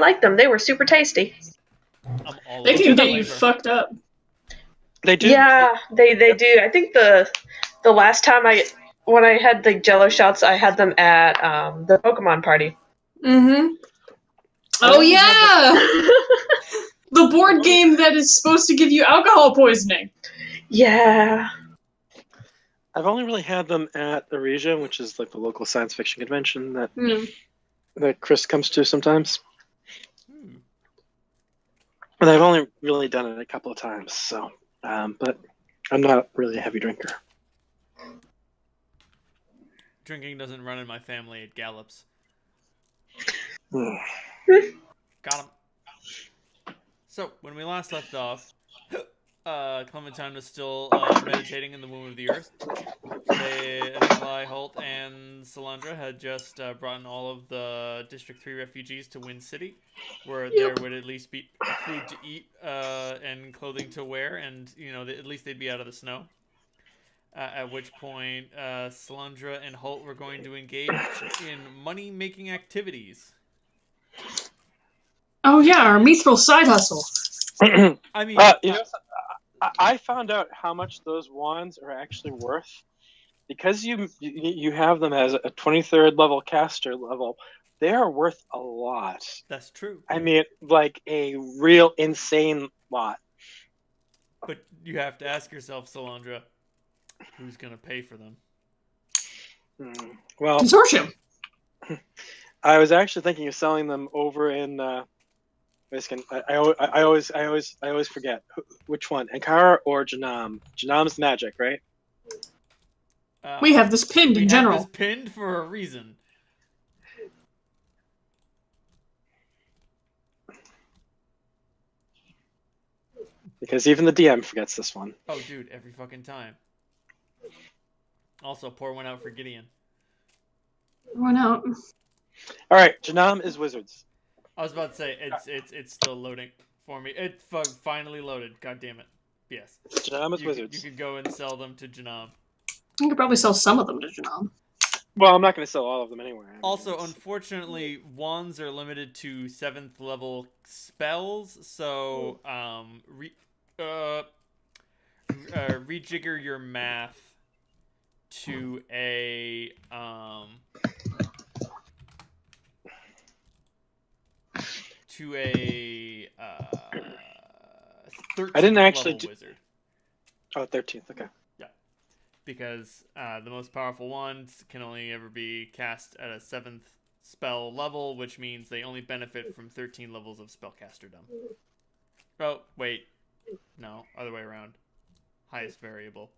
liked them. They were super tasty. They can get you fucked up. They do? Yeah, they do. I think the last time when I had the Jello shots, I had them at the Pokemon party. Mm-hmm. Oh yeah, the board game that is supposed to give you alcohol poisoning. Yeah. I've only really had them at Aresia, which is like the local science fiction convention that Chris comes to sometimes. And I've only really done it a couple of times, so but I'm not really a heavy drinker. Drinking doesn't run in my family. It gallops. Mm. Got him. So, when we last left off, Clementine was still meditating in the womb of the earth. Nikolai, Holt, and Salandra had just brought in all of the District 3 refugees to Wind City, where there would at least be food to eat and clothing to wear, and, at least they'd be out of the snow. At which point, Salandra and Holt were going to engage in money-making activities. Oh yeah, our mithril side hustle. I mean, I found out how much those wands are actually worth. Because you have them as a 23rd level caster level, they are worth a lot. That's true. I mean, like a real insane lot. But you have to ask yourself, Salandra, who's going to pay for them? Well, consortium. I was actually thinking of selling them over in. I always forget which one, Ankara or Janam. Janam's magic, right? We have this pinned in general. We have this pinned for a reason. Because even the DM forgets this one. Oh, dude, every fucking time. Also, pour one out for Gideon. One out. All right, Janam is wizards. I was about to say it's still loading for me. It finally loaded. God damn it. Yes. Janam is wizards. You could go and sell them to Janam. You could probably sell some of them to Janam. Well, I'm not going to sell all of them anyway. Also, unfortunately, wands are limited to 7th level spells, so rejigger your math to a to a 13th I didn't actually level wizard. Oh, 13th, okay. Yeah. Because the most powerful ones can only ever be cast at a 7th spell level, which means they only benefit from 13 levels of spellcasterdom. Oh, wait. No, other way around. Highest variable.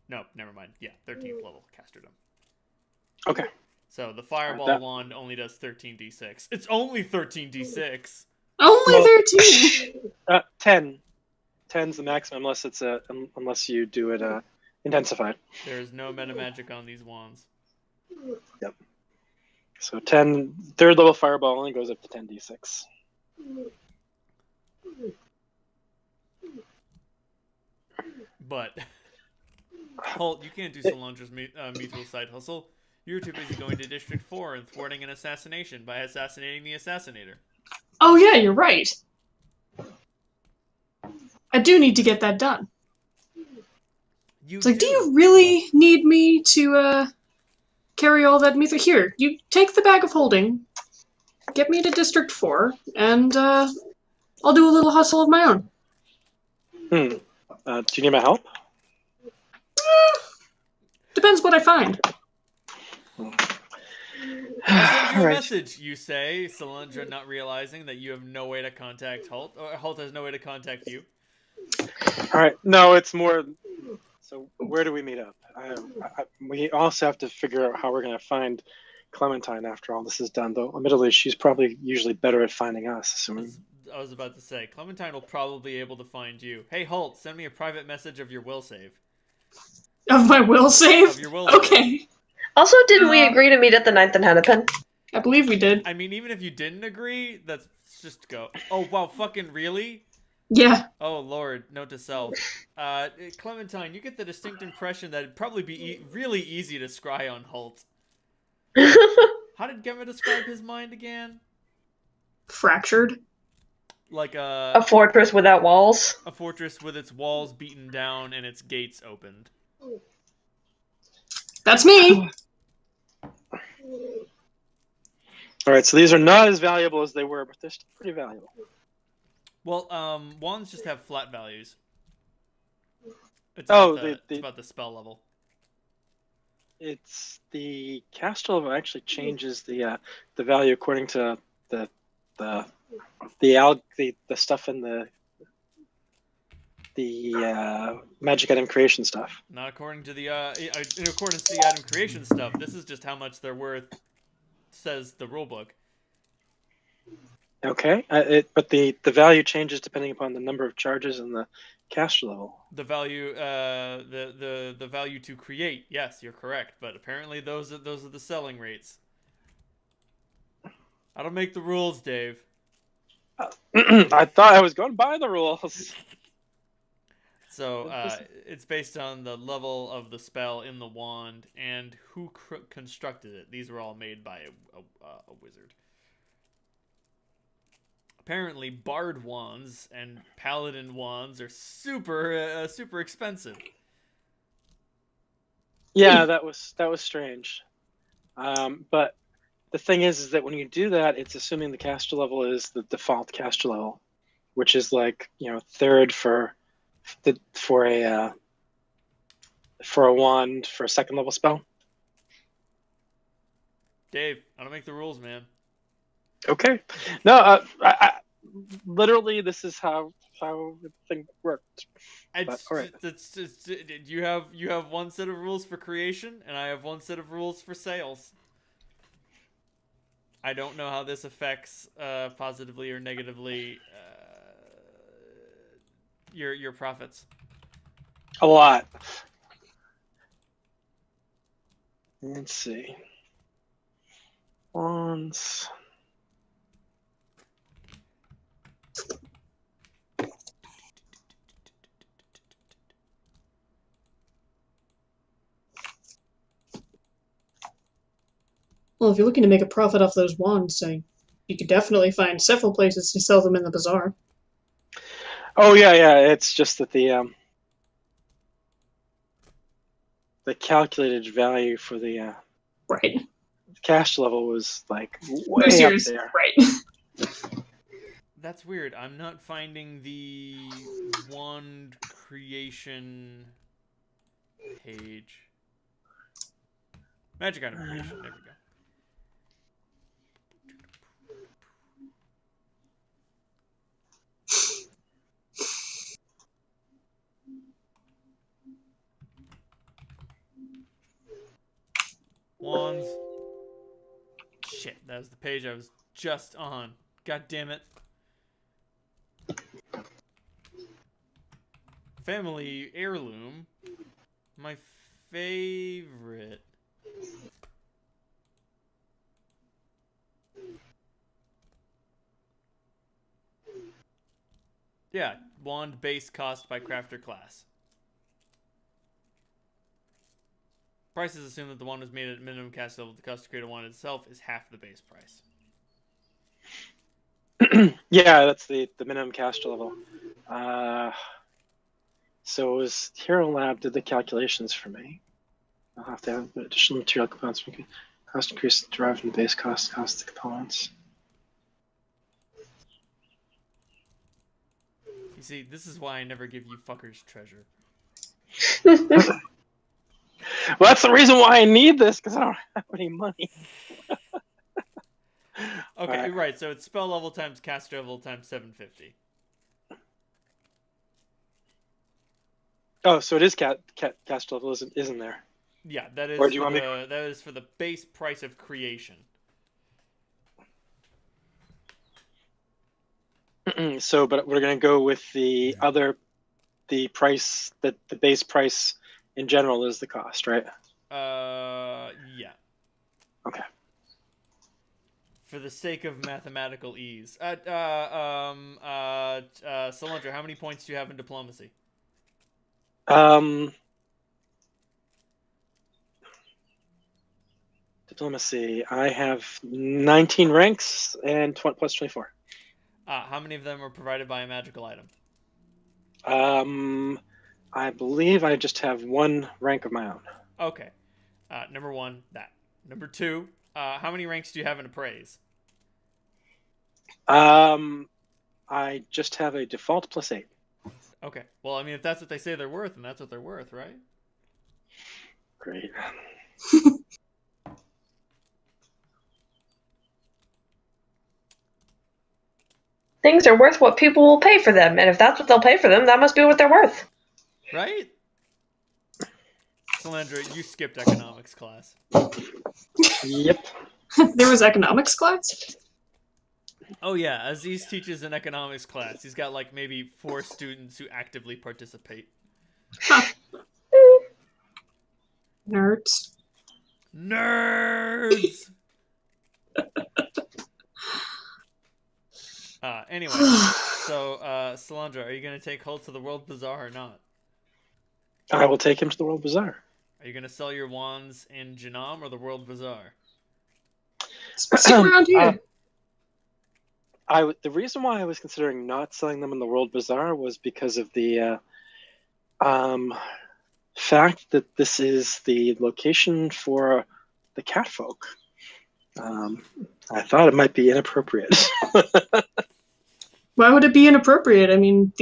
No, never mind. Yeah, 13th level casterdom. Okay. So the fireball wand only does 13d6. It's only 13d6. Only 13. 10. 10's the maximum unless you do it intensified. There is no meta magic on these wands. Yep. So 10 third level fireball only goes up to 10d6. But Holt, you can't do Salandra's mithril side hustle. You're too busy going to District 4 and thwarting an assassination by assassinating the assassinator. Oh yeah, you're right. I do need to get that done. It's like, do you really need me to carry all that mithril? Here, you take the bag of holding, get me to District 4, and I'll do a little hustle of my own. Do you need my help? Depends what I find. I send you a message, you say, Salandra not realizing that you have no way to contact Holt, or Holt has no way to contact you. Alright, no, it's more... So, where do we meet up? We also have to figure out how we're going to find Clementine after all this is done, though. Admittedly, she's probably usually better at finding us, assuming... I was about to say, Clementine will probably be able to find you. Hey, Holt, send me a private message of your will save. Of my will save? Of your will okay. save. Also, didn't we agree to meet at the 9th and Hennepin? I believe we did. I mean, even if you didn't agree, that's just go. Oh, wow, fucking really? Yeah. Oh, Lord, note to self. Clementine, you get the distinct impression that it'd probably be really easy to scry on Holt. How did Gemma describe his mind again? Fractured. Like A fortress without walls. a fortress with its walls beaten down and its gates opened. That's me. All right, so these are not as valuable as they were, but they're still pretty valuable. Well, wands just have flat values. It's about the spell level. It's the caster level actually changes the value according to the stuff in the magic item creation stuff. Not according to the in accordance to the item creation stuff. This is just how much they're worth, says the rulebook. Okay, but the value changes depending upon the number of charges and the caster level. The value, the value to create. Yes, you're correct. But apparently those are the selling rates. I don't make the rules, Dave. I thought I was going by the rules. So it's based on the level of the spell in the wand and who constructed it. These were all made by a wizard. Apparently, bard wands and paladin wands are super expensive. Yeah, that was strange. But the thing is that when you do that, it's assuming the caster level is the default caster level, which is like third for a wand for a second level spell. Dave, I don't make the rules, man. Okay, no, I literally this is how the thing worked. But, all right. You have one set of rules for creation, and I have one set of rules for sales. I don't know how this affects positively or negatively your profits. A lot. Let's see. Wands. Well, if you're looking to make a profit off those wands, you could definitely find several places to sell them in the bazaar. Oh yeah. It's just that the calculated value for the Right. cash level was like way up there. Right. That's weird. I'm not finding the wand creation page. Magic item creation. There we go. Wands. Shit, that was the page I was just on. God damn it. Family heirloom. My favorite. Yeah, wand base cost by crafter class. Prices assume that the wand was made at minimum cast level. The cost to create a wand itself is half the base price. Yeah, that's the minimum caster level. So it was Hero Lab did the calculations for me. I'll have to have additional material components. Cost increase derived from the base cost of the components. You see, this is why I never give you fuckers treasure. Well, that's the reason why I need this, because I don't have any money. Okay, right. So it's spell level times caster level times 750. Oh, so it is caster level, isn't there? Yeah, that is. Or do you want me? That is for the base price of creation. So, but we're going to go with the price that the base price in general is the cost, right? Yeah. Okay. For the sake of mathematical ease. Solandra, how many points do you have in diplomacy? Diplomacy. I have 19 ranks and plus 24. How many of them are provided by a magical item? I believe I just have one rank of my own. Okay. Number one, that. Number two, how many ranks do you have in appraise? I just have a default +8. Okay. Well, I mean, if that's what they say they're worth, then that's what they're worth, right? Great. Things are worth what people will pay for them, and if that's what they'll pay for them, that must be what they're worth. Right? Salandra, you skipped economics class. Yep. There was economics class? Oh yeah, Aziz teaches an economics class. He's got like maybe 4 students who actively participate. Huh. Nerds. Nerds! Anyway, so, Salandra, are you going to take Holt to the World Bazaar or not? I will take him to the World Bazaar. Are you going to sell your wands in Janam or the World Bazaar? Stick around here. The reason why I was considering not selling them in the World Bazaar was because of the fact that this is the location for the catfolk. I thought it might be inappropriate. Why would it be inappropriate? I mean,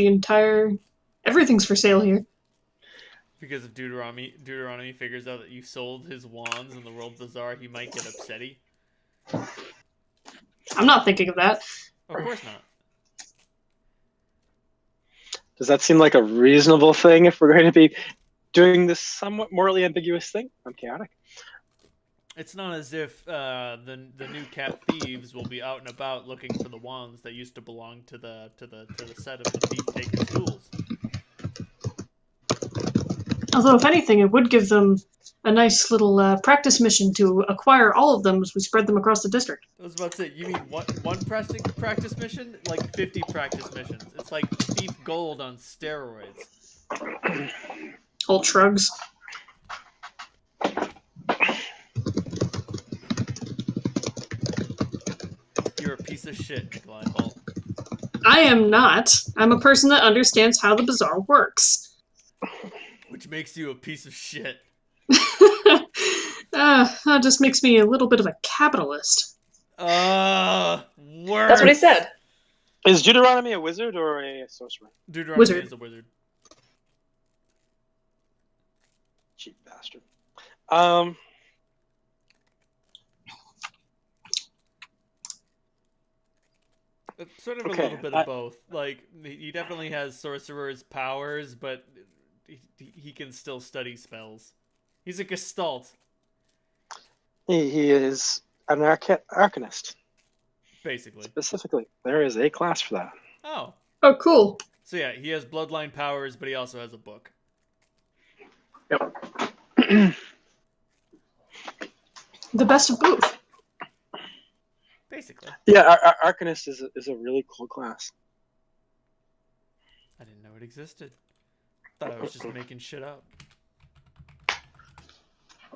everything's for sale here. Because if Deuteronomy figures out that you sold his wands in the World Bazaar, he might get upsetty. I'm not thinking of that. Of course not. Does that seem like a reasonable thing if we're going to be doing this somewhat morally ambiguous thing? I'm chaotic. It's not as if the new cat thieves will be out and about looking for the wands that used to belong to the set of the thief taker's tools. Although, if anything, it would give them a nice little practice mission to acquire all of them as we spread them across the district. I was about to say, you mean one practice mission? Like 50 practice missions. It's like Thief Gold on steroids. Holt shrugs. You're a piece of shit, Nikolai Holt. I am not. I'm a person that understands how the bazaar works. Which makes you a piece of shit. That just makes me a little bit of a capitalist. Worse. That's what he said. Is Deuteronomy a wizard or a sorcerer? Deuteronomy Wizard. is a wizard. Cheap bastard. It's sort of Okay, a little bit of both. Like, he definitely has sorcerer's powers, but he can still study spells. He's a gestalt. He is an arcanist. Basically. Specifically, there is a class for that. Oh. Oh, cool. So yeah, he has bloodline powers, but he also has a book. Yep. The best of both. Basically. Yeah, arcanist is a really cool class. I didn't know it existed. Thought I was just making shit up.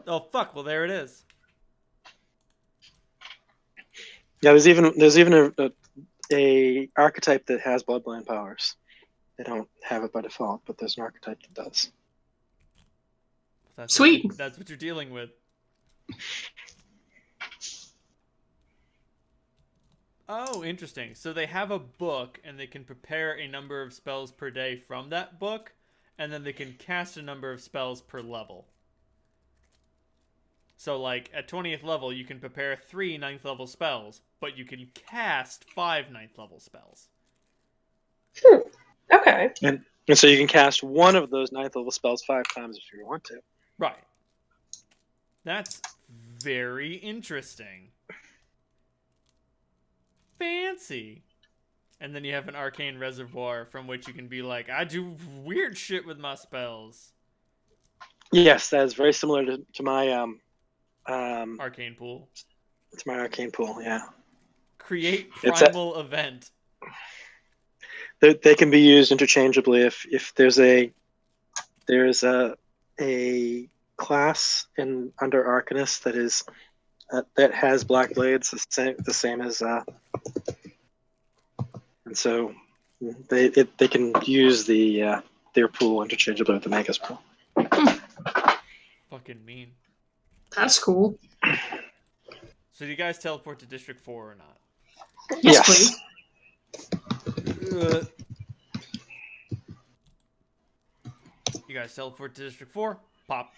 Oh fuck! Well, there it is. Yeah, there's even a archetype that has bloodline powers. They don't have it by default, but there's an archetype that does. Sweet. That's what you're dealing with. Oh, interesting. So they have a book, and they can prepare a number of spells per day from that book, and then they can cast a number of spells per level. So, like, at 20th level, you can prepare 3 9th level spells, but you can cast 5 9th level spells. Okay. And so you can cast one of those 9th level spells 5 times if you want to. Right. That's very interesting. Fancy. And then you have an arcane reservoir from which you can be like, I do weird shit with my spells. Yes, that is very similar to my Arcane pool. It's my arcane pool, yeah. Create primal event. They can be used interchangeably if there's a class under Arcanist that is that has black blades, the same as, and so they can use their pool interchangeably with the Magus pool. Fucking mean. That's cool. So do you guys teleport to District 4 or not? Yes, please. You guys teleport to District 4. Pop.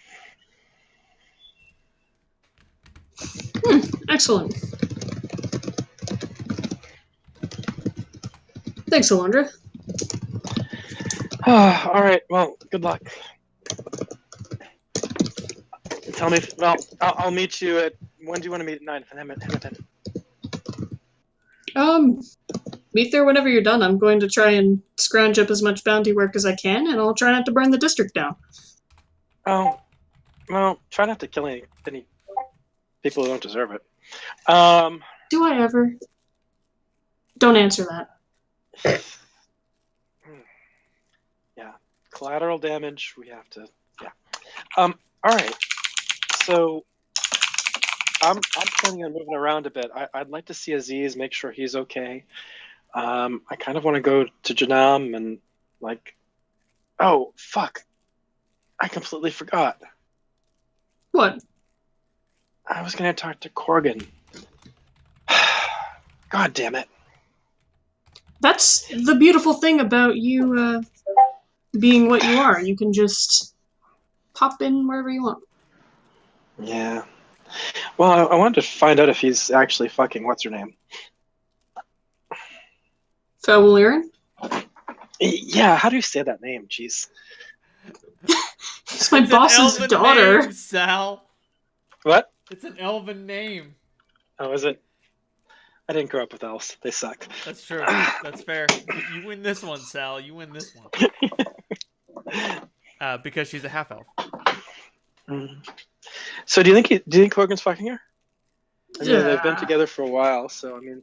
Excellent. Thanks, Alondra. All right. Well, good luck. Tell me. Well, I'll meet you at. When do you want to meet at 9? Hamilton. Meet there whenever you're done. I'm going to try and scrounge up as much bounty work as I can, and I'll try not to burn the district down. Oh, well, try not to kill any people who don't deserve it. Do I ever? Don't answer that. Yeah, collateral damage. We have to. Yeah. All right. So I'm planning on moving around a bit. I'd like to see Aziz, make sure he's okay. I kind of want to go to Janam and oh fuck, I completely forgot. What? I was gonna talk to Corgan. God damn it. That's the beautiful thing about you being what you are. You can just pop in wherever you want. Yeah. Well, I wanted to find out if he's actually fucking what's her name. Fawaliran? Yeah, how do you say that name? Jeez. It's my boss's an elven daughter. Name, Sal. What? It's an elven name. Oh, is it? I didn't grow up with elves. They suck. That's true. That's fair. You win this one, Sal. You win this one. Because she's a half elf. So do you think Corgan's fucking her? I mean, Yeah. they've been together for a while, so I mean.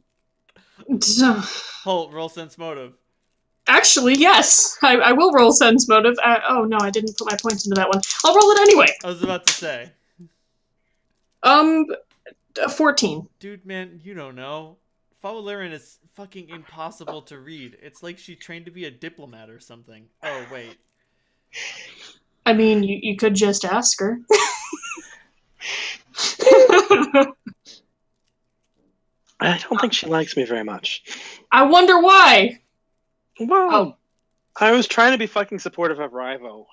Holt, roll sense motive. Actually, yes. I will roll sense motive. Oh no, I didn't put my points into that one. I'll roll it anyway. I was about to say. 14. Dude, man, you don't know. Fawaliran is fucking impossible to read. It's like she trained to be a diplomat or something. Oh, wait. I mean, you could just ask her. I don't think she likes me very much. I wonder why. Well, I was trying to be fucking supportive of Rivo.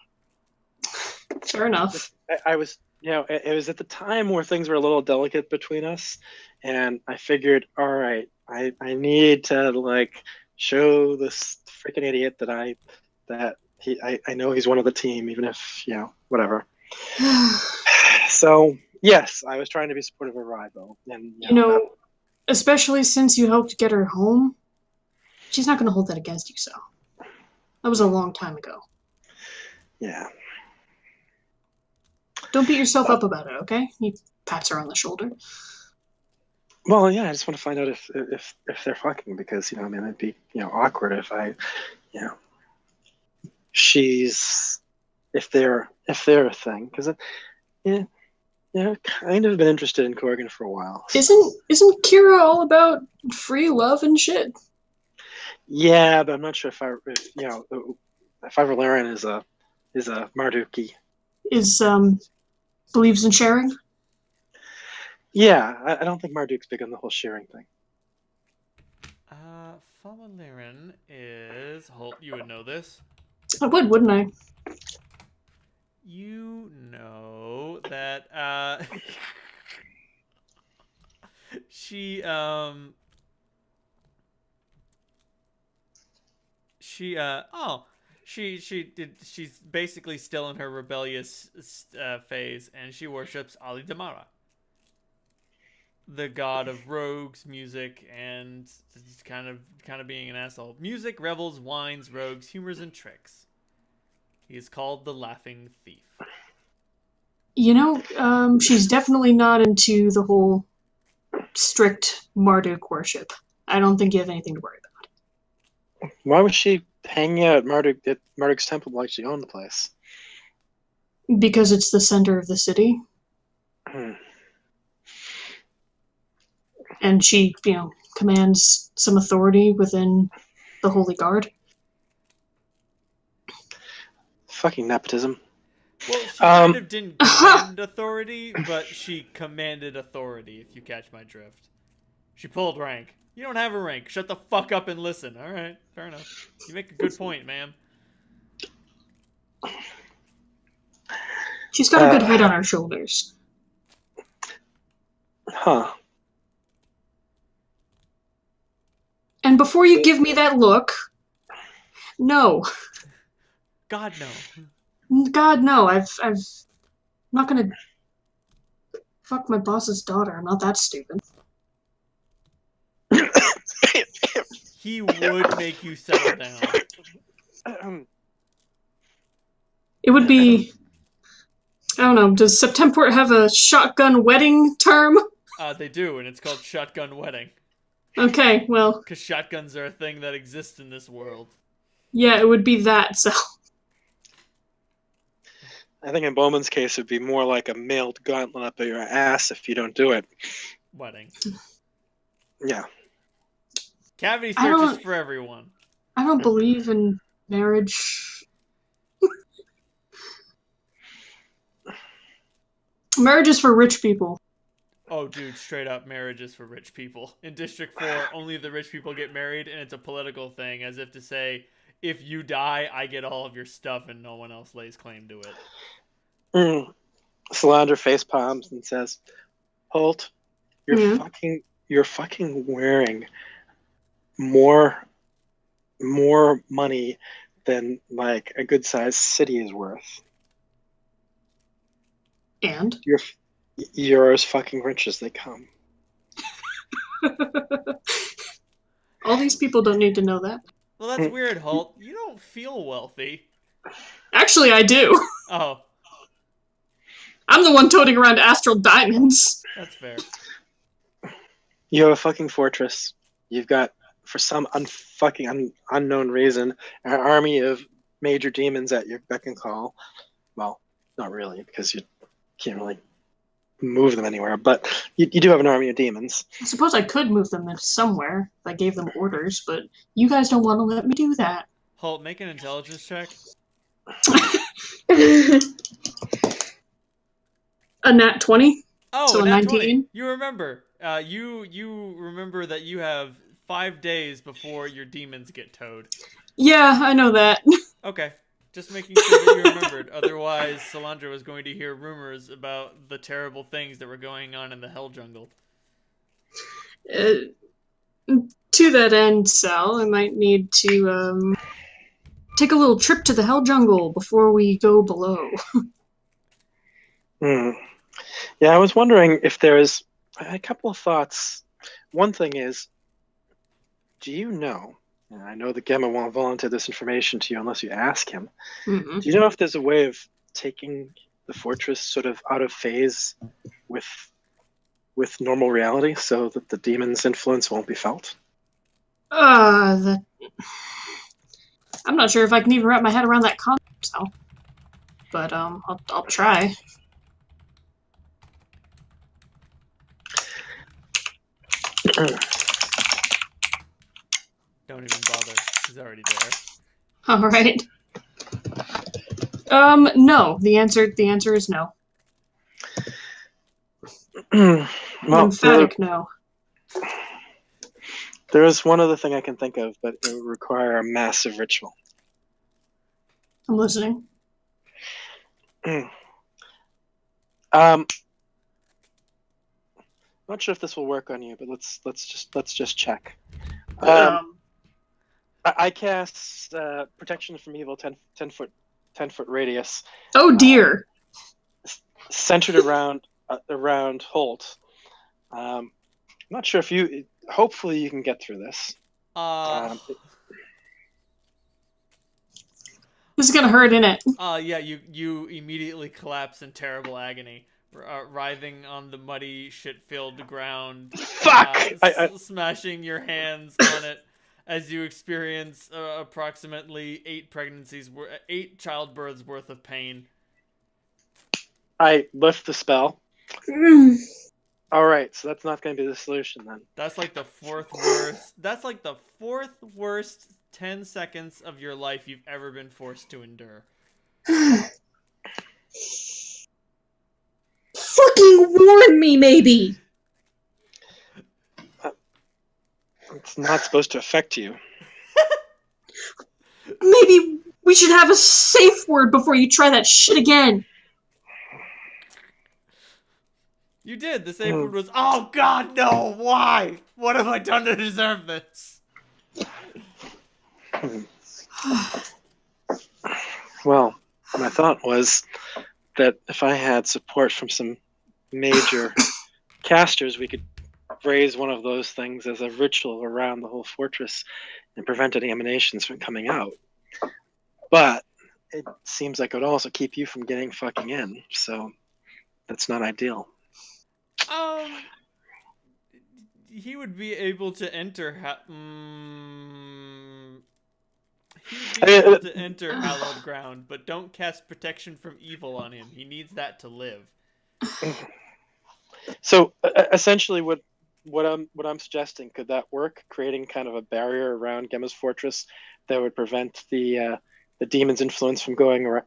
Fair enough. I was, it was at the time where things were a little delicate between us, and I figured, all right, I need to show this freaking idiot that I know he's one of the team, even if whatever. So yes, I was trying to be supportive of Rivo, and especially since you helped get her home, she's not going to hold that against you. So that was a long time ago. Yeah. Don't beat yourself up about it, okay? He pats her on the shoulder. Well, yeah, I just want to find out if they're fucking, because it'd be awkward if if they're a thing, because kind of been interested in Corgan for a while. So. Isn't Kira all about free love and shit? Yeah, but I'm not sure if Valerian is a Marduki. Believes in sharing? Yeah, I don't think Marduk's big on the whole sharing thing. Fawaliran is... Holt, you would know this. I would, wouldn't I? You know that, she's basically still in her rebellious phase, and she worships Ali Damara, the god of rogues, music, and kind of being an asshole. Music, revels, wines, rogues, humors, and tricks. He is called the Laughing Thief. She's definitely not into the whole strict Marduk worship. I don't think you have anything to worry about. Why was she hanging out at Marduk's temple like she owned the place? Because it's the center of the city. and she, commands some authority within the Holy Guard. Fucking nepotism. Well, she kind of didn't command authority, but she commanded authority, if you catch my drift. She pulled rank. You don't have a rank. Shut the fuck up and listen. All right, fair enough. You make a good point, ma'am. She's got a good head on her shoulders. Huh. And before you give me that look, no. God, no. God, no. I'm not gonna fuck my boss's daughter. I'm not that stupid. He would make you settle down. It would be... I don't know, does Septemport have a shotgun wedding term? They do, and it's called shotgun wedding. Okay, well... Because shotguns are a thing that exists in this world. Yeah, it would be that, so... I think in Bowman's case, it'd be more like a mailed gauntlet up your ass if you don't do it. Wedding. Yeah. Cavity searches for everyone. I don't believe in marriage. Marriage is for rich people. Oh, dude, straight up, marriage is for rich people. In District 4, only the rich people get married, and it's a political thing, as if to say, if you die, I get all of your stuff, and no one else lays claim to it. Solandra face palms and says, Holt, you're fucking wearing more money than like a good sized city is worth. And you're as fucking rich as they come. All these people don't need to know that. Well, that's weird, Holt. You don't feel wealthy. Actually, I do. Oh. I'm the one toting around astral diamonds. That's fair. You have a fucking fortress. You've got, for some unknown reason, an army of major demons at your beck and call. Well, not really, because you can't really move them anywhere, but you do have an army of demons. I suppose I could move them somewhere if I gave them orders, but you guys don't want to let me do that. Holt, make an intelligence check. A nat 20? Oh, so a nat 19? 20. You remember. You remember that you have 5 days before your demons get towed. Yeah, I know that. Okay. Just making sure that you remembered. Otherwise, Solandra was going to hear rumors about the terrible things that were going on in the Hell Jungle. To that end, Sal, I might need to take a little trip to the Hell Jungle before we go below. Yeah, I was wondering if there's a couple of thoughts. One thing is, do you know, and I know that Gemma won't volunteer this information to you unless you ask him, Mm-hmm. do you know if there's a way of taking the fortress sort of out of phase with normal reality so that the demon's influence won't be felt? I'm not sure if I can even wrap my head around that concept, Sal. But I'll try. Don't even bother. He's already there. All right. No. The answer is no. Well, Emphatic no. there is one other thing I can think of, but it would require a massive ritual. I'm listening. Not sure if this will work on you, but let's just check. I cast protection from evil 10 foot radius. Oh dear. Centered around Holt. I'm not sure if you. Hopefully, you can get through this. This is gonna hurt, innit? Yeah. You immediately collapse in terrible agony, writhing on the muddy, shit-filled ground. Fuck! Smashing your hands on it as you experience approximately 8 childbirths worth of pain. I lift the spell. All right, so that's not going to be the solution then. That's like the fourth worst. That's like the fourth worst 10 seconds of your life you've ever been forced to endure. Fucking warn me, maybe! It's not supposed to affect you. Maybe we should have a safe word before you try that shit again. You did. The safe word was, "Oh God, no! Why? What have I done to deserve this?" Well, my thought was that if I had support from some major casters, we could raise one of those things as a ritual around the whole fortress and prevent any emanations from coming out. But it seems like it would also keep you from getting fucking in, so that's not ideal. He would be able to enter. He would be able to enter hallowed ground, but don't cast protection from evil on him. He needs that to live. So essentially, what I'm suggesting, could that work? Creating kind of a barrier around Gemma's fortress that would prevent the demon's influence from going or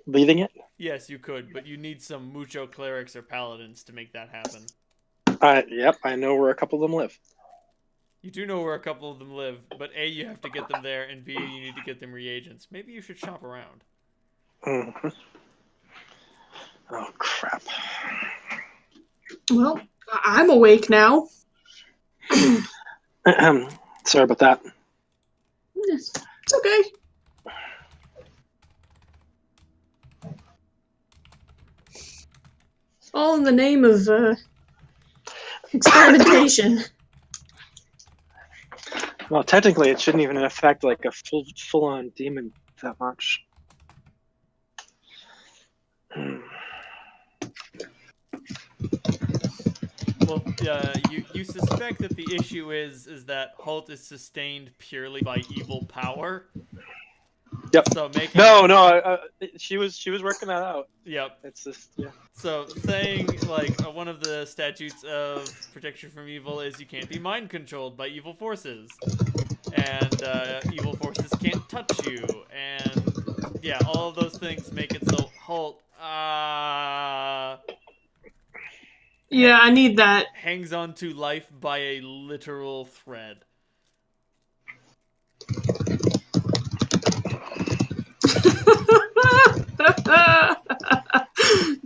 leaving it. Yes, you could, but you need some mucho clerics or paladins to make that happen. Yep, I know where a couple of them live. You do know where a couple of them live, but A, you have to get them there, and B, you need to get them reagents. Maybe you should shop around. Mm-hmm. Oh, crap. Well, I'm awake now. Sorry about that. It's okay. All in the name of, experimentation. Well, technically, it shouldn't even affect like a full-on demon that much. Well, you suspect that the issue is that Holt is sustained purely by evil power. Yep. So making no, she was working that out. Yep. It's just So saying like one of the statutes of protection from evil is you can't be mind controlled by evil forces, and evil forces can't touch you, and yeah, all of those things make it so Holt Yeah, I need that. Hangs on to life by a literal thread.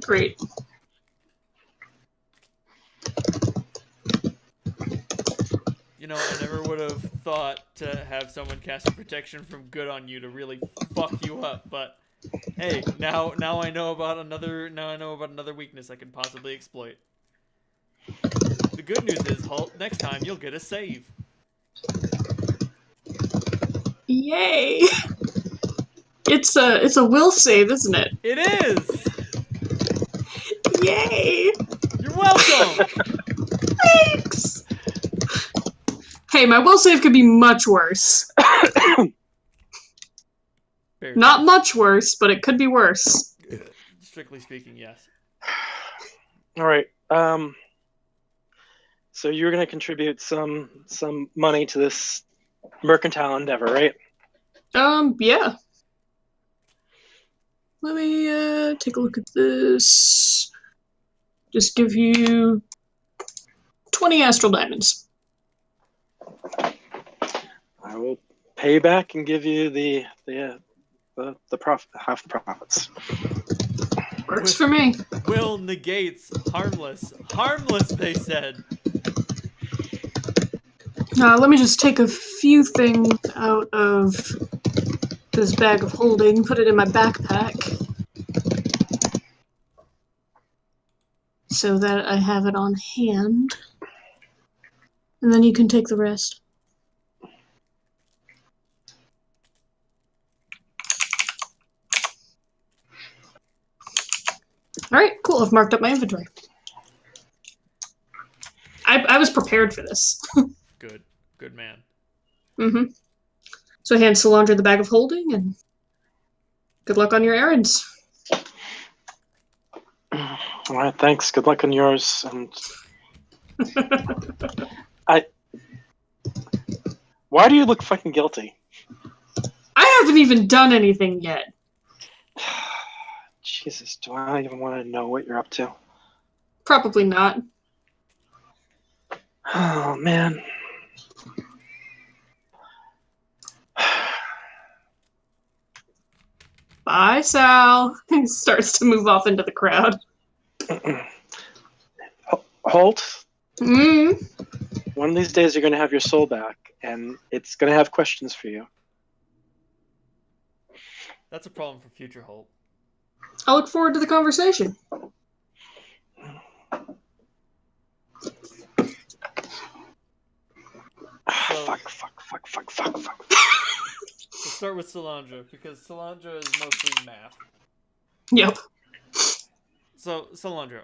Great. You know, I never would have thought to have someone cast protection from good on you to really fuck you up, but hey, now I know about another weakness I could possibly exploit. The good news is, Holt, next time you'll get a save. Yay! It's a will save, isn't it? It is! Yay! You're welcome! Thanks! Hey, my will save could be much worse. Not much worse, but it could be worse. Strictly speaking, yes. Alright, so you're going to contribute some money to this mercantile endeavor, right? Yeah. Let me, take a look at this. Just give you 20 astral diamonds. I will pay back and give you the profit, half the profits. Works for me. Will negates harmless. Harmless, they said. Let me just take a few things out of this bag of holding, put it in my backpack, so that I have it on hand. And then you can take the rest. Alright, cool. I've marked up my inventory. I was prepared for this. Good. Good man. Mm-hmm. So I hand Solandra the bag of holding, and good luck on your errands. Alright, thanks. Good luck on yours, and Why do you look fucking guilty? I haven't even done anything yet. Jesus, do I even want to know what you're up to? Probably not. Oh, man. Bye, Sal. He starts to move off into the crowd. Holt, Mm. one of these days you're going to have your soul back, and it's going to have questions for you. That's a problem for future Holt. I look forward to the conversation. Fuck. We'll start with Solandra, because Solandra is mostly math. Yep. So, Solandra,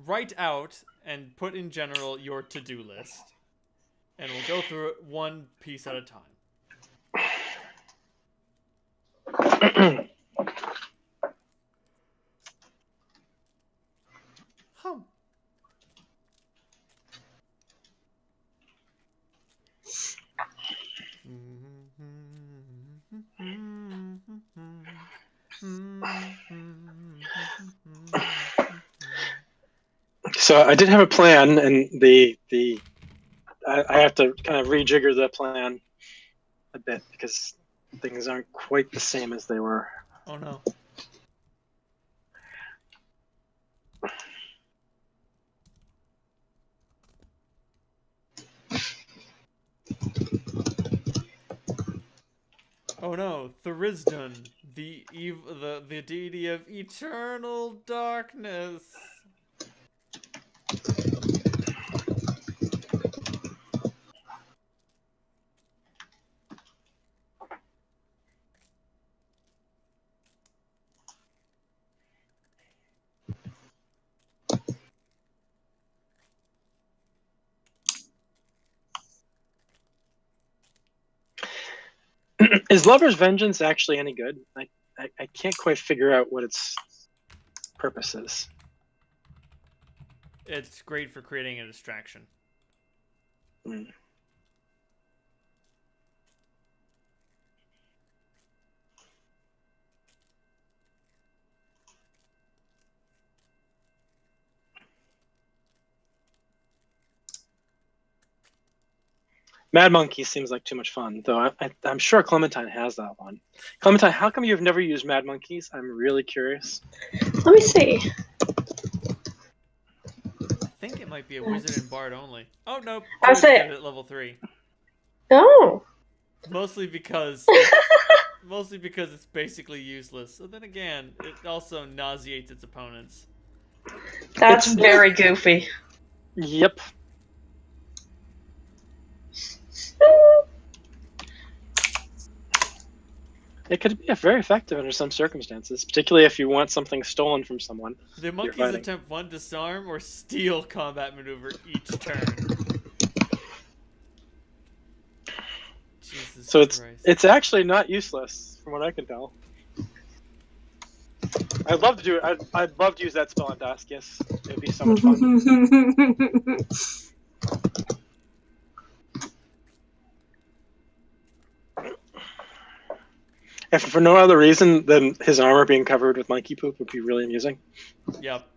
write out and put in general your to-do list. And we'll go through it one piece at a time. Hum. So I did have a plan, and I have to kind of rejigger the plan a bit because things aren't quite the same as they were. Oh no. Oh no, Tharizdun, the deity of eternal darkness. Is Lover's Vengeance actually any good? I can't quite figure out what its purpose is. It's great for creating a distraction. Mm. Mad Monkey seems like too much fun, though I'm sure Clementine has that one. Clementine, how come you've never used Mad Monkeys? I'm really curious. Let me see. I think it might be a wizard and bard only. Oh no, I Druid's say- good at level 3. Oh. Mostly because it's basically useless. So then again, it also nauseates its opponents. That's very goofy. Yep. It could be very effective under some circumstances, particularly if you want something stolen from someone. The monkeys attempt one disarm or steal combat maneuver each turn. Jesus So Christ. it's actually not useless, from what I can tell. I'd love to do it. I'd love to use that spell on Daskius. It'd be so much fun. If for no other reason than his armor being covered with monkey poop would be really amusing. Yep.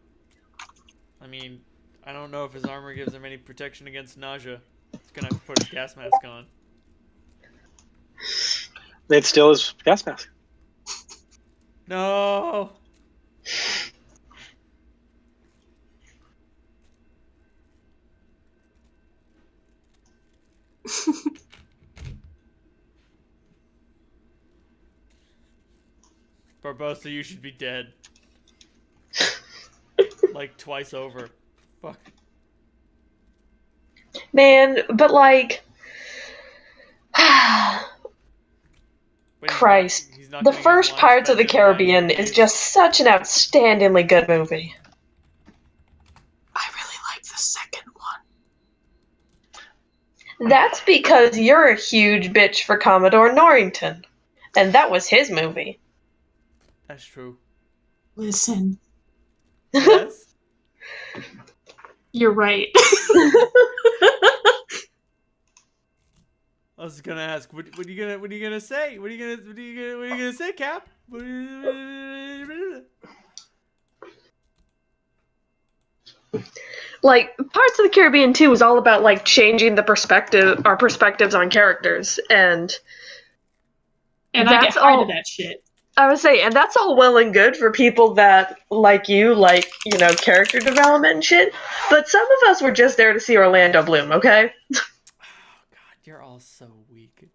I mean, I don't know if his armor gives him any protection against nausea. He's gonna have to put his gas mask on. They'd steal his gas mask. No! Barbosa, you should be dead. Like, twice over. Fuck. Man, but like... But Christ. he's not The getting his first lines Pirates of the fed to him by Caribbean any is of just such an outstandingly good movie. I really like the second one. That's because you're a huge bitch for Commodore Norrington. And that was his movie. That's true. Listen, Yes? You're right. I was gonna ask, what are you gonna say? What are you gonna say, Cap? Like, Pirates of the Caribbean 2 was all about, like, changing our perspectives on characters, and I get that's high to all. that shit. I would say, and that's all well and good for people that, like you, like, character development and shit, but some of us were just there to see Orlando Bloom, okay? Oh, God, you're all so weak.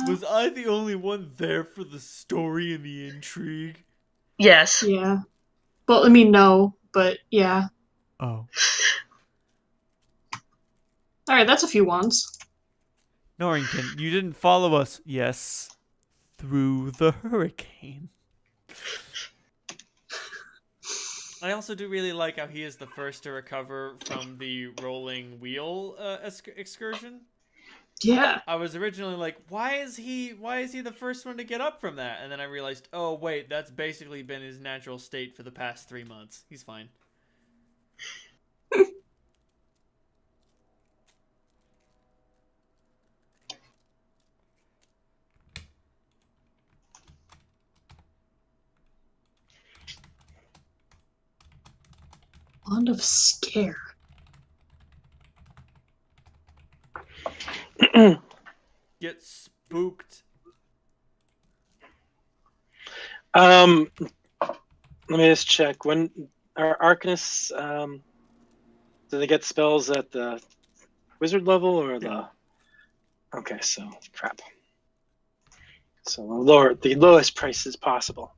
Was I the only one there for the story and the intrigue? Yes. Yeah. Well, I mean, no, but yeah. Oh. Alright, that's a few wands. Norrington, you didn't follow us, yes, through the hurricane. I also do really like how he is the first to recover from the rolling wheel excursion. Yeah. I was originally like, why is he the first one to get up from that? And then I realized, oh wait, that's basically been his natural state for the past 3 months. He's fine. Wand of Scare. Get spooked. Let me just check. When are arcanists, do they get spells at the wizard level or the? Okay, so crap. So the lowest price is possible.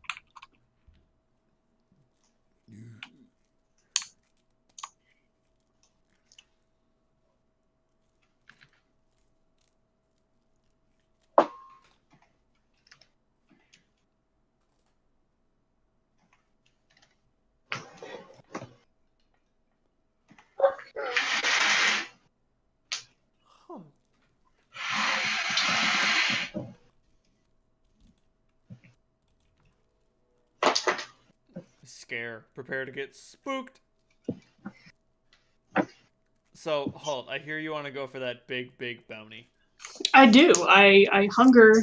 Scare. Prepare to get spooked. So, Halt, I hear you want to go for that big bounty. I do. I hunger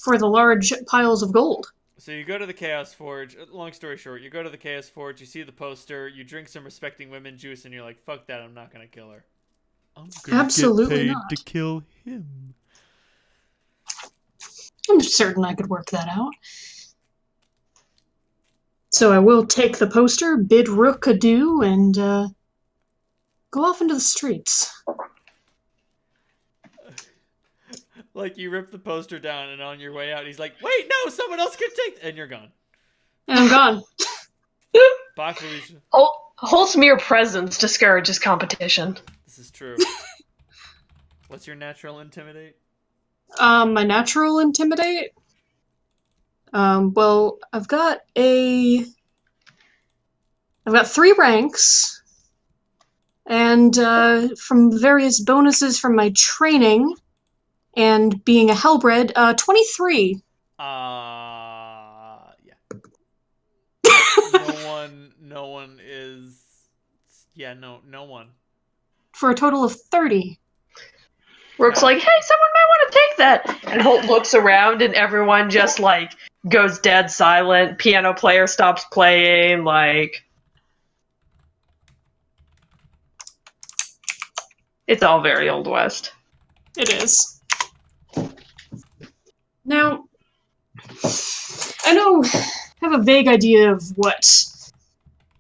for the large piles of gold. So you go to the Chaos Forge. Long story short, you go to the Chaos Forge, you see the poster, you drink some respecting women juice, and you're like, fuck that, I'm not going to kill her. I'm gonna Absolutely get paid not. to kill him. I'm certain I could work that out. So I will take the poster, bid Rook adieu, and go off into the streets. Like, you rip the poster down, and on your way out, he's like, wait, no, someone else can take... And you're gone. And I'm gone. Bye, Felicia. Holt's mere presence discourages competition. This is true. What's your natural intimidate? My natural intimidate? Well, I've got 3 ranks, and from various bonuses from my training and being a Hellbred, 23. Yeah. No one is... Yeah, no one. For a total of 30. Rook's like, hey, someone might want to take that. And Holt looks around and everyone just, like, goes dead silent. Piano player stops playing, like... It's all very Old West. It is. Now, I have a vague idea of what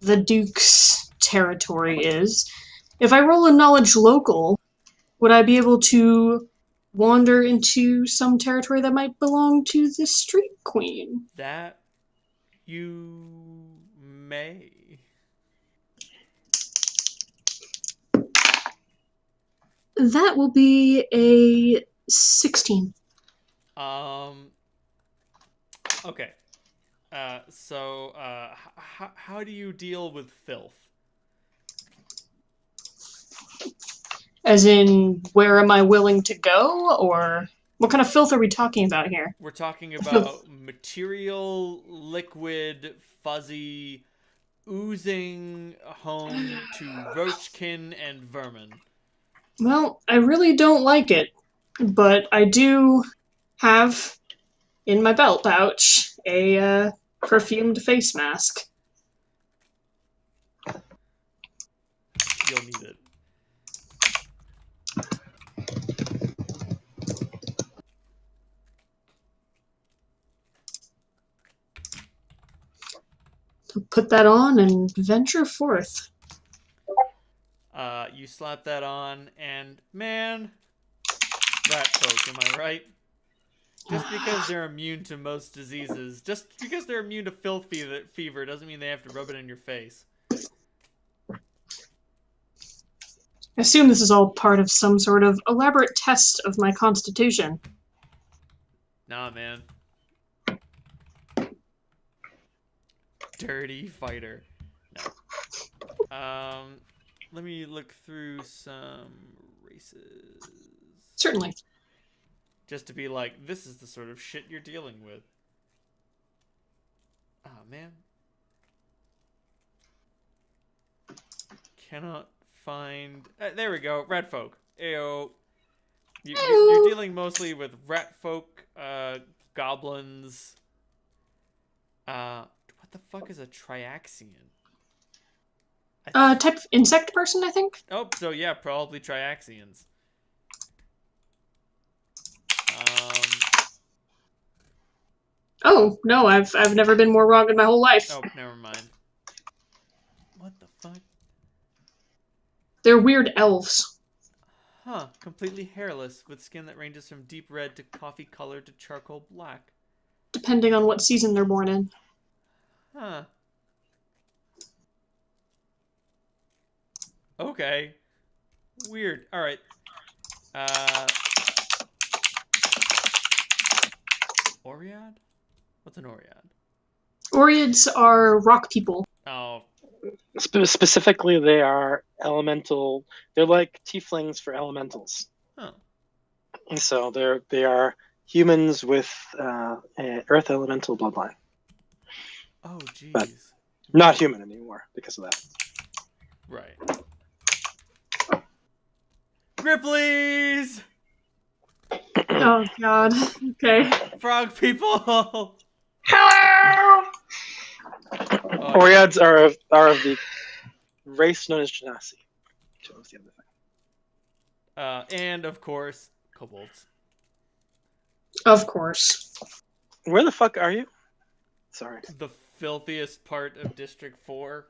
the Duke's territory is. If I roll a knowledge local, would I be able to wander into some territory that might belong to the Street Queen? That you may. That will be a 16. Okay. So, how do you deal with filth? As in, where am I willing to go, or what kind of filth are we talking about here? We're talking about material, liquid, fuzzy, oozing home to roachkin and vermin. Well, I really don't like it, but I do have in my belt pouch a perfumed face mask. You'll need it. Put that on and venture forth. You slap that on, and man, rat folk, am I right? Just because they're immune to most diseases, just because they're immune to filth fever doesn't mean they have to rub it in your face. I assume this is all part of some sort of elaborate test of my constitution. Nah, man. Dirty fighter. No. Let me look through some races. Certainly. Just to be like, this is the sort of shit you're dealing with. Oh, man. Cannot find... there we go. Rat folk. Ayo. You're dealing mostly with rat folk, goblins. What the fuck is a Triaxian? Type of insect person, I think? Oh, so yeah, probably Triaxians. Oh, no, I've never been more wrong in my whole life. Oh, never mind. What the fuck? They're weird elves. Huh, completely hairless, with skin that ranges from deep red to coffee colored to charcoal black. Depending on what season they're born in. Huh. Okay. Weird. Alright. Oread? What's an Oread? Oreads are rock people. Oh. Specifically, they are elemental. They're like tieflings for elementals. Huh. So they are humans with an earth elemental bloodline. Oh, jeez. But not human anymore because of that. Right. Gripplies! Oh, God. Okay. Frog people! Hello! Oreads are of the race known as Genasi. What was the other thing? And, of course, kobolds. Of course. Where the fuck are you? Sorry. The filthiest part of District 4.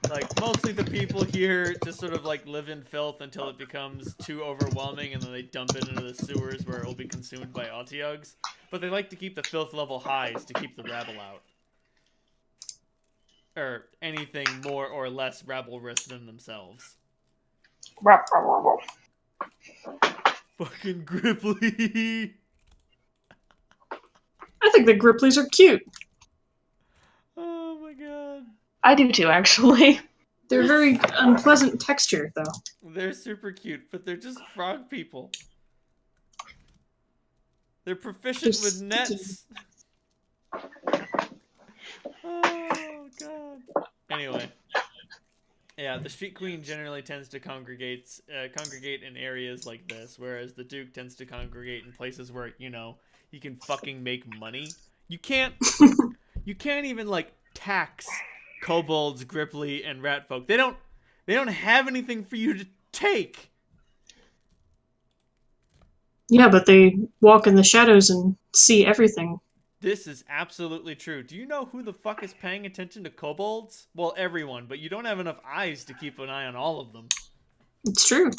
Like, mostly the people here just sort of, like, live in filth until it becomes too overwhelming, and then they dump it into the sewers where it will be consumed by Otyugs. But they like to keep the filth level highs to keep the rabble out. Or anything more or less rabble-rous than themselves. Fucking Gripply! I think the Gripplies are cute. Oh my god. I do too, actually. They're very unpleasant texture, though. They're super cute, but they're just frog people. They're proficient They're with sticky. nets. Oh god. Anyway. Yeah, the Street Queen generally tends to congregate in areas like this, whereas the Duke tends to congregate in places where, you know, he can fucking make money. You can't even, like, tax kobolds, Gripply, and ratfolk. They don't have anything for you to take. Yeah, but they walk in the shadows and see everything. This is absolutely true. Do you know who the fuck is paying attention to kobolds? Well, everyone, but you don't have enough eyes to keep an eye on all of them. It's true.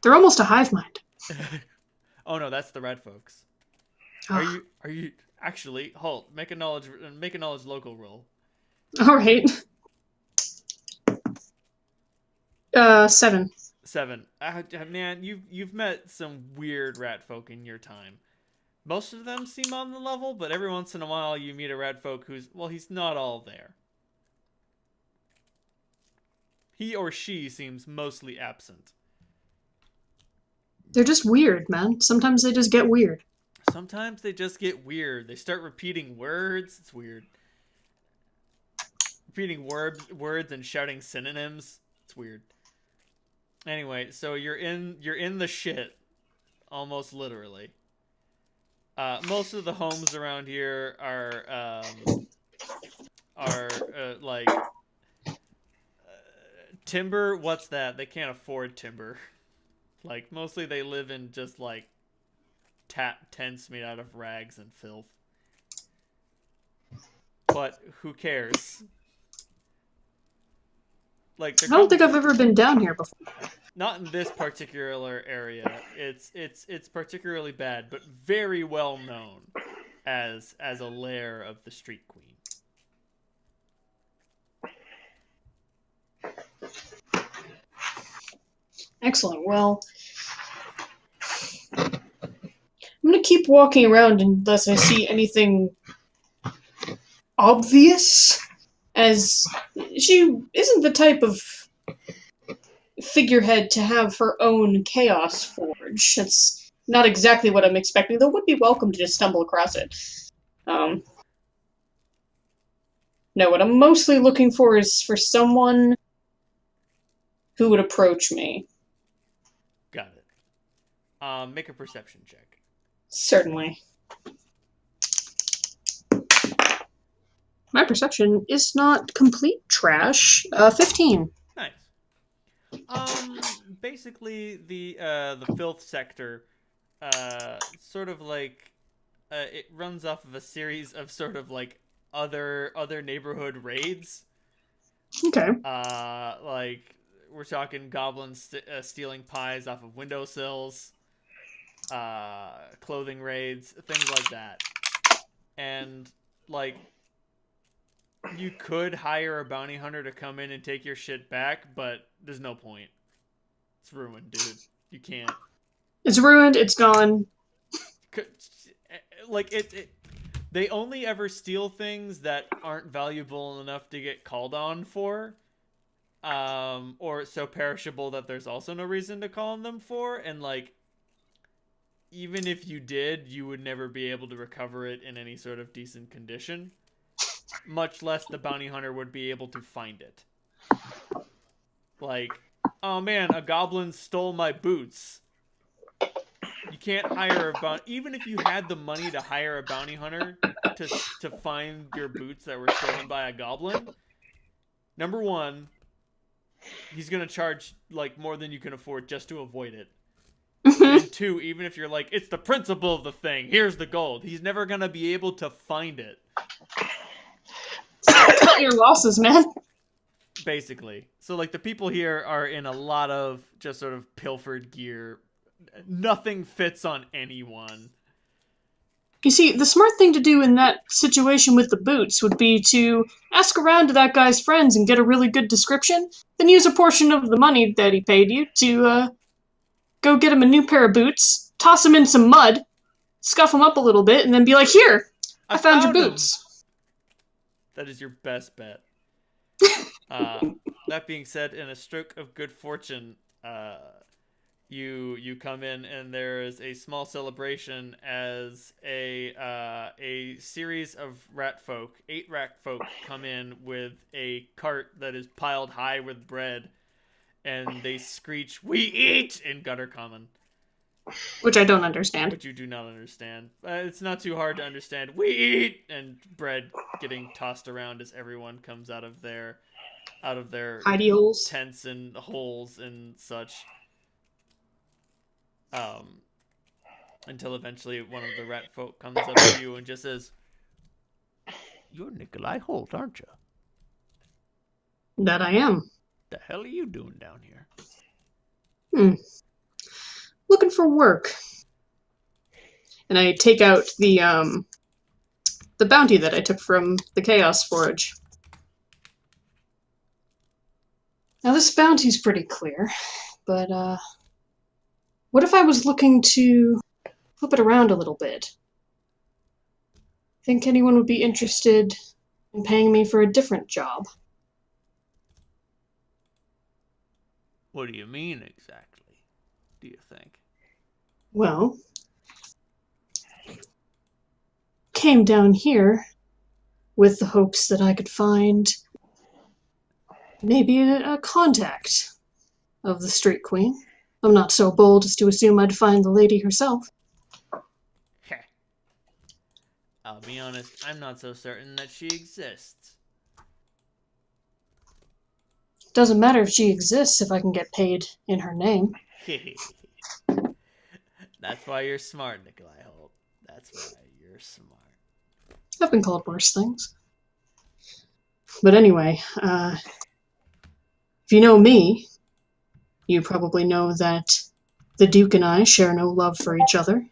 They're almost a hive mind. Oh no, that's the red folks. Oh. Are you actually halt? Make a knowledge local roll. All right. 7. 7. Man, you've met some weird rat folk in your time. Most of them seem on the level, but every once in a while you meet a rat folk he's not all there. He or she seems mostly absent. They're just weird, man. Sometimes they just get weird. Sometimes they just get weird. They start repeating words. It's weird. repeating words and shouting synonyms. It's weird. Anyway, so you're in the shit, almost literally. Most of the homes around here are like timber. What's that? They can't afford timber. Like mostly they live in just like tents made out of rags and filth. But who cares? Like I don't think I've ever been down here before. Not in this particular area. It's particularly bad, but very well known as a lair of the Street Queen. Excellent. Well, I'm gonna keep walking around unless I see anything obvious, as she isn't the type of figurehead to have her own Chaos Forge. That's not exactly what I'm expecting, though would be welcome to just stumble across it. No, what I'm mostly looking for is for someone who would approach me. Got it. Make a perception check. Certainly. My perception is not complete trash. 15. Nice. Basically the filth sector, sort of like, it runs off of a series of sort of like other neighborhood raids. Okay. Like we're talking goblins stealing pies off of windowsills, clothing raids, things like that. And like, you could hire a bounty hunter to come in and take your shit back, but there's no point. It's ruined, dude. You can't. It's ruined. It's gone. Like they only ever steal things that aren't valuable enough to get called on for, or so perishable that there's also no reason to call on them for. And like, even if you did, you would never be able to recover it in any sort of decent condition. Much less the bounty hunter would be able to find it. Like, oh man, a goblin stole my boots. You can't hire a bounty... Even if you had the money to hire a bounty hunter to find your boots that were stolen by a goblin, number one, he's gonna charge like more than you can afford just to avoid it. And two, even if you're like, it's the principle of the thing, here's the gold, he's never gonna be able to find it. Cut your losses, man. Basically. So, like, the people here are in a lot of just sort of pilfered gear. Nothing fits on anyone. You see, the smart thing to do in that situation with the boots would be to ask around to that guy's friends and get a really good description, then use a portion of the money that he paid you to go get him a new pair of boots, toss him in some mud, scuff him up a little bit, and then be like, here, I found your boots. That is your best bet. That being said, in a stroke of good fortune, you come in and there is a small celebration as a series of rat folk, 8 rat folk, come in with a cart that is piled high with bread, and they screech, "We eat!" in gutter common. Which I don't understand. Which you do not understand. It's not too hard to understand. We eat! And bread getting tossed around as everyone comes out of their hidey holes, tents and holes and such. Until eventually one of the rat folk comes up to you and just says, "You're Nikolai Holt, aren't you?" That I am. The hell are you doing down here? Looking for work. And I take out the bounty that I took from the Chaos Forge. Now this bounty's pretty clear, but what if I was looking to flip it around a little bit? Think anyone would be interested in paying me for a different job? What do you mean exactly, do you think? Well, came down here with the hopes that I could find maybe a contact of the Street Queen. I'm not so bold as to assume I'd find the lady herself. Heh. I'll be honest, I'm not so certain that she exists. Doesn't matter if she exists if I can get paid in her name. That's why you're smart, Nikolai Holt. That's why you're smart. I've been called worse things. But anyway, if you know me, you probably know that the Duke and I share no love for each other.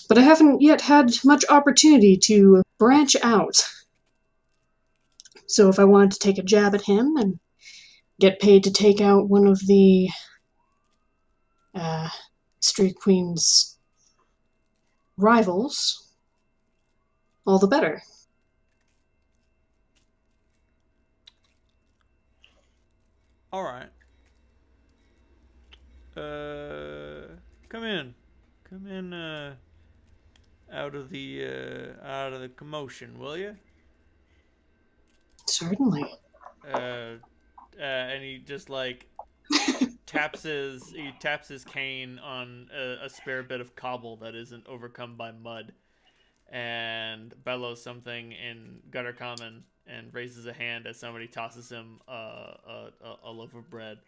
But I haven't yet had much opportunity to branch out. So if I wanted to take a jab at him and get paid to take out one of the Street Queen's rivals, all the better. All right. Come in. Come in, out of the commotion, will you? Certainly. And he just like taps his cane on a spare bit of cobble that isn't overcome by mud, and bellows something in gutter common and raises a hand as somebody tosses him a loaf of bread.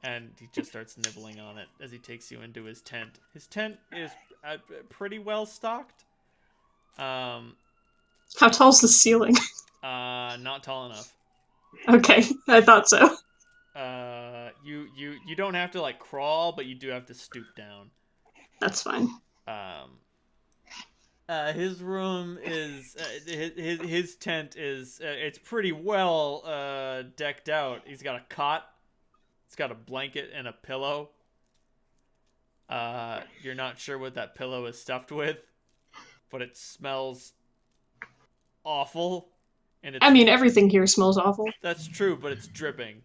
And he just starts nibbling on it as he takes you into his tent. His tent is pretty well stocked. How tall's the ceiling? Not tall enough. Okay, I thought so. You don't have to like crawl, but you do have to stoop down. That's fine. His room is his tent is it's pretty well decked out. He's got a cot. It's got a blanket and a pillow. You're not sure what that pillow is stuffed with, but it smells awful. And I mean, everything here smells awful. That's true, but it's dripping.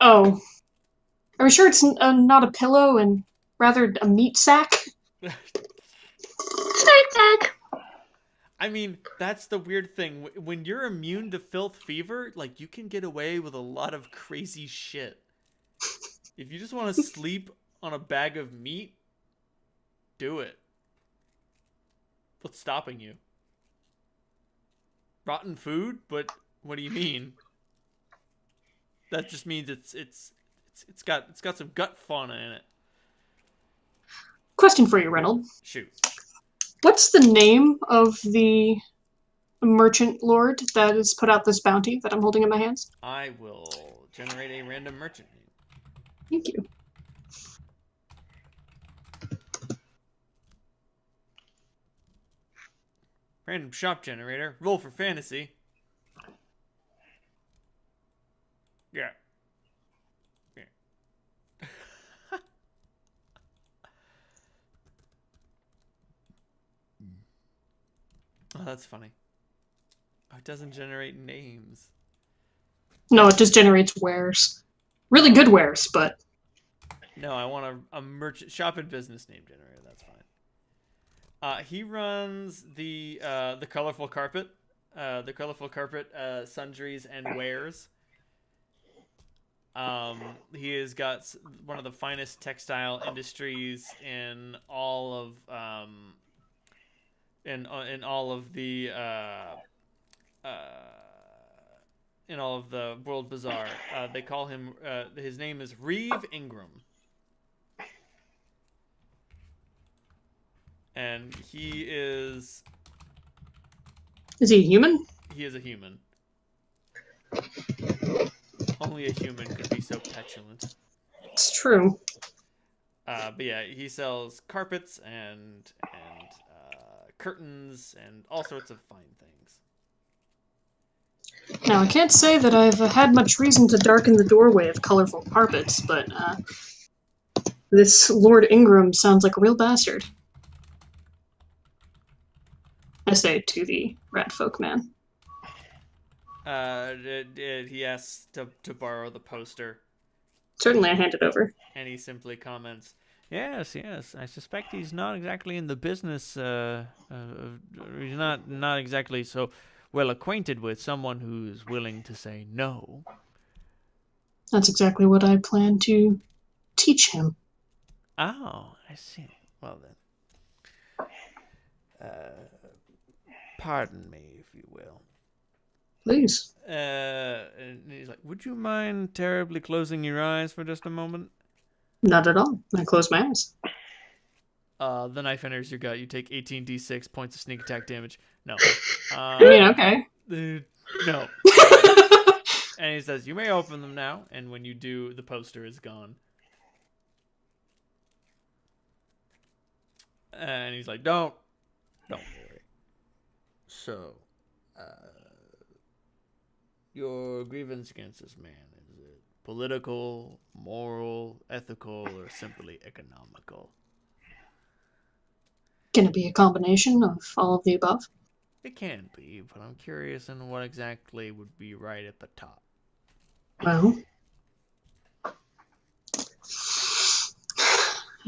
Oh. Are we sure it's not a pillow and rather a meat sack? Meat sack! I mean, that's the weird thing. When you're immune to filth fever, like, you can get away with a lot of crazy shit. If you just want to sleep on a bag of meat, do it. What's stopping you? Rotten food? But what do you mean? That just means it's got some gut fauna in it. Question for you, Reynold. Shoot. What's the name of the merchant lord that has put out this bounty that I'm holding in my hands? I will generate a random merchant name. Thank you. Random shop generator. Roll for fantasy. Yeah. Oh, that's funny. Oh, it doesn't generate names. No, it just generates wares. Really good wares, but... No, I want a merchant shop and business name generator. That's fine. He runs the colorful carpet. The colorful carpet, sundries and wares. He has got one of the finest textile industries in all of in all of the in all of the World Bazaar. They call him his name is Reeve Ingram. And he is... Is he a human? He is a human. Only a human could be so petulant. It's true. But yeah, he sells carpets and curtains and all sorts of fine things. Now, I can't say that I've had much reason to darken the doorway of colorful carpets, but this Lord Ingram sounds like a real bastard. I say to the rat folk man. He asks to borrow the poster. Certainly, I hand it over. And he simply comments, Yes. I suspect he's not exactly in the business. He's not exactly. So, well acquainted with someone who's willing to say no. That's exactly what I plan to teach him. Oh, I see. Well then. Pardon me, if you will. Please. And he's like, would you mind terribly closing your eyes for just a moment? Not at all. I close my eyes. The knife enters your gut. You take 18d6 points of sneak attack damage. No. I mean, okay. No. And he says, you may open them now. And when you do, the poster is gone. And he's like, don't worry. So, your grievance against this man, is it political, moral, ethical, or simply economical? Can it be a combination of all of the above? It can be, but I'm curious in what exactly would be right at the top. Well, I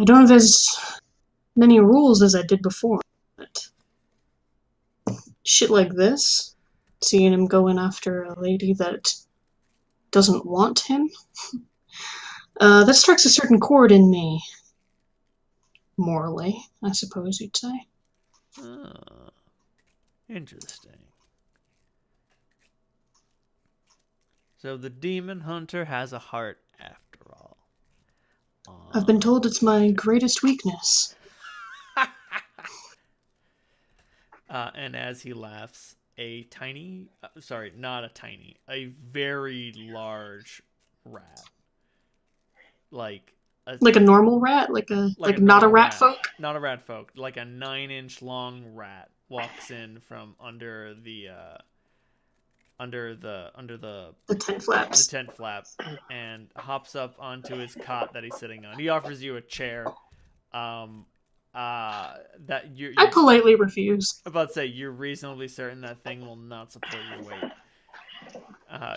don't have as many rules as I did before, but shit like this, seeing him going after a lady that doesn't want him, that strikes a certain chord in me. Morally, I suppose you'd say. Ah, interesting. So the demon hunter has a heart after all. I've been told it's my greatest weakness. And as he laughs, a very large rat. Like a normal rat? Like not a rat folk? Not a rat folk. Like a 9-inch long rat walks in from under the tent flaps. The tent flap, and hops up onto his cot that he's sitting on. He offers you a chair. That you I politely refuse. I'm about to say you're reasonably certain that thing will not support your weight.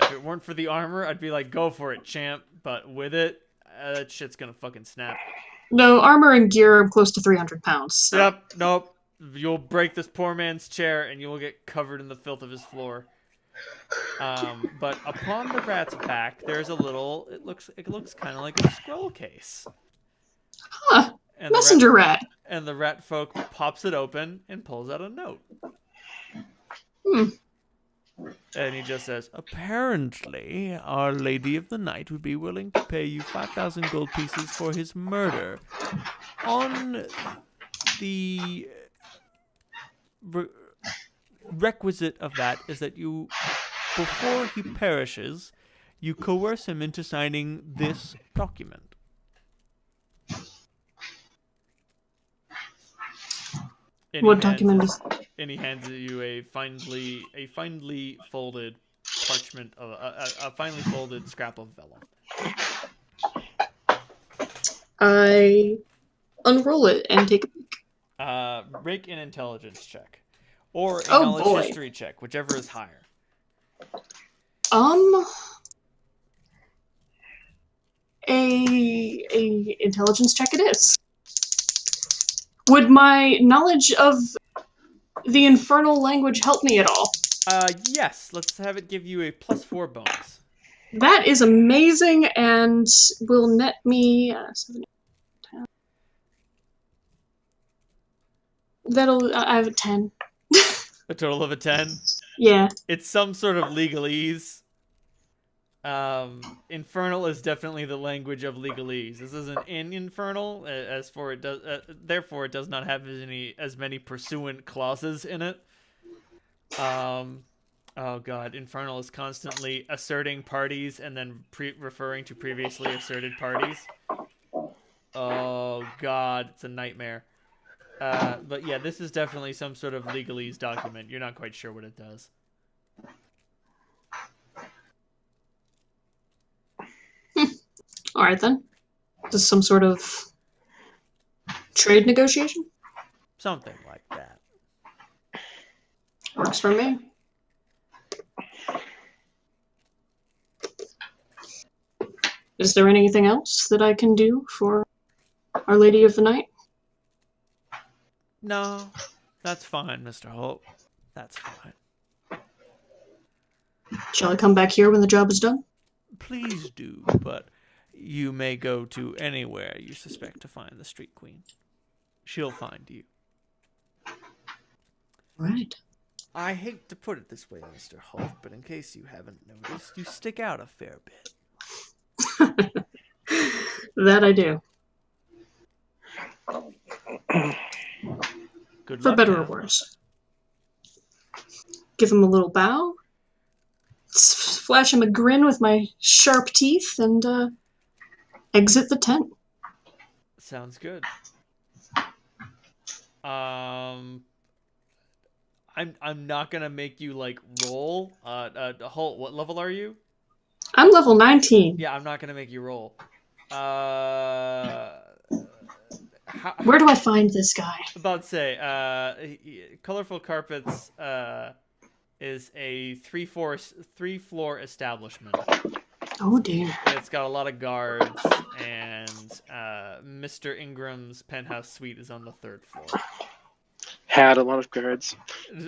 If it weren't for the armor, I'd be like, go for it, champ. But with it, that shit's gonna fucking snap. No, armor and gear, I'm close to 300 pounds. So. Yep, nope. You'll break this poor man's chair, and you will get covered in the filth of his floor. But upon the rat's back, there's a little. It looks kind of like a scroll case. Huh. And messenger rat. And the rat folk pops it open and pulls out a note. And he just says, apparently, Our Lady of the Night would be willing to pay you 5,000 gold pieces for his murder. On the requisite of that is that you, before he perishes, you coerce him into signing this document. What document is? And he hands you a finely folded parchment of a finely folded scrap of vellum. I unroll it and take a peek. Make an intelligence check, or a knowledge history check, whichever is higher. A intelligence check it is. Would my knowledge of the infernal language help me at all? Yes. Let's have it give you a +4 bonus. That is amazing, and will net me 7, 8, 10. I have a 10. A total of a 10? Yeah. It's some sort of legalese. Infernal is definitely the language of legalese. This isn't in Infernal, therefore it does not have as many pursuant clauses in it. Oh god, Infernal is constantly asserting parties and then referring to previously asserted parties. Oh god, it's a nightmare. But yeah, this is definitely some sort of legalese document. You're not quite sure what it does. Alright then. Is this some sort of trade negotiation? Something like that. Works for me. Is there anything else that I can do for Our Lady of the Night? No, that's fine, Mr. Holt. That's fine. Shall I come back here when the job is done? Please do, but you may go to anywhere you suspect to find the Street Queen. She'll find you. Right. I hate to put it this way, Mr. Holt, but in case you haven't noticed, you stick out a fair bit. That I do. Good For luck better now. or worse. Give him a little bow. Flash him a grin with my sharp teeth and exit the tent. Sounds good. I'm not gonna make you like roll. Holt, what level are you? I'm level 19. Yeah, I'm not gonna make you roll. Where do I find this guy? About to say, Colorful Carpets is a three-floor establishment. Oh dear. It's got a lot of guards, and Mr. Ingram's penthouse suite is on the 3rd floor. Had a lot of guards.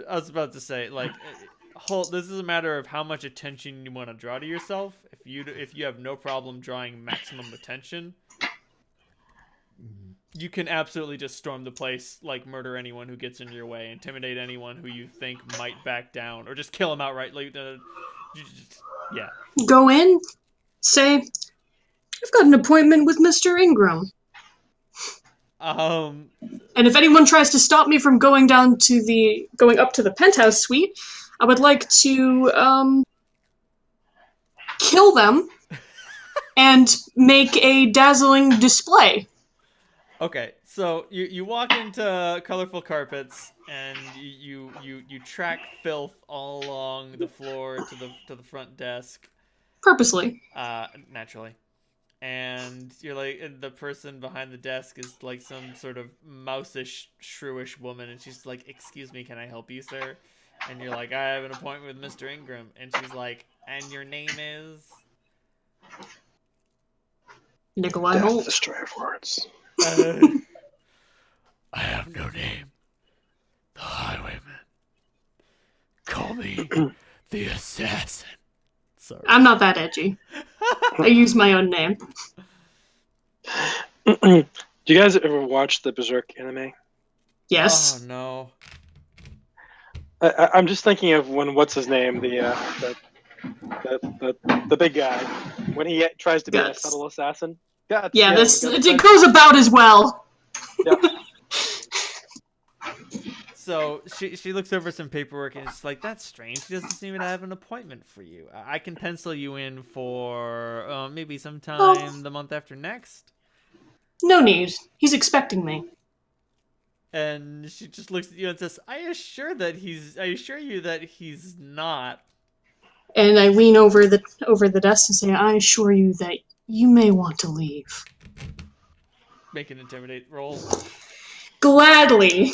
I was about to say, like, Holt, this is a matter of how much attention you want to draw to yourself. If you have no problem drawing maximum attention, you can absolutely just storm the place, like murder anyone who gets in your way, intimidate anyone who you think might back down, or just kill them outright. Like, yeah. Go in, say, I've got an appointment with Mr. Ingram. And if anyone tries to stop me from going up to the penthouse suite, I would like to kill them and make a dazzling display. Okay, so you walk into Colorful Carpets and you track filth all along the floor to the front desk. Purposely. Naturally. And you're like, and the person behind the desk is like some sort of mouse-ish, shrewish woman, and she's like, "Excuse me, can I help you, sir?" And you're like, "I have an appointment with Mr. Ingram," and she's like, "And your name is?" Nikolai Death, Holt. destroyer of words. I have no name. The Highwayman. Call me the Assassin. Sorry. I'm not that edgy. I use my own name. Do you guys ever watch the Berserk anime? Yes. Oh no. I'm just thinking of when what's his name, the big guy, when he tries to be a Guts. subtle assassin. Guts, Yeah, when it goes about as well. Yeah. So she looks over some paperwork and it's like, "That's strange. She doesn't seem to have an appointment for you. I can pencil you in for maybe sometime the month after next." No need. He's expecting me. And she just looks at you and says, I assure you that he's not." And I lean over the desk and say, I assure you that you may want to leave. Make an intimidate roll. Gladly.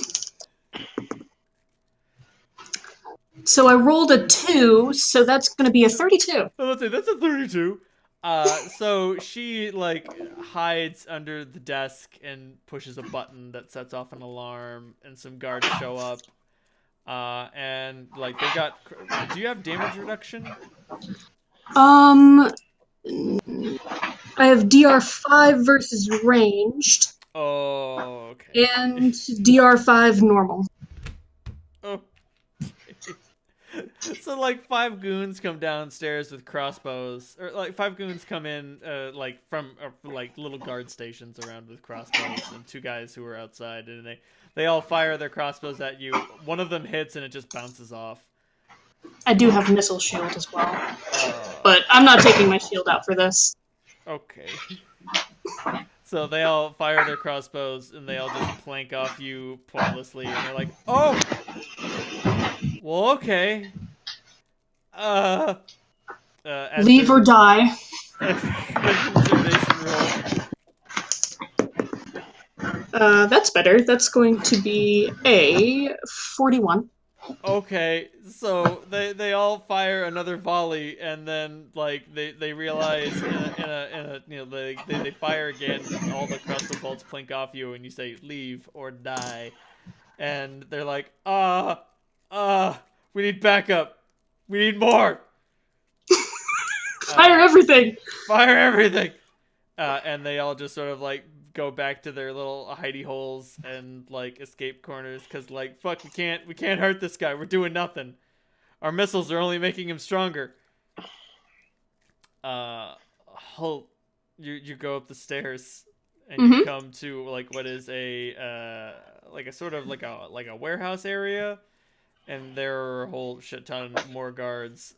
So I rolled a 2, so that's going to be a 32. Oh, let's say that's a 32. So she like hides under the desk and pushes a button that sets off an alarm, and some guards show up. And like they got. Do you have damage reduction? I have DR5 versus ranged. Oh, okay. And DR5 normal. Oh. So like 5 goons come downstairs with crossbows, or like 5 goons come in like from like little guard stations around with crossbows, and 2 guys who are outside, and they all fire their crossbows at you. One of them hits and it just bounces off. I do have missile shield as well, but I'm not taking my shield out for this. Okay. So they all fire their crossbows and they all just plank off you pointlessly, and they're like, "Oh, well, okay. Leave or die." Intimidation roll. That's better. That's going to be a 41. Okay, so they all fire another volley, and then like they realize in a they fire again, and all the crossbow bolts plink off you, and you say leave or die, and they're like we need backup, we need more. Fire everything! Fire everything! And they all just sort of like go back to their little hidey holes and like escape corners because like fuck, we can't hurt this guy. We're doing nothing. Our missiles are only making him stronger. Holt, you go up the stairs and you come to like what is a like a sort of like a warehouse area, and there are a whole shit ton more guards.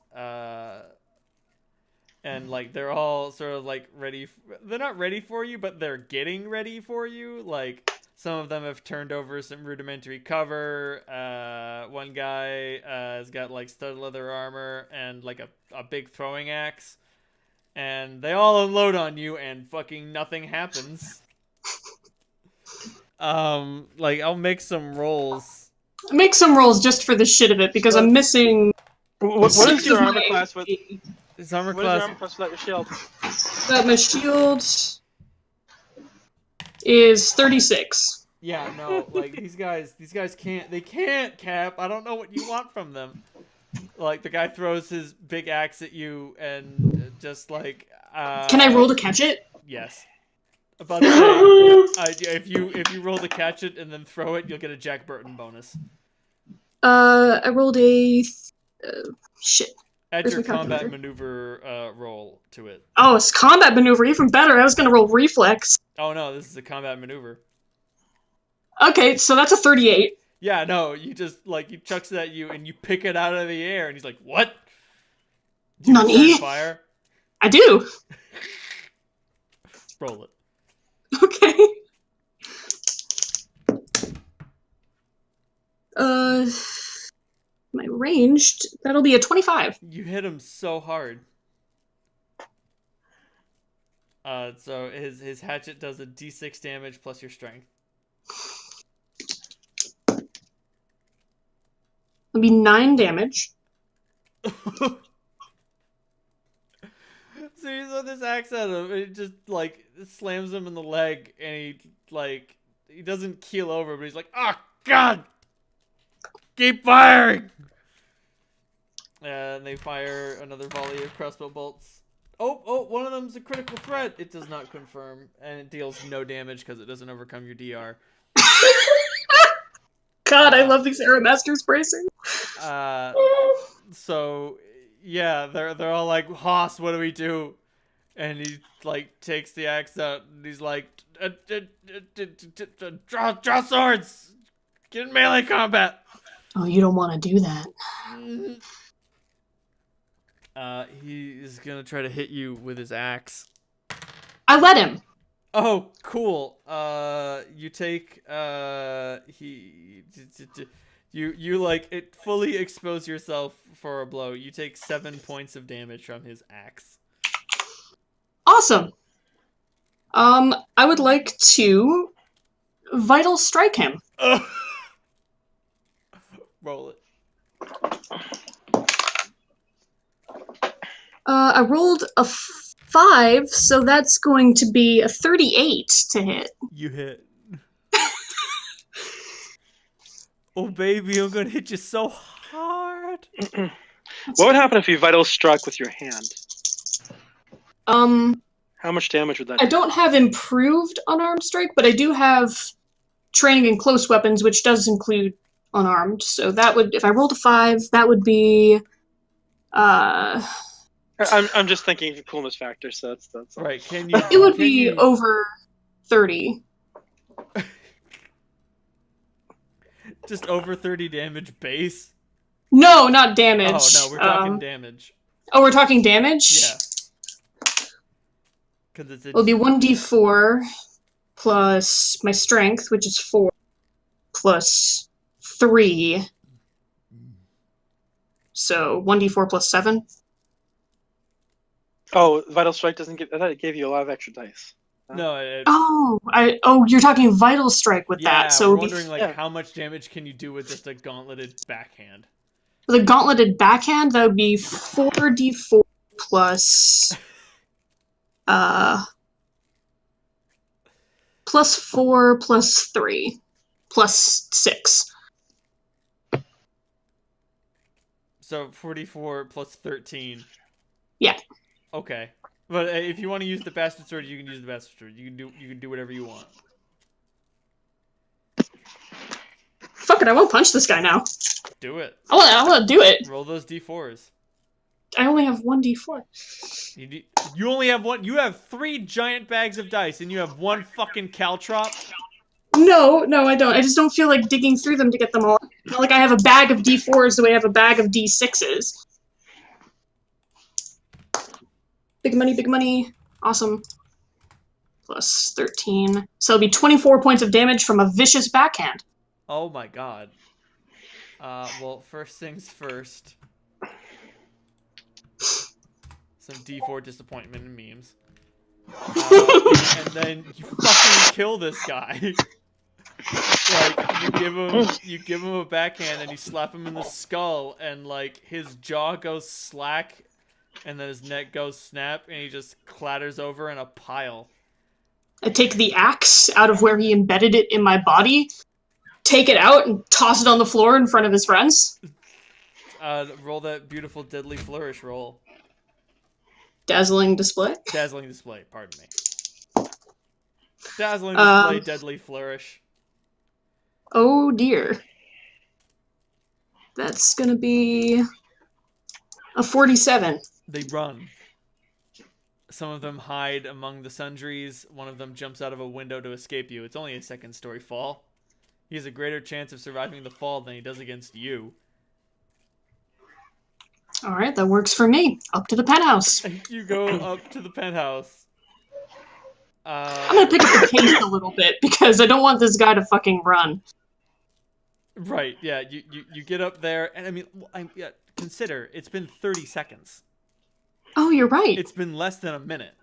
And like they're all sort of like ready. They're not ready for you, but they're getting ready for you. Like some of them have turned over some rudimentary cover. One guy has got like stud leather armor and like a big throwing axe. And they all unload on you, and fucking nothing happens. Like I'll make some rolls. Make some rolls just for the shit of it because I'm missing. What is your armor class with? His armor What is your class. armor class without your shield? My shield is 36. Yeah, no, like these guys can't cap. I don't know what you want from them. Like the guy throws his big axe at you and just like. Can I roll to catch it? Yes. About to say, if you roll to catch it and then throw it, you'll get a Jack Burton bonus. I rolled a shit. Add Where's your my combat calculator? maneuver roll to it. Oh, it's combat maneuver, even better. I was gonna roll reflex. Oh no, this is a combat maneuver. Okay, so that's a 38. Yeah, no, you just like he chucks it at you and you pick it out of the air and he's like, "What? Do you Nani? return fire?" I do. Roll it. Okay. My ranged, that'll be a 25. You hit him so hard. So his hatchet does a d6 damage plus your strength. It'll be 9 damage. So you throw this axe at him, and it just like slams him in the leg, and he doesn't keel over, but he's like, "Oh God, keep firing!" And they fire another volley of crossbow bolts. Oh, one of them's a critical threat. It does not confirm, and it deals no damage because it doesn't overcome your DR. God, I love these Aeromaster's bracing. So yeah, they're all like, "Hoss, what do we do?" And he like takes the axe out and he's like, "Draw swords, get in melee combat." Oh, you don't want to do that. He is gonna try to hit you with his axe. I let him. Oh, cool. You take you like it fully expose yourself for a blow. You take 7 points of damage from his axe. Awesome. I would like to vital strike him. Roll it. I rolled a 5, so that's going to be a 38 to hit. You hit. Oh baby, I'm gonna hit you so hard. What would happen if you vital struck with your hand? How much damage would that I do? don't have improved unarmed strike, but I do have training in close weapons, which does include unarmed. So that would, if I rolled a 5, that would be I'm just thinking of the coolness factor, so that's right. Can you? It would be over 30. Just over 30 damage base? No, not damage. Oh no, we're talking damage. Oh, we're talking damage? Yeah. Because it's It'll be 1d4 plus my strength, which is 4, plus 3. So 1d4 plus 7. Oh, vital strike doesn't give. I thought it gave you a lot of extra dice. No. You're talking vital strike with that. So we're wondering how much damage can you do with just a gauntleted backhand? With a gauntleted backhand, that would be 4d4 plus plus 4 plus 3 plus 6. So 44 plus 13. Yeah. Okay. But if you want to use the bastard sword, you can use the bastard sword. You can do whatever you want. Fuck it, I won't punch this guy now. Do it. I want to do it. Roll those d4s. I only have 1d4. You only have one. You have 3 giant bags of dice, and you have 1 fucking caltrop. No, I don't. I just don't feel like digging through them to get them all. Not like I have a bag of d4s the way I have a bag of d6s. Big money, big money. Awesome. Plus 13. So it'll be 24 points of damage from a vicious backhand. Oh my god. Well, first things first. Some D4 disappointment and memes. And then you fucking kill this guy. Like, you give him a backhand and you slap him in the skull, and like his jaw goes slack, and then his neck goes snap, and he just clatters over in a pile. I take the axe out of where he embedded it in my body, take it out, and toss it on the floor in front of his friends. Roll that beautiful deadly flourish roll. Dazzling display? Dazzling display, pardon me. Dazzling display, deadly flourish. Oh dear. That's gonna be a 47. They run. Some of them hide among the sundries. One of them jumps out of a window to escape you. It's only a 2nd-story fall. He has a greater chance of surviving the fall than he does against you. Alright, that works for me. Up to the penthouse. You go up to the penthouse. I'm gonna pick up the pace a little bit, because I don't want this guy to fucking run. Right, yeah, you get up there, and I mean, consider, it's been 30 seconds. Oh, you're right. It's been less than a minute.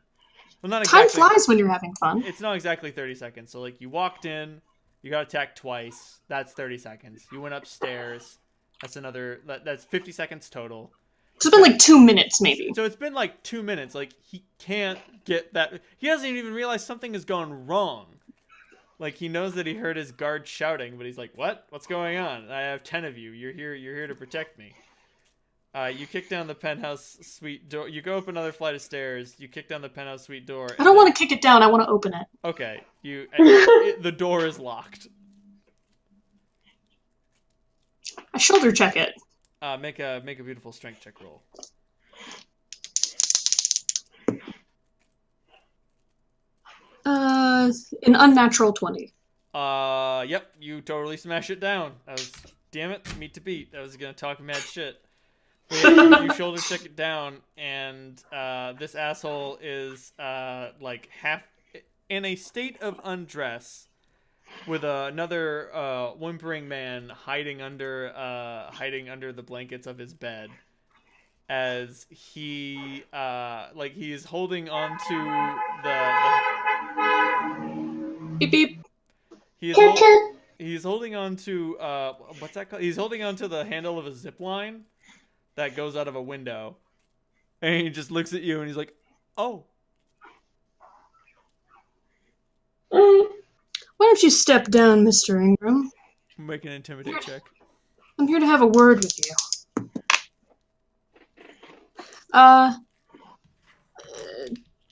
Well, not Time exactly. flies when you're having fun. It's not exactly 30 seconds. So, like, you walked in, you got attacked twice. That's 30 seconds. You went upstairs. That's another. That's 50 seconds total. So it's been like 2 minutes, maybe. So it's been like 2 minutes. Like, he can't get that. He doesn't even realize something has gone wrong. Like, he knows that he heard his guard shouting, but he's like, "What? What's going on? I have 10 of you. You're here to protect me." You kick down the penthouse suite door. You go up another flight of stairs. You kick down the penthouse suite door. I don't want to kick it down. I want to open it. Okay. The door is locked. I shoulder check it. Make a beautiful strength check roll. An unnatural 20. Yep. You totally smash it down. Damn it, meat to beat. I was gonna talk mad shit. You shoulder check it down, and this asshole is like half in a state of undress, with another whimpering man hiding under the blankets of his bed, as he is holding on to the Beep beep. He's holding on to what's that called? He's holding on to the handle of a zip line that goes out of a window, and he just looks at you and he's like, "Oh." Why don't you step down, Mr. Ingram? Make an intimidate check. I'm here to have a word with you.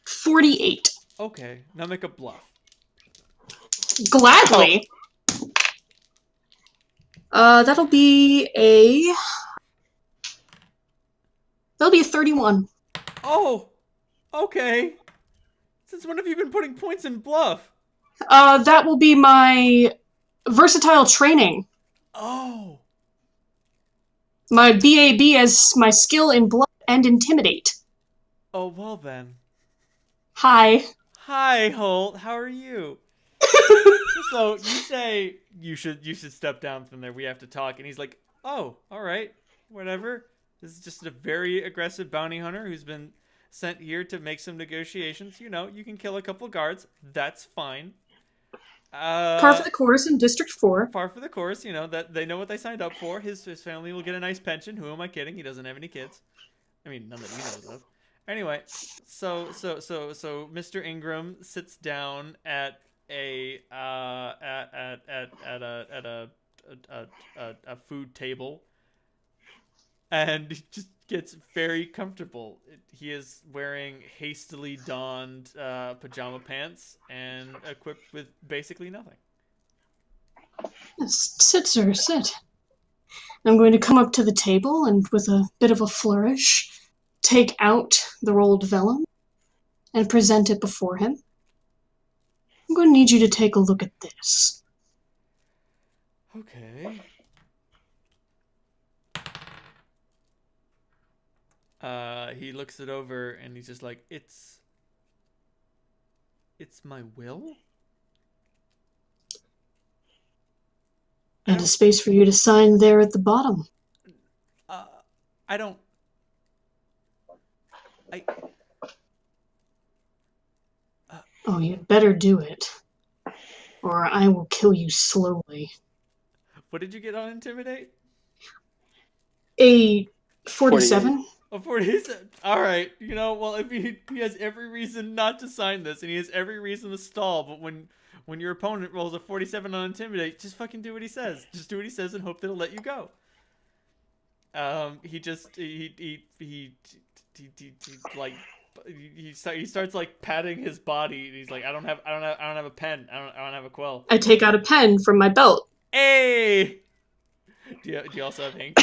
48. Okay, now make a bluff. Gladly. That'll be a 31. Oh, okay. Since when have you been putting points in bluff? That will be my versatile training. Oh. My BAB as my skill in bluff and intimidate. Oh, well then. Hi. Hi, Holt. How are you? So you say you should step down from there. We have to talk. And he's like, "Oh, all right, whatever. This is just a very aggressive bounty hunter who's been sent here to make some negotiations. You know, you can kill a couple guards. That's fine. Par for the course in District 4. Par for the course. You know that they know what they signed up for. His family will get a nice pension. Who am I kidding? He doesn't have any kids. I mean, none that he knows of. Anyway, so Mr. Ingram sits down at a food table, and he just gets very comfortable. He is wearing hastily donned pajama pants and equipped with basically nothing. Yes, sit, sir, sit. I'm going to come up to the table and, with a bit of a flourish, take out the rolled vellum and present it before him. I'm going to need you to take a look at this. Okay. He looks it over and he's just like, it's my will? And a space for you to sign there at the bottom. I don't... Oh, you'd better do it, or I will kill you slowly. What did you get on Intimidate? A 47? A 47. All right. You know, well, if he has every reason not to sign this, and he has every reason to stall, but when your opponent rolls a 47 on Intimidate, just fucking do what he says. Just do what he says and hope that he'll let you go. He starts like patting his body, and he's like, I don't have a pen. I don't have a quill. I take out a pen from my belt. Hey. Do you also have ink?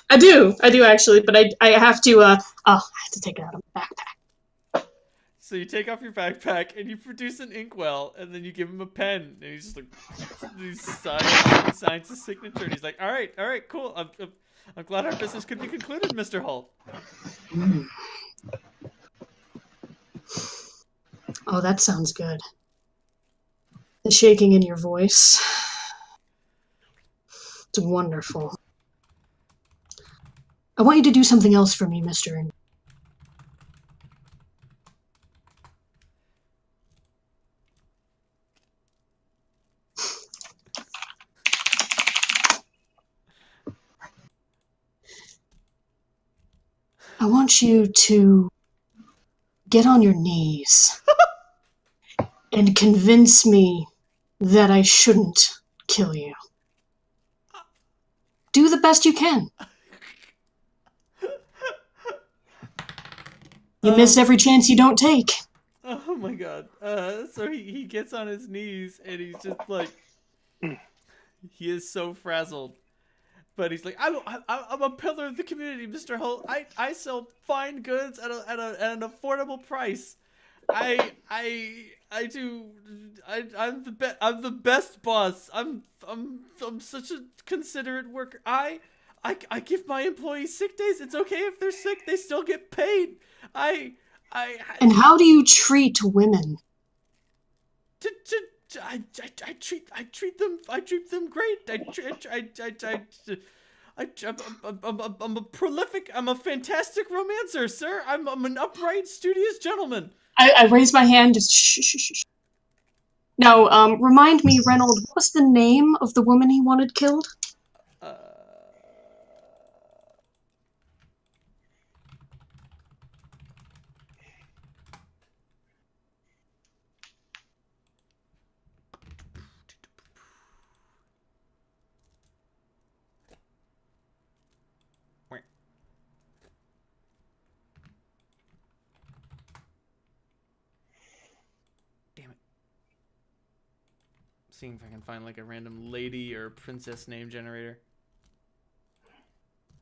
I do actually, but I have to. I have to take it out of my backpack. So you take off your backpack and you produce an inkwell, and then you give him a pen, and he's just like, he signs his signature, and he's like, all right, cool. I'm glad our business could be concluded, Mr. Holt. Oh, that sounds good. The shaking in your voice. It's wonderful. I want you to do something else for me, Mr. I want you to get on your knees and convince me that I shouldn't kill you. Do the best you can. You miss every chance you don't take. Oh my god. So he gets on his knees, and he's just like, he is so frazzled. But he's like, I'm a pillar of the community, Mr. Holt. I sell fine goods at an affordable price. I'm the best boss. I'm such a considerate worker. I give my employees sick days. It's okay if they're sick. They still get paid. And how do you treat women? I treat them great. I'm a prolific. I'm a fantastic romancer, sir. I'm an upright, studious gentleman. I raise my hand. Just shh. Now, remind me, Reynold, what was the name of the woman he wanted killed? Seeing if I can find like a random lady or princess name generator.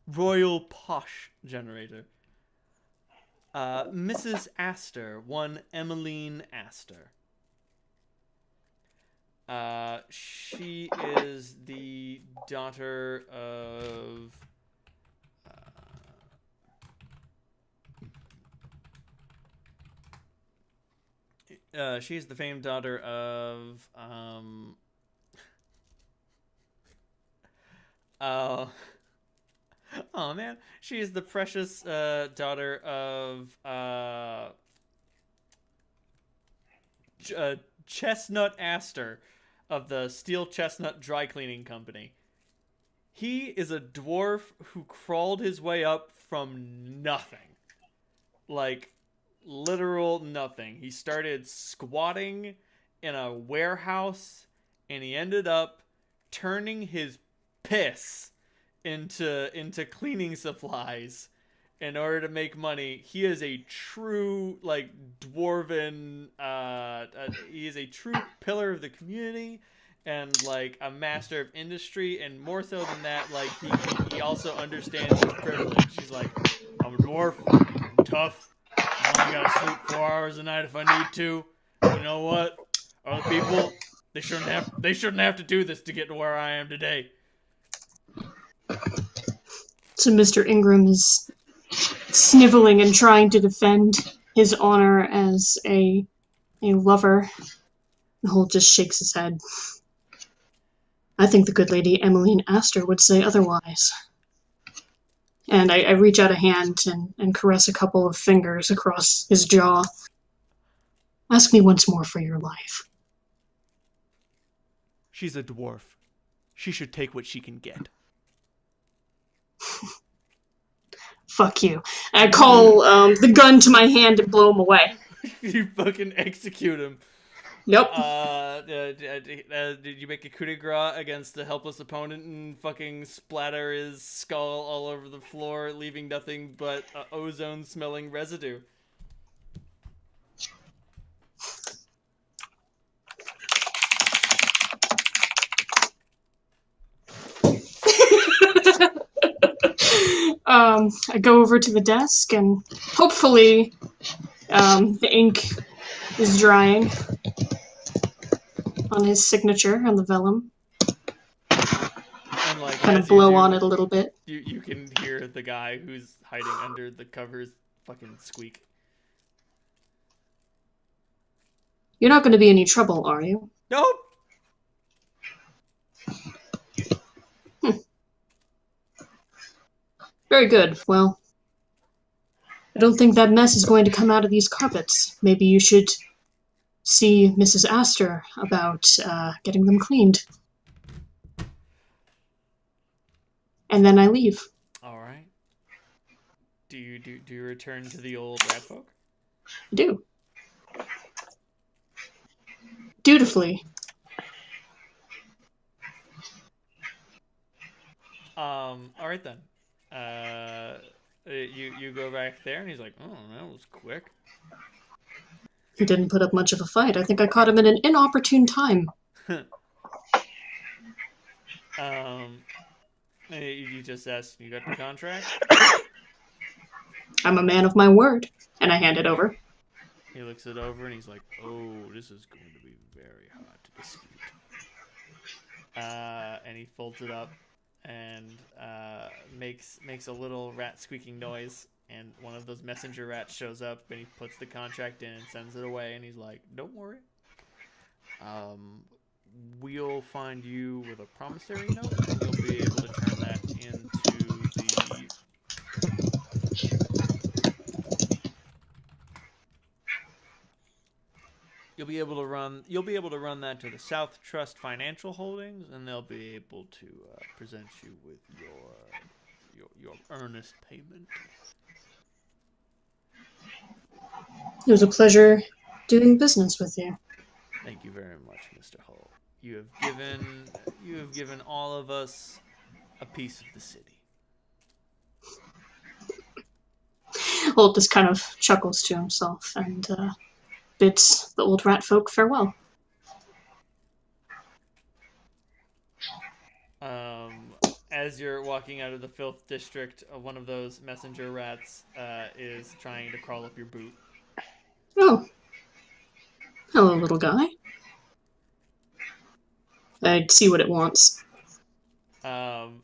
Royal Posh generator. Mrs. Astor, one Emmeline Astor. She is the daughter of she's the famed daughter of oh man, she is the precious daughter of Chestnut Astor of the Steel Chestnut Dry Cleaning Company. He is a dwarf who crawled his way up from nothing. Like, literal nothing. He started squatting in a warehouse, and he ended up turning his piss into cleaning supplies, in order to make money. He is a true, like, dwarven, he is a true pillar of the community and, like, a master of industry, and more so than that, like, he also understands his privilege. He's like, I'm a dwarf, I'm tough, I only gotta sleep 4 hours a night if I need to, but you know what? Other people, they shouldn't have to do this to get to where I am today. So Mr. Ingram is sniveling and trying to defend his honor as a lover. Holt just shakes his head. I think the good lady Emmeline Astor would say otherwise. And I reach out a hand and caress a couple of fingers across his jaw. Ask me once more for your life. She's a dwarf. She should take what she can get. Fuck you. I call the gun to my hand and blow him away. You fucking execute him. Yep. Did you make a coup de grace against the helpless opponent and fucking splatter his skull all over the floor, leaving nothing but ozone-smelling residue? I go over to the desk and hopefully the ink is drying on his signature on the vellum. And like, kind of blow on it a little bit. You can hear the guy who's hiding under the covers fucking squeak. You're not going to be any trouble, are you? Nope. Very good. Well, I don't think that mess is going to come out of these carpets. Maybe you should see Mrs. Astor about getting them cleaned. And then I leave. All right. Do you return to the old rat folk? I do. Dutifully. All right then. You go back there, and he's like, "Oh, that was quick." He didn't put up much of a fight. I think I caught him at an inopportune time. You just asked, you got the contract? I'm a man of my word. And I hand it over. He looks it over, and he's like, "Oh, this is going to be very hard to dispute." And he folds it up and makes a little rat squeaking noise, and one of those messenger rats shows up, and he puts the contract in and sends it away, and he's like, "Don't worry. We'll find you with a promissory note, and you'll be able to turn that into the..." You'll be able to run that to the South Trust Financial Holdings, and they'll be able to present you with your earnest payment. It was a pleasure doing business with you. Thank you very much, Mr. Hull. You have given all of us a piece of the city. Holt just kind of chuckles to himself and bids the old rat folk farewell. As you're walking out of the filth district, one of those messenger rats is trying to crawl up your boot. Oh. Hello, little guy. I see what it wants. And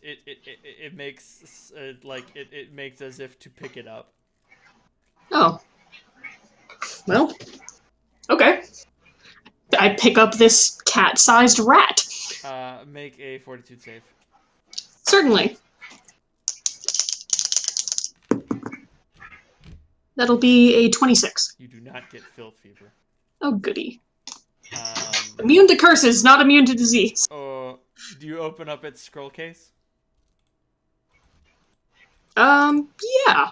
it makes it makes as if to pick it up. Oh. Well, okay. I pick up this cat-sized rat. Make a fortitude save. Certainly. That'll be a 26. You do not get filth fever. Oh, goody. Immune to curses, not immune to disease. Do you open up its scroll case? Yeah.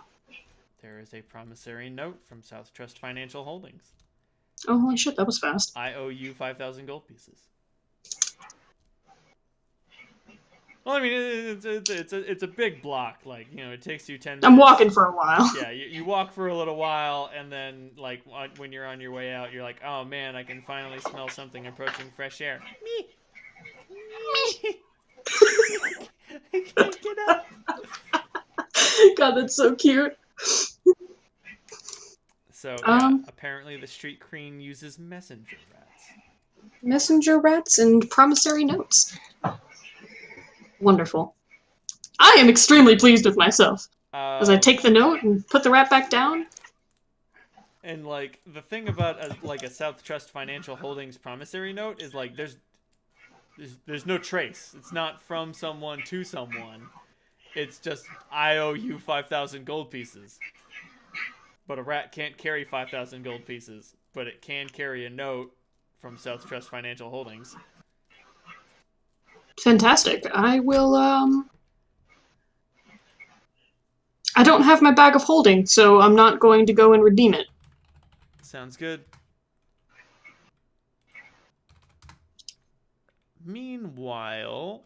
There is a promissory note from South Trust Financial Holdings. Oh, holy shit, that was fast. I owe you 5,000 gold pieces. Well, I mean, it's a big block. Like, you know, it takes you 10 minutes. I'm walking for a while. Yeah, you walk for a little while, and then, like, when you're on your way out, you're like, oh man, I can finally smell something approaching fresh air. Me. I can't get up. God, that's so cute. So, yeah, apparently the street queen uses messenger rats. Messenger rats and promissory notes. Wonderful. I am extremely pleased with myself. As I take the note and put the rat back down. And, like, the thing about, a South Trust Financial Holdings promissory note is, like, there's no trace. It's not from someone to someone. It's just, I owe you 5,000 gold pieces. But a rat can't carry 5,000 gold pieces. But it can carry a note from South Trust Financial Holdings. Fantastic. I will, I don't have my bag of holding, so I'm not going to go and redeem it. Sounds good. Meanwhile...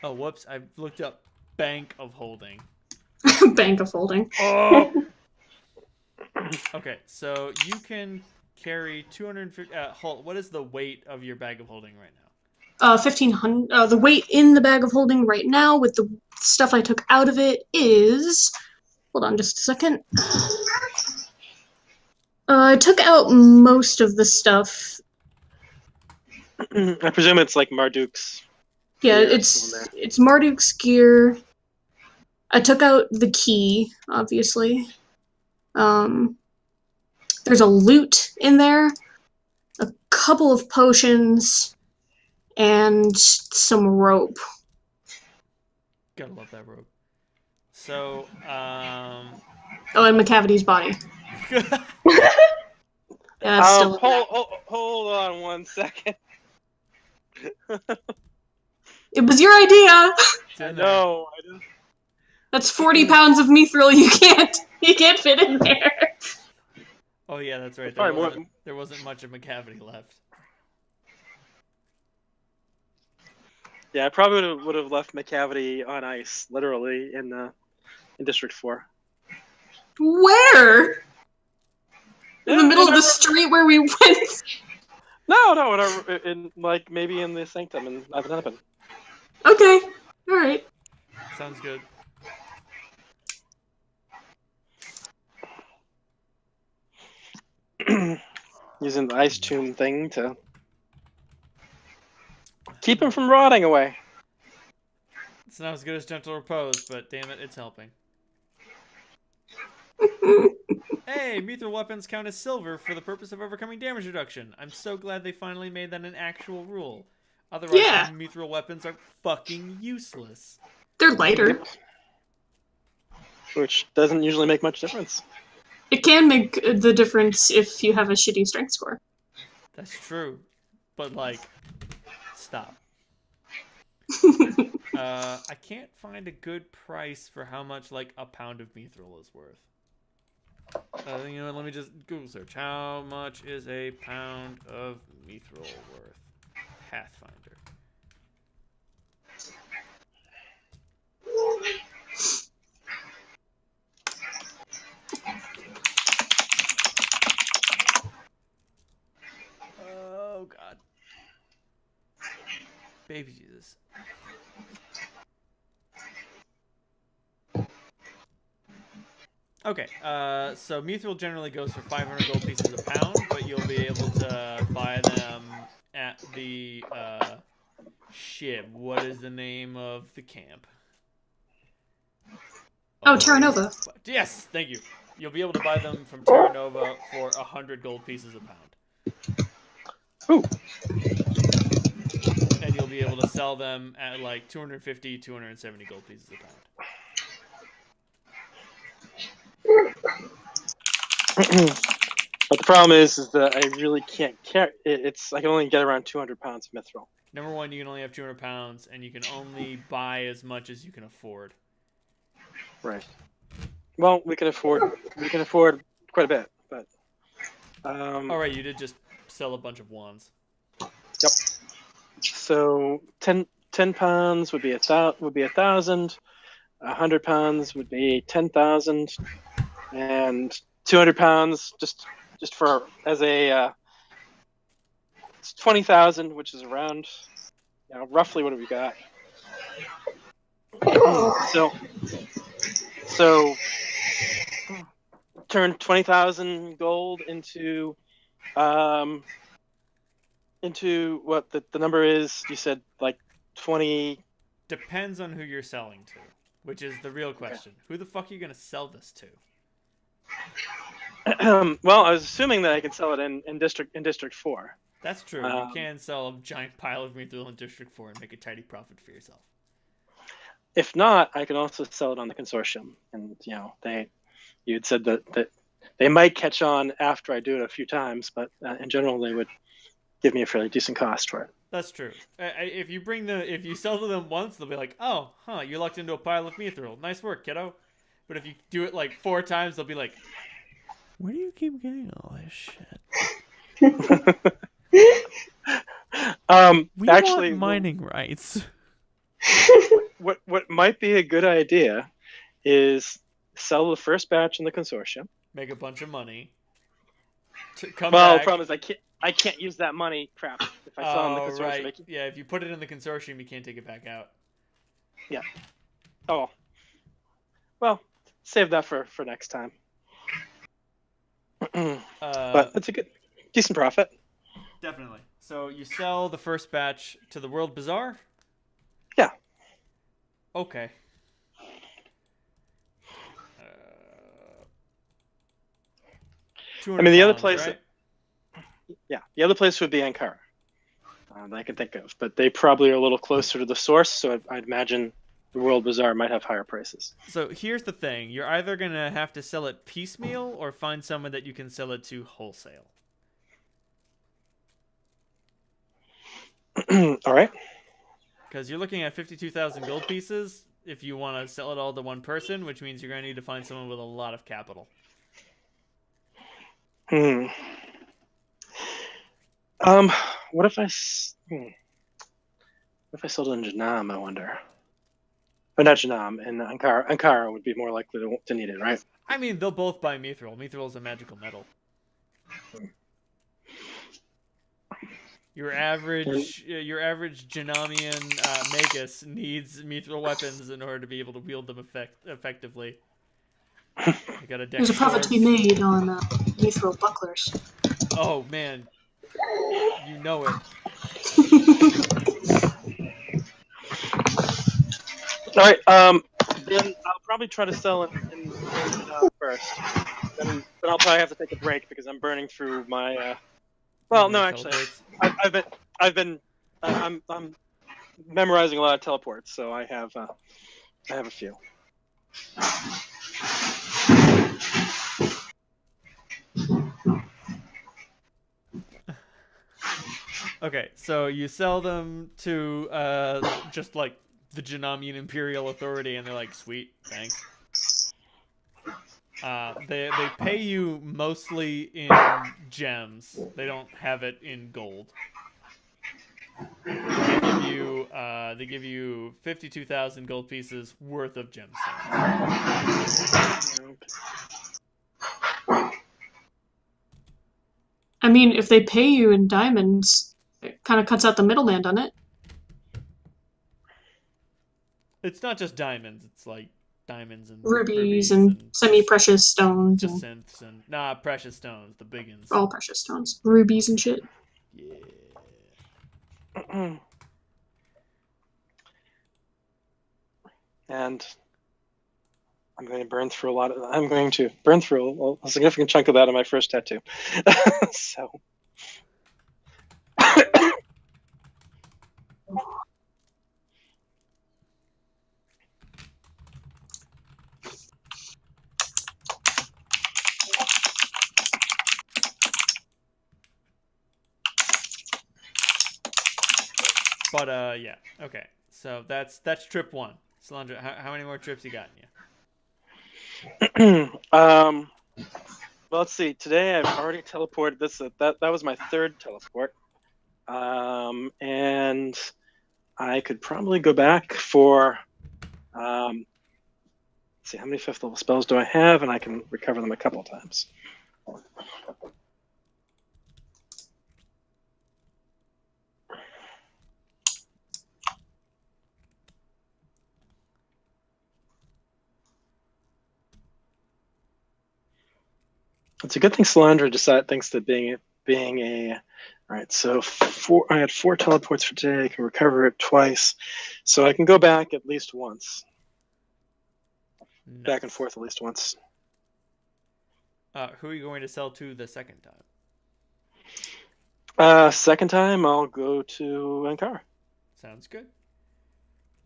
Oh, whoops. I looked up Bank of Holding. Bank of holding. Oh! Okay, so you can carry 250... what is the weight of your bag of holding right now? 1,500. The weight in the bag of holding right now, with the stuff I took out of it, is... Hold on just a second. I took out most of the stuff. I presume it's like Marduk's. Yeah, it's Marduk's gear. I took out the key, obviously. There's a loot in there, a couple of potions, and some rope. Gotta love that rope. So, Oh, and McCavity's body. Yeah, still hold on 1 second. It was your idea. I know. That's 40 pounds of mithril. You can't fit in there. Oh yeah, that's right. There wasn't much of McCavity left. Yeah, I probably would have left McCavity on ice, literally, in District 4. Where? In the middle of the street where we went? No, whatever. Like maybe in the Sanctum in Ivan. Okay, all right. Sounds good. Using the ice tomb thing to keep him from rotting away. It's not as good as Gentle Repose, but damn it, it's helping. Hey, mithril weapons count as silver for the purpose of overcoming damage reduction. I'm so glad they finally made that an actual rule. Otherwise, mithril weapons are fucking useless. They're lighter. Which doesn't usually make much difference. It can make the difference if you have a shitty strength score. That's true. But, like, stop. I can't find a good price for how much, like, a pound of mithril is worth. You know, let me just Google search. How much is a pound of mithril worth? Pathfinder. Oh, God. Baby Jesus. Okay, so mithril generally goes for 500 gold pieces a pound, but you'll be able to buy them at the, shit, what is the name of the camp? Oh, Terra Nova. Yes, thank you. You'll be able to buy them from Terra Nova for 100 gold pieces a pound. Ooh. And you'll be able to sell them at like 250, 270 gold pieces a pound. But the problem is that I really can't carry it. I can only get around 200 pounds of mithril. Number one, you can only have 200 pounds, and you can only buy as much as you can afford. Right. Well, we can afford quite a bit, but. All right, you did just sell a bunch of wands. Yep. So 10 10 pounds would be 1,000. 100 pounds would be 10,000, and 200 pounds just for as a it's 20,000, which is around, roughly what have we got? So turn 20,000 gold into what the number is. You said like 20. Depends on who you're selling to, which is the real question. Okay. Who the fuck are you gonna sell this to? Well, I was assuming that I could sell it in District 4. That's true. You can sell a giant pile of mithril in District 4 and make a tidy profit for yourself. If not, I can also sell it on the consortium. And you had said that they might catch on after I do it a few times, but in general, they would give me a fairly decent cost for it. That's true. If you sell to them once, they'll be like, "Oh, huh, you lucked into a pile of mithril. Nice work, kiddo." But if you do it like 4 times, they'll be like, "Where do you keep getting all this shit?" We actually, want mining rights. What might be a good idea is sell the first batch in the consortium, make a bunch of money. The problem is I can't use that money. Crap! If I sell in the consortium, right. Yeah, if you put it in the consortium, you can't take it back out. Yeah. Oh. Well, save that for next time. But it's a decent profit. Definitely. So you sell the first batch to the World Bazaar? Yeah. Okay. I mean, the other pounds, place. Right? Yeah, the other place would be Ankara. That I can think of, but they probably are a little closer to the source, so I'd imagine the World Bazaar might have higher prices. So here's the thing: you're either gonna have to sell it piecemeal or find someone that you can sell it to wholesale. All right. Because you're looking at 52,000 gold pieces if you want to sell it all to one person, which means you're going to need to find someone with a lot of capital. What if I sold it in Janam, I wonder? Or not Janam, in Ankara. Ankara would be more likely to need it, right? I mean, they'll both buy mithril. Mithril is a magical metal. Your average Janamian magus needs mithril weapons in order to be able to wield them effectively. There's a profit to be made on mithril bucklers. Oh man, you know it. All right. Then I'll probably try to sell in first. Then I'll probably have to take a break because I'm burning through my. Well, no, actually, I'm memorizing a lot of teleports, so I have a few. Okay, so you sell them to just like the Janamian Imperial Authority, and they're like, "Sweet, thanks." They pay you mostly in gems. They don't have it in gold. They give you 52,000 gold pieces worth of gemstones. I mean, if they pay you in diamonds, it kind of cuts out the middleman, doesn't it? It's not just diamonds. It's like diamonds and rubies and semi-precious stones. Jacinths and precious stones, the big ones. All precious stones, rubies and shit. Yeah. And I'm going to burn through a significant chunk of that on my first tattoo. So. But yeah, okay. So that's trip 1. Solandra, how many more trips you got in you? Well, let's see. Today I've already teleported. That was my 3rd teleport. And I could probably go back for. Let's see, how many 5th level spells do I have, and I can recover them a couple times. It's a good thing Salandra thinks that being a all right. So I had 4 teleports for today. I can recover it twice, so I can go back at least once. Nice. Back and forth at least once. Who are you going to sell to the second time? Second time, I'll go to Ankara. Sounds good.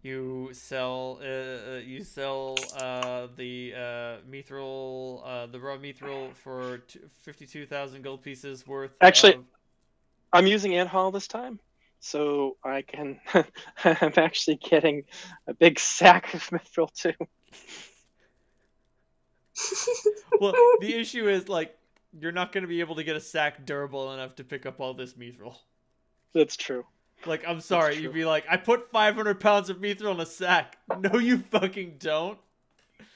You sell the mithril, the raw mithril for 52,000 gold pieces worth. Actually, I'm using Anthol this time, so I can. I'm actually getting a big sack of mithril too. Well, the issue is like you're not going to be able to get a sack durable enough to pick up all this mithril. That's true. Like, I'm sorry, you'd be like, I put 500 pounds of mithril in a sack. No, you fucking don't.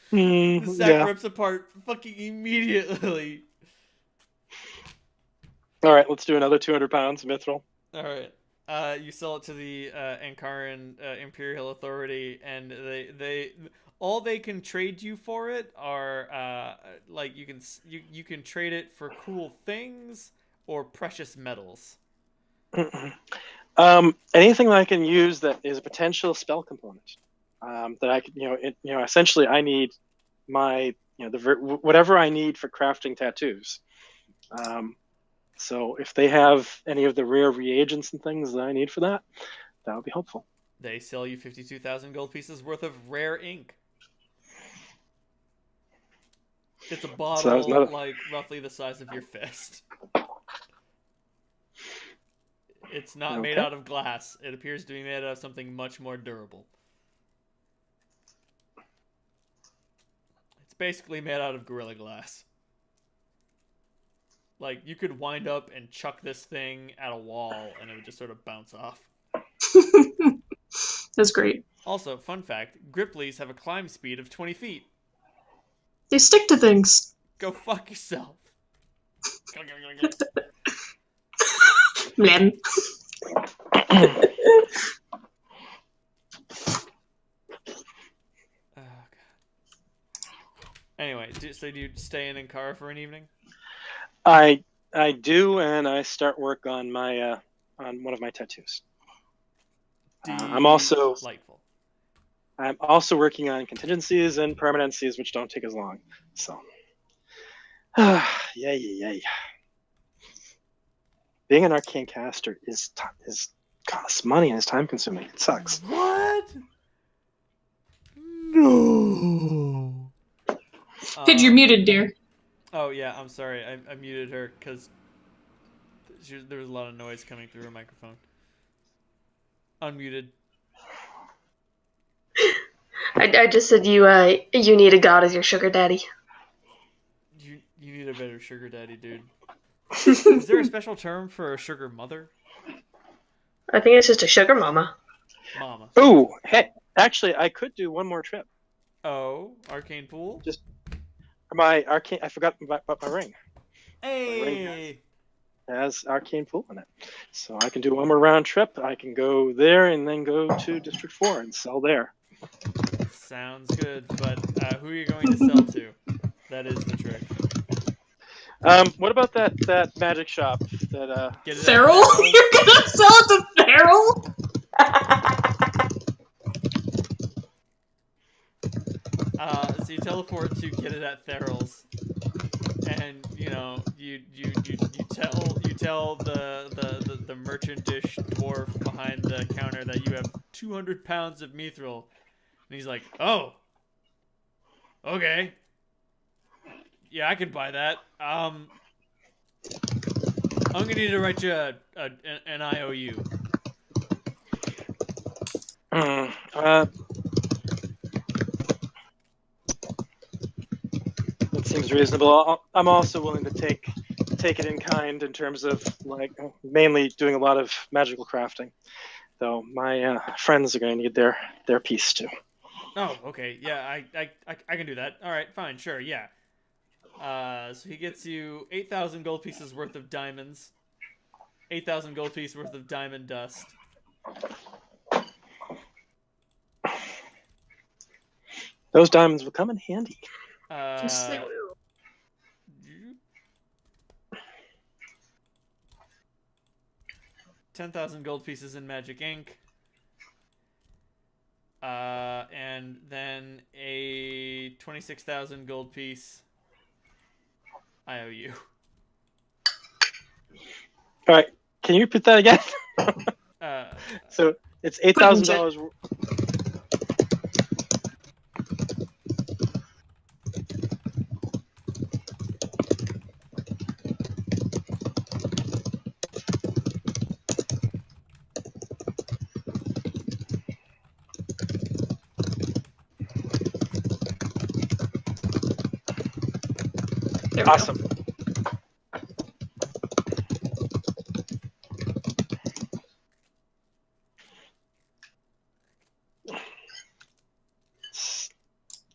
The sack rips apart fucking immediately. All right, let's do another 200 pounds of mithril. All right. You sell it to the Ankaran Imperial Authority, and they all they can trade you for it are like you can trade it for cool things or precious metals. Anything that I can use that is a potential spell component. That I could, essentially I need my, whatever I need for crafting tattoos. So if they have any of the rare reagents and things that I need for that, that would be helpful. They sell you 52,000 gold pieces worth of rare ink. It's a bottle like roughly the size of your fist. It's not made out of glass. It appears to be made out of something much more durable. It's basically made out of Gorilla Glass. Like, you could wind up and chuck this thing at a wall and it would just sort of bounce off. That's great. Also, fun fact, Grippleys have a climb speed of 20 feet. They stick to things. Go fuck yourself. Man. Oh, God. Anyway, so do you stay in Ankara for an evening? I do, and I start work on my on one of my tattoos. I'm also working on contingencies and permanencies, which don't take as long. So, yay. Being an arcane caster is costs money and is time consuming. It sucks. What? No. Pidge, you're muted, dear. Oh yeah, I'm sorry. I muted her because there was a lot of noise coming through her microphone. Unmuted. I just said you need a god as your sugar daddy. You need a better sugar daddy, dude. Is there a special term for a sugar mother? I think it's just a sugar mama. Mama. Ooh, hey, actually, I could do one more trip. Oh, arcane pool? Just my arcane. I forgot about my ring. Hey. My ring has arcane pool in it, so I can do one more round trip. I can go there and then go to District 4 and sell there. Sounds good, but who are you going to sell to? That is the trick. What about that magic shop that Feral? You're gonna sell it to Feral? So you teleport to get it at Theral's, and you tell the merchantish dwarf behind the counter that you have 200 pounds of mithril, and he's like, "Oh, okay, yeah, I can buy that. I'm gonna need to write you an IOU." That seems reasonable. I'm also willing to take it in kind in terms of like mainly doing a lot of magical crafting. though. My friends are going to need their piece too. Oh, okay. Yeah, I can do that. All right, fine, sure, yeah. So he gets you 8,000 gold pieces worth of diamonds, 8,000 gold pieces worth of diamond dust. Those diamonds will come in handy. Yes, they will. 10,000 gold pieces in magic ink. And then a 26,000 gold piece IOU. All right, can you repeat that again? So it's $8,000. There we Awesome. go.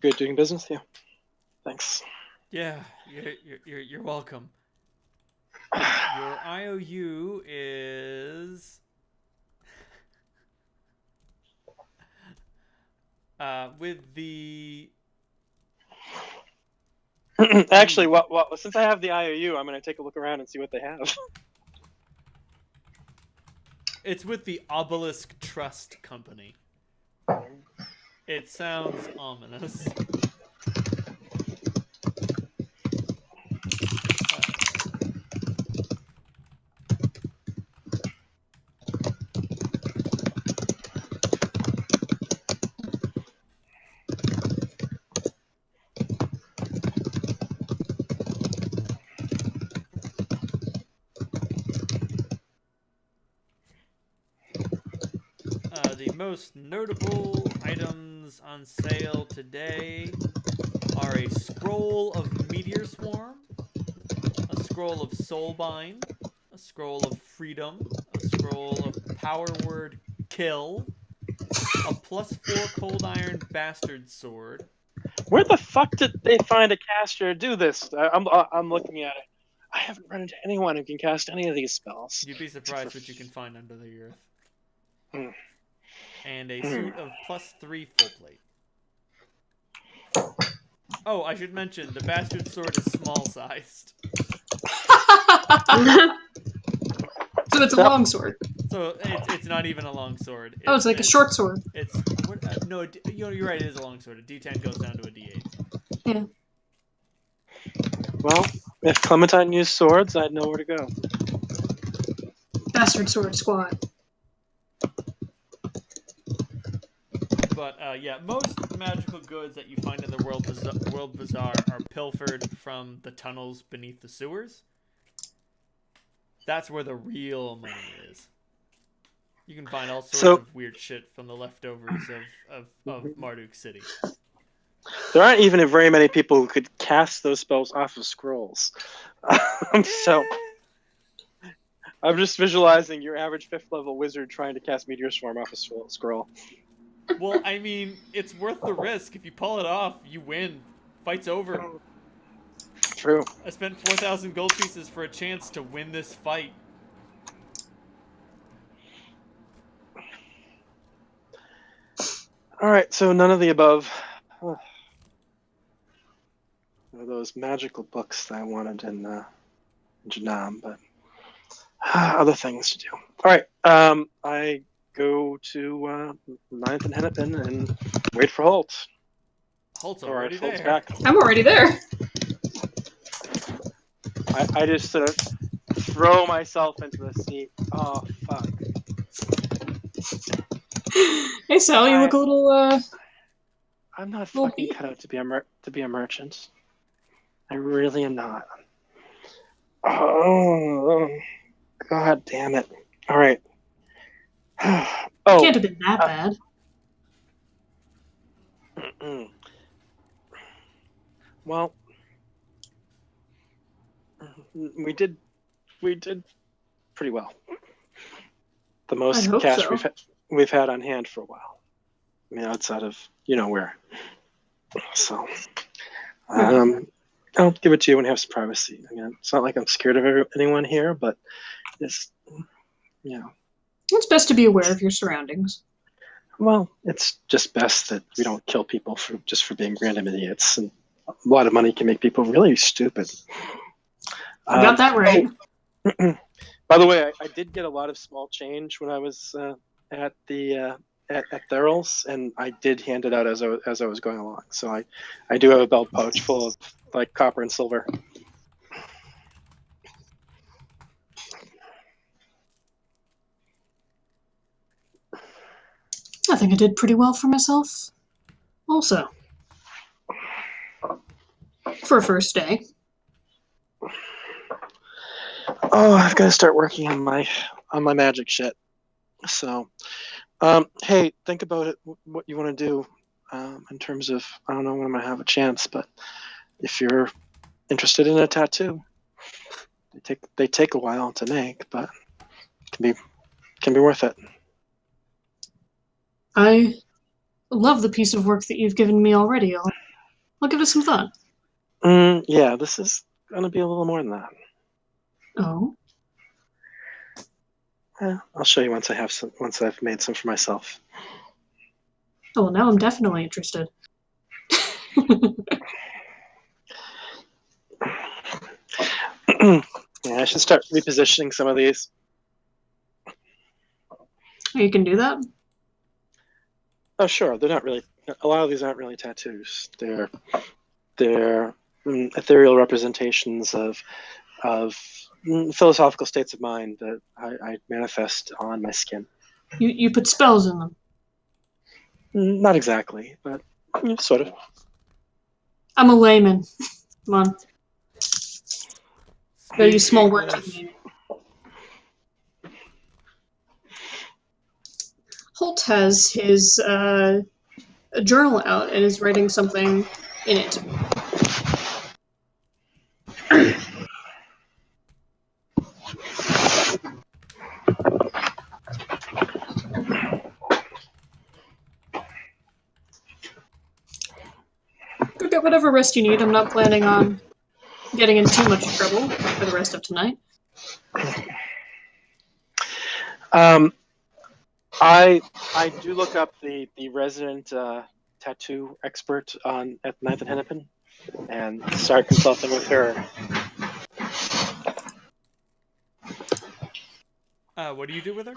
Good doing business with you. Thanks. Yeah, you're welcome. Your IOU is with the Actually, since I have the IOU, I'm going to take a look around and see what they have. it's with the Obelisk Trust Company. It sounds ominous. The most notable items on sale today are a scroll of Meteor Swarm, a scroll of Soulbind, a scroll of Freedom, a scroll of Power Word Kill, a +4 Cold Iron Bastard Sword. Where the fuck did they find a caster to do this? I'm looking at it. I haven't run into anyone who can cast any of these spells. You'd be surprised what you can find under the earth. Hmm. And a suit of +3 full plate. Oh, I should mention, the Bastard Sword is small-sized. So it's a long sword. So it's not even a long sword. It's like a short sword. It's no, you're right. It is a long sword. A D10 goes down to a D8. Yeah. Well, if Clementine used swords, I'd know where to go. Bastard sword squad. But yeah, most magical goods that you find in the World Bazaar are pilfered from the tunnels beneath the sewers. That's where the real money is. You can find all sorts of weird shit from the leftovers of Marduk City. There aren't even very many people who could cast those spells off of scrolls. So I'm just visualizing your average 5th level wizard trying to cast Meteor Swarm off a scroll. Well, I mean, it's worth the risk. If you pull it off, you win. Fight's over. True. I spent 4,000 gold pieces for a chance to win this fight. Alright, so none of the above. Are those magical books that I wanted in Janam, but other things to do. Alright, I go to 9th and Hennepin and wait for Holt. Holt's already there. Back. I'm already there. I just sort of throw myself into the seat. Oh, fuck. Hey, Sal, you look a little, I'm not fucking cut out to be a merchant. I really am not. Oh, god damn it. Alright. Can't have been that bad. Well, we did pretty well. The most cash we've had. we've had on hand for a while. I mean, outside of where. So I'll give it to you when you have some privacy. I mean, it's not like I'm scared of anyone here, but it's It's best to be aware of your surroundings. Well, it's just best that we don't kill people for being random idiots. And a lot of money can make people really stupid. You got that right. By the way, I did get a lot of small change when I was at the at Theral's, and I did hand it out as I was going along. So I do have a belt pouch full of like copper and silver. I think I did pretty well for myself. Also, for a first day. Oh, I've got to start working on my magic shit. So, hey, think about it. What you want to do in terms of, I don't know when I'm gonna have a chance, but if you're interested in a tattoo, they take a while to make, but it can be worth it. I love the piece of work that you've given me already. I'll give it some thought. Yeah, this is gonna be a little more than that. Oh. I'll show you once I've made some for myself. Oh, well, now I'm definitely interested. Yeah, I should start repositioning some of these. You can do that? Oh, sure. They're not really. A lot of these aren't really tattoos. They're ethereal representations of philosophical states of mind that I manifest on my skin. You put spells in them? Not exactly, but sort of. I'm a layman. Come on. Gotta use small words. Holt has his journal out and is writing something in it. Go get whatever rest you need. I'm not planning on getting in too much trouble for the rest of tonight. I do look up the resident tattoo expert at 9th and Hennepin and start consulting with her. What do you do with her?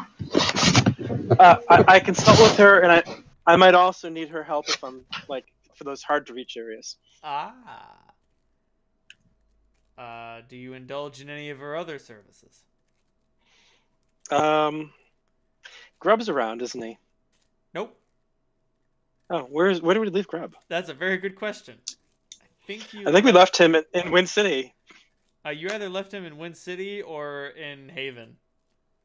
I consult with her, and I might also need her help if I'm for those hard to reach areas. Do you indulge in any of her other services? Grub's around, isn't he? Nope. Oh, where do we leave Grub? That's a very good question. I think we left him in Wind City. You either left him in Wind City or in Haven.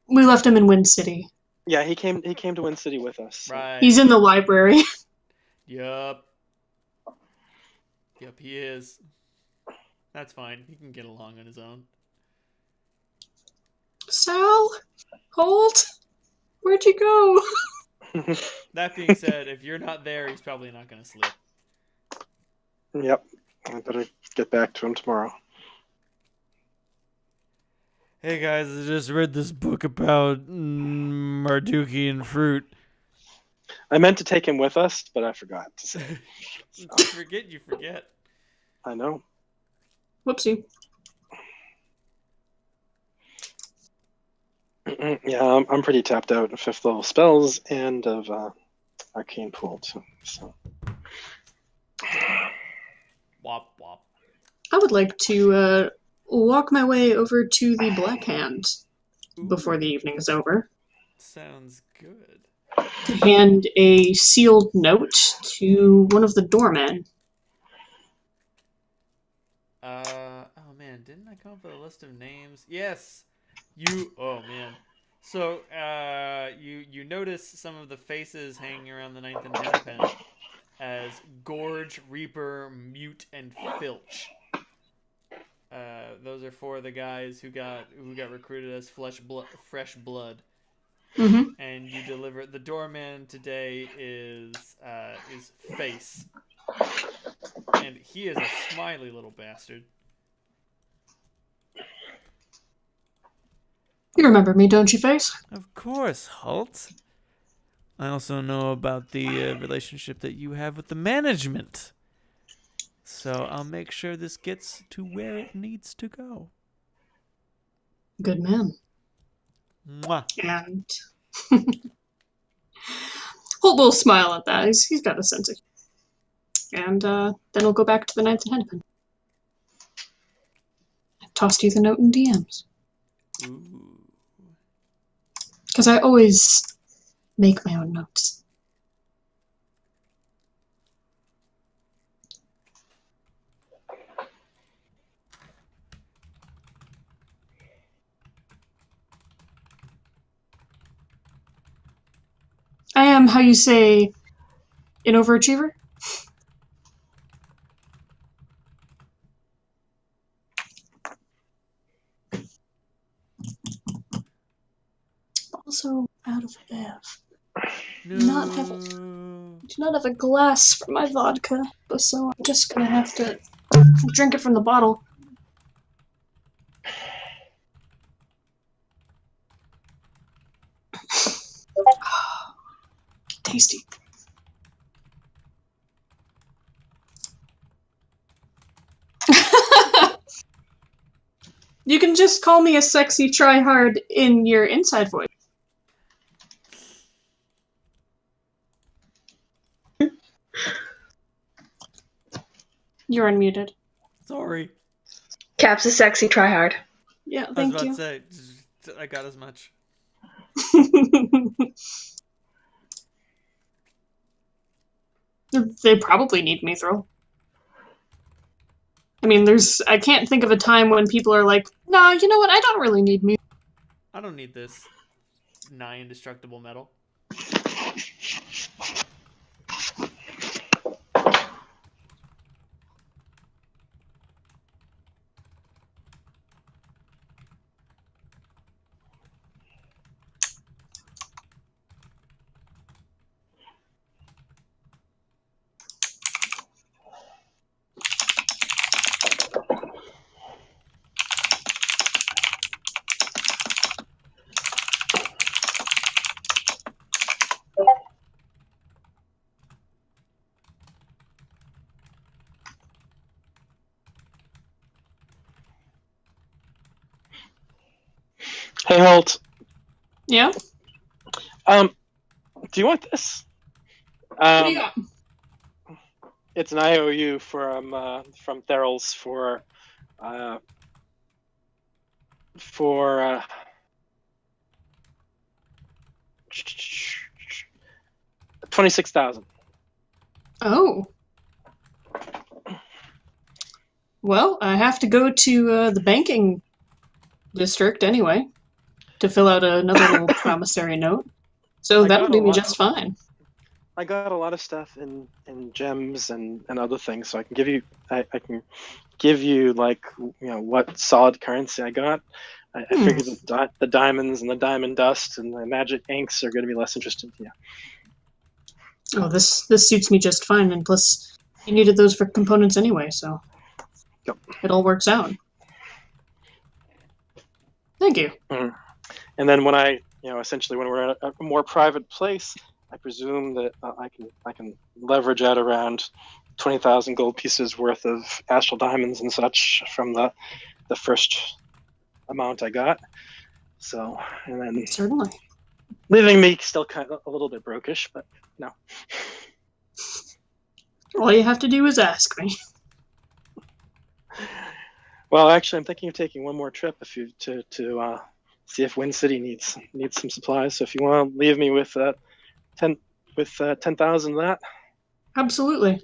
We left him in Wind City. Yeah, he came to Wind City with us. Right. He's in the library. Yup, he is. That's fine. He can get along on his own. Sal? Holt? Where'd you go? That being said, if you're not there, he's probably not going to sleep. Yep. I better get back to him tomorrow. Hey guys, I just read this book about Mardukian fruit. I meant to take him with us, but I forgot to say. You forget. I know. Whoopsie. Yeah, I'm pretty tapped out of 5th level spells and of arcane pool too. So. Wop wop. I would like to walk my way over to the Black Hand before the evening is over. Sounds good. To hand a sealed note to one of the doormen. Oh man, didn't I come up with a list of names? Yes. Oh man. So, you notice some of the faces hanging around the 9th and Hennepin as Gorge, Reaper, Mute, and Filch. Those are 4 of the guys who got recruited as fresh blood. Mm-hmm. and you deliver. The doorman today is Face, and he is a smiley little bastard. You remember me, don't you, Face? Of course, Halt. I also know about the relationship that you have with the management. So I'll make sure this gets to where it needs to go. Good man. Mwah. And Holt will smile at that. He's got a sense of humor. And then we'll go back to the Ninth and Hennepin. I've tossed you the note in DMs. Ooh. Because I always make my own notes. I am, how you say, an overachiever? Also out of bev. No. Do not have a glass for my vodka, so I'm just gonna have to drink it from the bottle. Tasty. You can just call me a sexy tryhard in your inside voice. You're unmuted. Sorry. Cap's a sexy tryhard. Yeah, I was thank about you. to say, I got as much. They probably need mithril. I mean, I can't think of a time when people are like, nah, you know what, I don't really need mithril. I don't need this nigh indestructible metal. Hey, Holt. Yeah? Do you want this? What do you got? It's an IOU from Therals for 26,000. Oh. Well, I have to go to the banking district anyway to fill out another little promissory note. So that'll do me just fine. I got a lot of stuff in gems and other things, so I can give you like, you know, what solid currency I got. I figured the diamonds and the diamond dust and the magic inks are going to be less interesting to you. Oh, this suits me just fine, and plus you needed those for components anyway, so Yep. It all works out. Thank you. Mm. And then when essentially when we're at a more private place, I presume that I can leverage out around 20,000 gold pieces worth of astral diamonds and such from the first amount I got. So, and then Certainly. leaving me still kind of a little bit brokish, but no. All you have to do is ask me. Well, actually, I'm thinking of taking one more trip to see if Wind City needs some supplies. So if you want to leave me with 10,000 of that. Absolutely.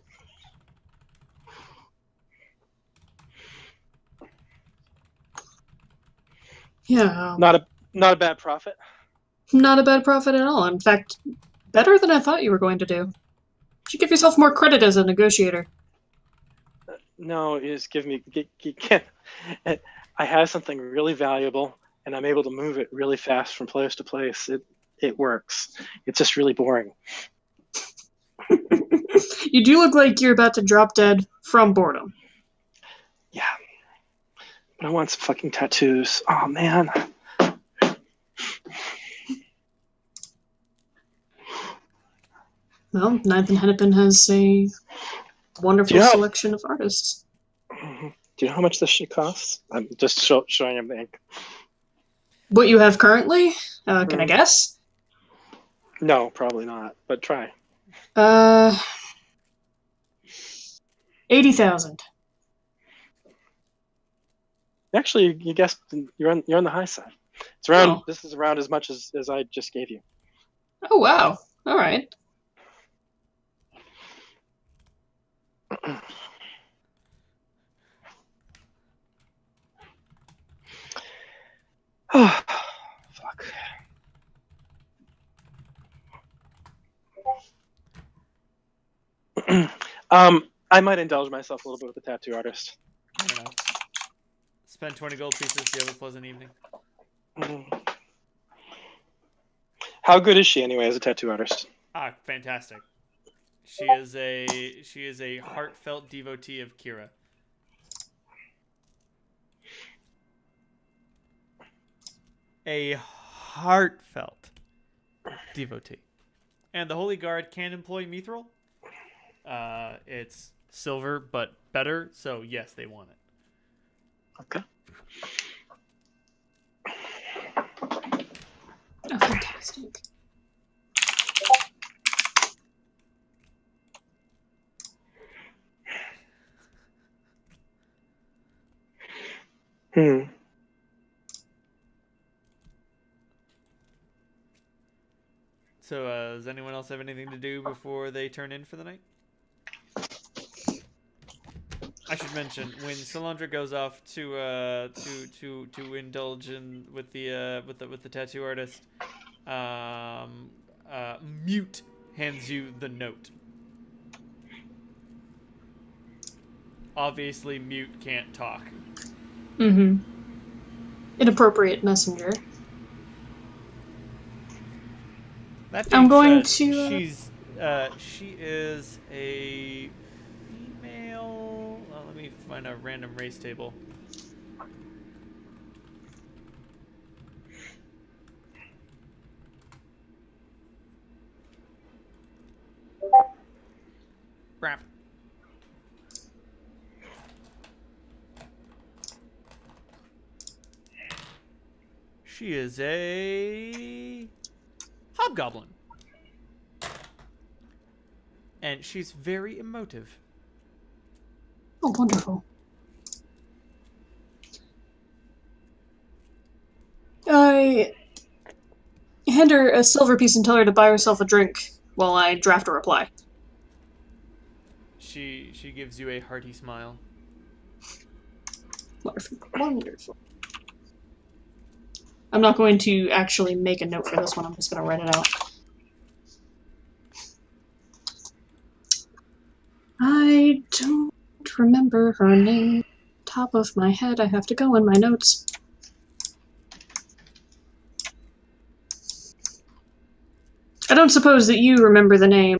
Yeah. Not a bad profit. Not a bad profit at all. In fact, better than I thought you were going to do. You should give yourself more credit as a negotiator. No, you just give me. I have something really valuable, and I'm able to move it really fast from place to place. it works. It's just really boring. You do look like you're about to drop dead from boredom. Yeah. But I want some fucking tattoos. Oh, man. Well, Ninth and Hennepin has a wonderful selection of artists. Do you know how much this shit costs? I'm just showing him the ink. What you have currently? Can I guess? No, probably not, but try. 80,000. Actually, you guessed you're on the high side. It's around. Oh. This is around as much as I just gave you. Oh wow! All right. Oh, fuck. I might indulge myself a little bit with the tattoo artist. Fair enough. Spend 20 gold pieces. You have a pleasant evening. How good is she anyway as a tattoo artist? Fantastic. She is a heartfelt devotee of Kira. A heartfelt devotee. And the Holy Guard can employ mithril. It's silver, but better, so yes, they want it. Okay. Oh, fantastic. So, does anyone else have anything to do before they turn in for the night? I should mention when Solandra goes off to indulge in with the tattoo artist, Mute hands you the note. Obviously, Mute can't talk. Inappropriate messenger. I'm going said, to. She is a female. Let me find a random race table. Rap. She is a hobgoblin. And she's very emotive. Oh, wonderful. I hand her a silver piece and tell her to buy herself a drink while I draft a reply. She gives you a hearty smile. Wonderful. Wonderful. I'm not going to actually make a note for this one. I'm just going to write it out. I don't remember her name. Top of my head, I have to go in my notes. I don't suppose that you remember the name.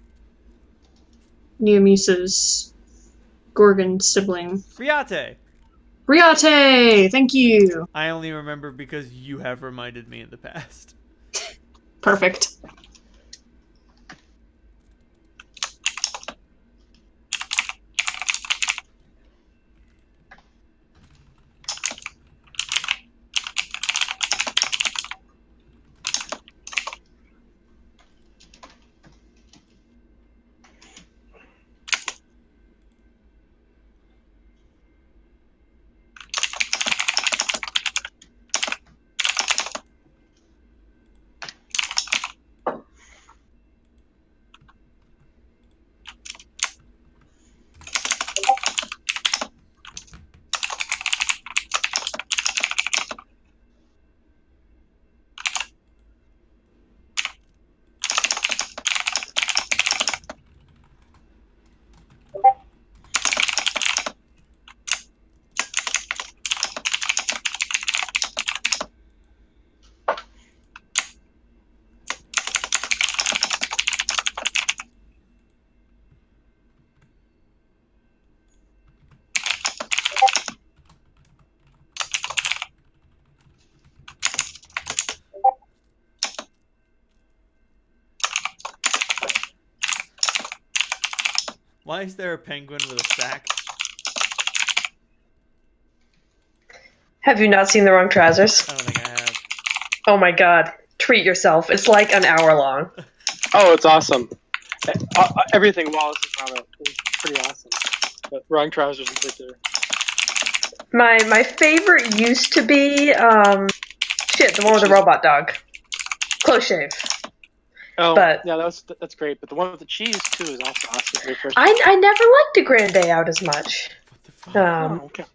Neomesa's Gorgon sibling. Riate! Riate! Thank you! I only remember because you have reminded me in the past. Perfect. Why is there a penguin with a sack? Have you not seen The Wrong Trousers? I don't think I have. Oh my god. Treat yourself. It's like an hour long. Oh, it's awesome. Everything Wallace is on is pretty awesome. But Wrong Trousers in particular. My favorite used to be the one with the robot dog. Close Shave. Oh, But yeah, that's great. But the one with the cheese too is also awesome. Very first. I never liked A Grand Day Out as much. What the fuck? Oh, okay.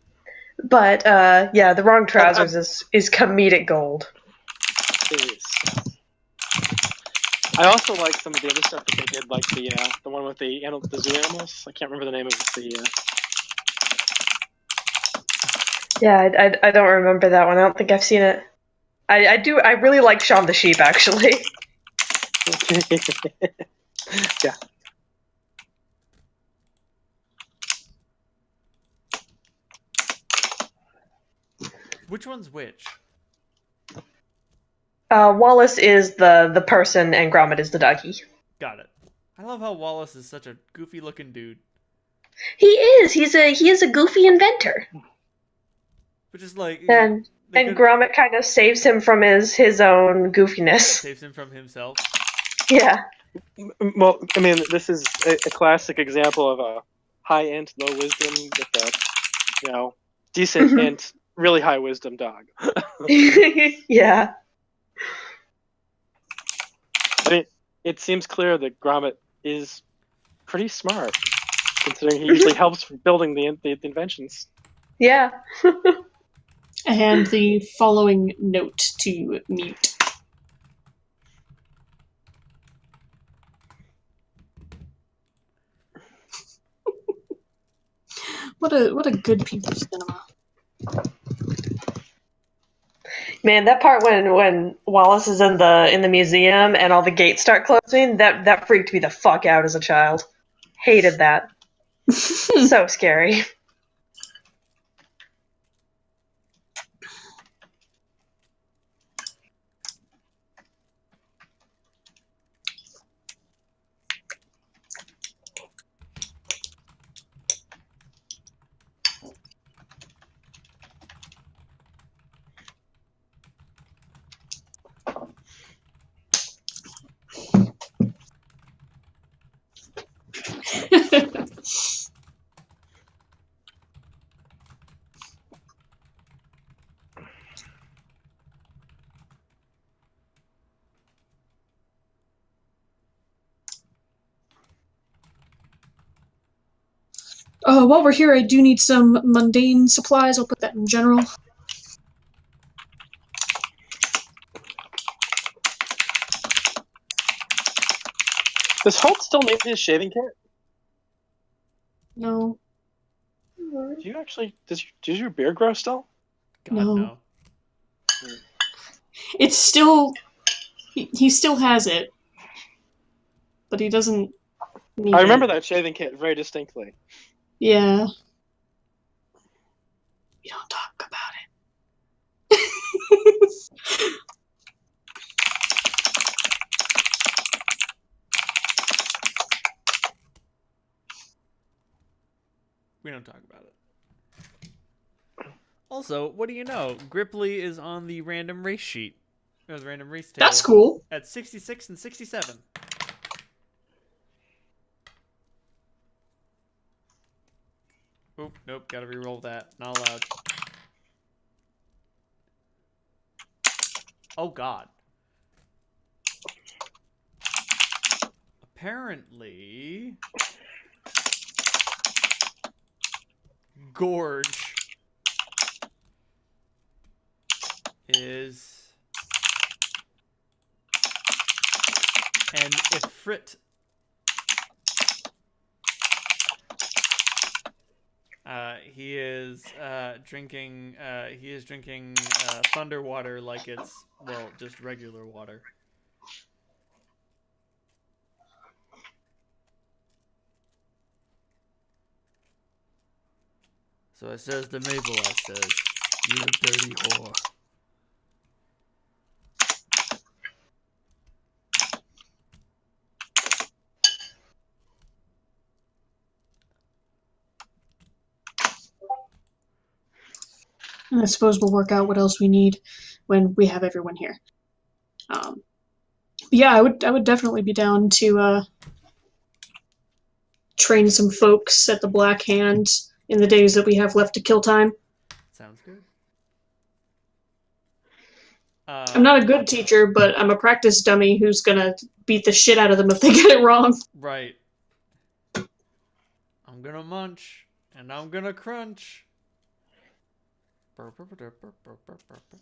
But The Wrong Trousers is comedic gold. It is. I also like some of the other stuff that they did, like the one with the zoo animals. I can't remember the name of the. Yeah, I don't remember that one. I don't think I've seen it. I do. I really like Shaun the Sheep, actually. Yeah. Which one's which? Wallace is the person, and Gromit is the doggy. Got it. I love how Wallace is such a goofy-looking dude. He is. He is a goofy inventor. Which is like... And Gromit kind of saves him from his own goofiness. Saves him from himself. Yeah. Well, I mean, this is a classic example of a high int, low wisdom with a, decent int, really high wisdom dog. Yeah. I mean, it seems clear that Gromit is pretty smart, considering he usually helps building the inventions. Yeah. And the following note to mute. What a good piece of cinema. Man, that part when Wallace is in the museum and all the gates start closing, that freaked me the fuck out as a child. Hated that. So scary. While we're here, I do need some mundane supplies. I'll put that in general. Does Holt still need his shaving kit? No. Do you actually? Does your beard grow still? God, No. no. It's still... He still has it. But he doesn't need I remember it. that shaving kit very distinctly. Yeah. We don't talk about it. We don't talk about it. Also, what do you know? Gripply is on the random race sheet. There's a random race table. That's cool. At 66 and 67. Oop, nope, gotta re-roll that. Not allowed. Oh god. Apparently... Gorge is an Ifrit. He is drinking thunder water like it's, well, just regular water. So it says to Mabel, I says, "You dirty whore." And I suppose we'll work out what else we need when we have everyone here. Yeah, I would definitely be down to train some folks at the Black Hand in the days that we have left to kill time. Sounds good. I'm not a good teacher, but I'm a practice dummy who's gonna beat the shit out of them if they get it wrong. Right. I'm gonna munch, and I'm gonna crunch.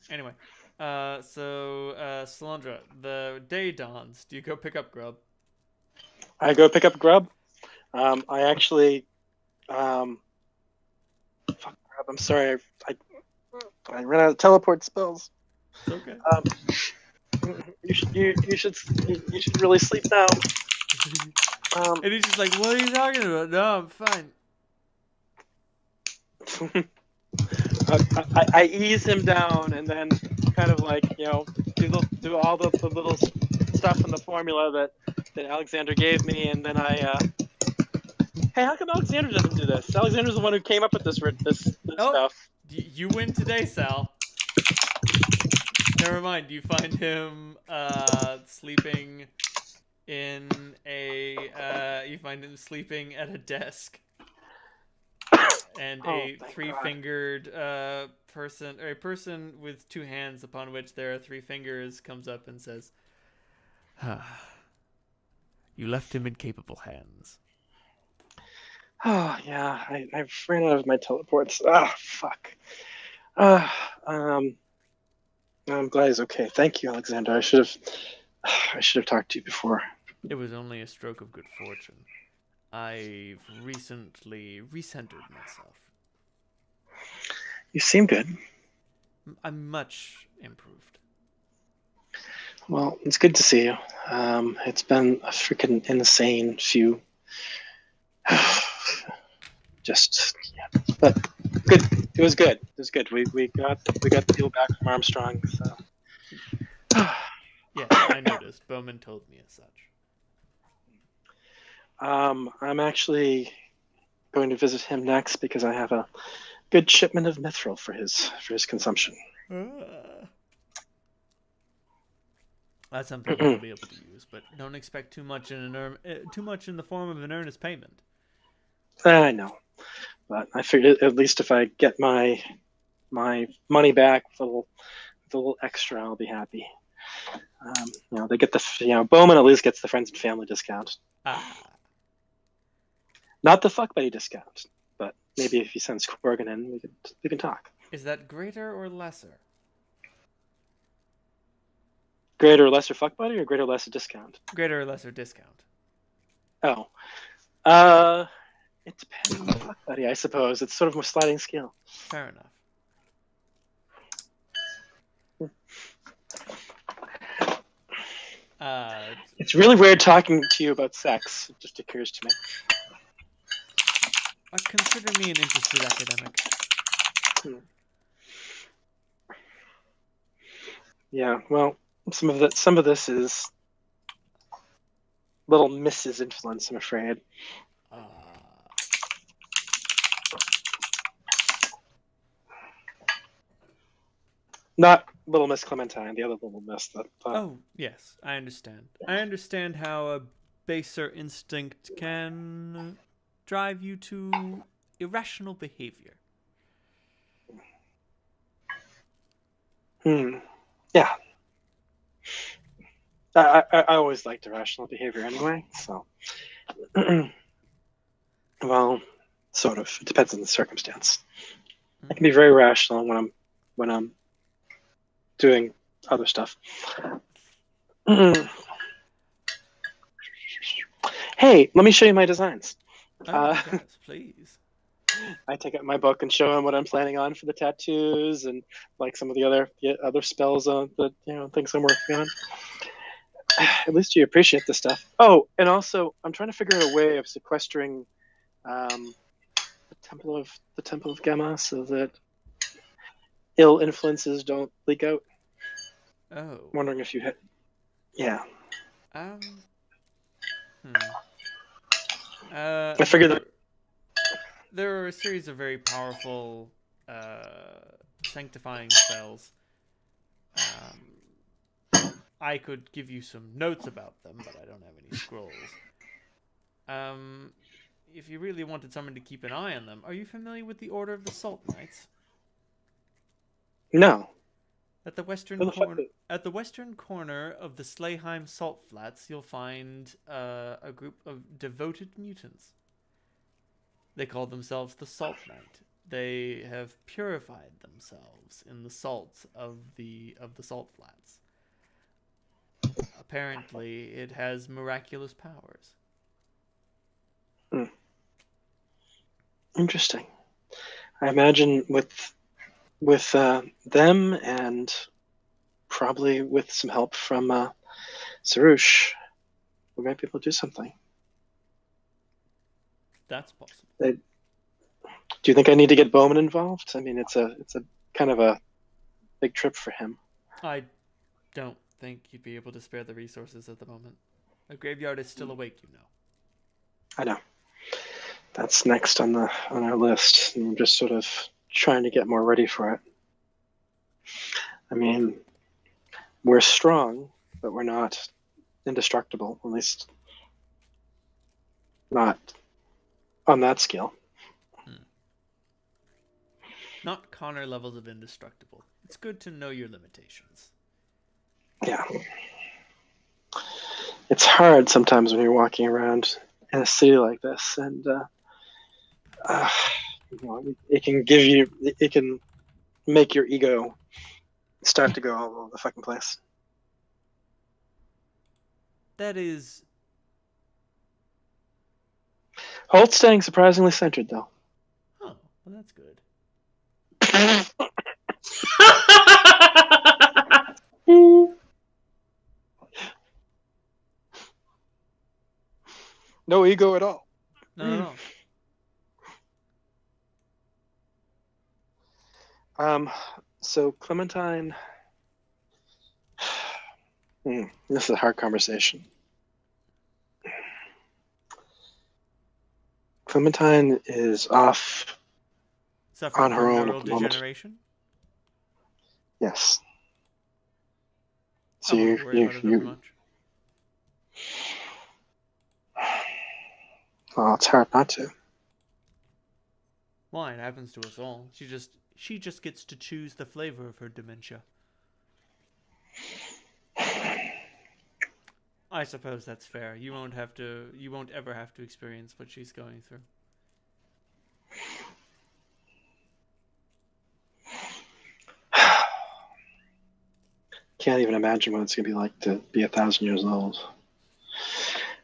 Anyway, so Solandra, the day dawns. Do you go pick up grub? I go pick up grub. I actually, fuck grub. I'm sorry. I ran out of teleport spells. It's okay. You should really sleep now. And he's just like, "What are you talking about?" No, I'm fine. I ease him down and then kind of like, do all the little stuff in the formula that Alexander gave me, and then hey, how come Alexander doesn't do this? Alexander's the one who came up with this stuff. You win today, Sal. Never mind. You find him sleeping in a. You find him sleeping at a desk. And a three-fingered person, or a person with two hands upon which there are three fingers, comes up and says, You left him in capable hands. Oh yeah, I ran out of my teleports. Fuck. I'm glad he's okay. Thank you, Alexander. I should have talked to you before. It was only a stroke of good fortune. I've recently recentered myself. You seem good. I'm much improved. Well, it's good to see you. It's been a freaking insane few. But good. It was good. It was good. We got the deal back from Armstrong. So. Yes, I noticed. Bowman told me as such. I'm actually going to visit him next because I have a good shipment of mithril for his consumption. That's something we'll be able to use, but don't expect too much in the form of an earnest payment. I know, but I figured at least if I get my money back with a little extra, I'll be happy. They get the Bowman at least gets the friends and family discount. Not the fuck buddy discount, but maybe if he sends Corgan in, we can talk. Is that greater or lesser? Greater or lesser fuck buddy, or greater or lesser discount? Greater or lesser discount. Oh, it depends on the fuck buddy, I suppose. It's sort of a sliding scale. Fair enough. It's really weird talking to you about sex. It just occurs to me. Consider me an interested academic. Yeah, well, some of this is Little Mrs. influence, I'm afraid. Not Little Miss Clementine, the other Little Miss. Oh, yes, I understand. I understand how a baser instinct can drive you to irrational behavior. Yeah. I always liked irrational behavior anyway, so. Well, sort of. It depends on the circumstance. I can be very rational when I'm doing other stuff. Hey, let me show you my designs. Yes, please. I take out my book and show him what I'm planning on for the tattoos and like some of the other spells that things I'm working on. At least you appreciate this stuff. Oh, and also I'm trying to figure out a way of sequestering the temple of Gemma so that ill influences don't leak out. Oh. I'm wondering if you had. Yeah. I figured that there are a series of very powerful sanctifying spells. I could give you some notes about them, but I don't have any scrolls. If you really wanted someone to keep an eye on them, are you familiar with the Order of the Salt Knights? No. At the western corner of the Slayheim Salt Flats, you'll find a group of devoted mutants. They call themselves the Salt Knight. They have purified themselves in the salts of the Salt Flats. Apparently, it has miraculous powers. Interesting. I imagine with them and probably with some help from Sarush, we might be able to do something. That's possible. Do you think I need to get Bowman involved? I mean, it's a kind of a big trip for him. I don't think you'd be able to spare the resources at the moment. A graveyard is still awake, you know. I know. That's next on our list, and I'm just sort of trying to get more ready for it. I mean, we're strong, but we're not indestructible, at least not on that scale. Not Connor levels of indestructible. It's good to know your limitations. Yeah. It's hard sometimes when you're walking around in a city like this, and it can make your ego start to go all over the fucking place. That is... Holt's staying surprisingly centered, though. Oh, well, that's good. No ego at all. No. So Clementine, this is a hard conversation. Clementine is off Suffering on her from own neural at the moment. degeneration? Yes. So I won't worry about it as much. Well, it's hard not to. Why? It happens to us all. She just gets to choose the flavor of her dementia. I suppose that's fair. You won't ever have to experience what she's going through. Can't even imagine what it's going to be like to be 1,000 years old.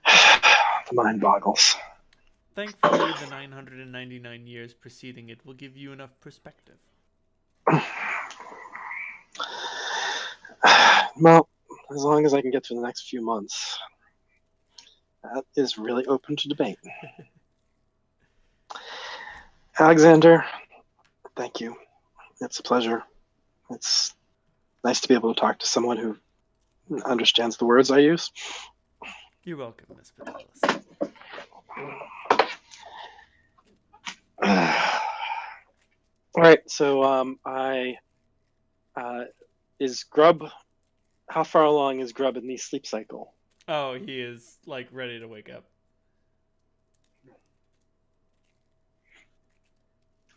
The mind boggles. Thankfully, the 999 years preceding it will give you enough perspective. Well, as long as I can get through the next few months. That is really open to debate. Alexander, thank you. It's a pleasure. It's nice to be able to talk to someone who understands the words I use. You're welcome, Miss Patelis. All right, so is Grub? How far along is Grub in the sleep cycle? Oh, he is like ready to wake up.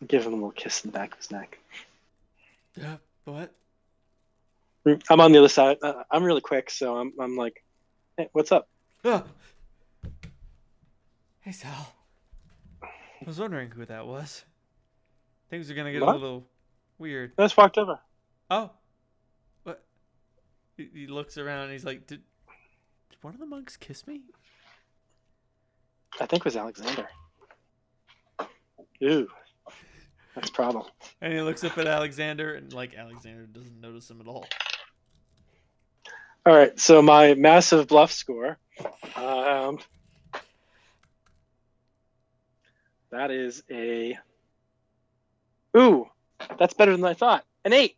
Give him a little kiss in the back of his neck. What? I'm on the other side. I'm really quick, so I'm like, hey, what's up? Hey, Sal. I was wondering who that was. Things are gonna get a little weird. I just walked over. Oh. What? He looks around and he's like, Did one of the monks kiss me? I think it was Alexander. Ooh. That's a problem. And he looks up at Alexander and like Alexander doesn't notice him at all. All right, so my massive bluff score. That is a... Ooh, that's better than I thought. An 8.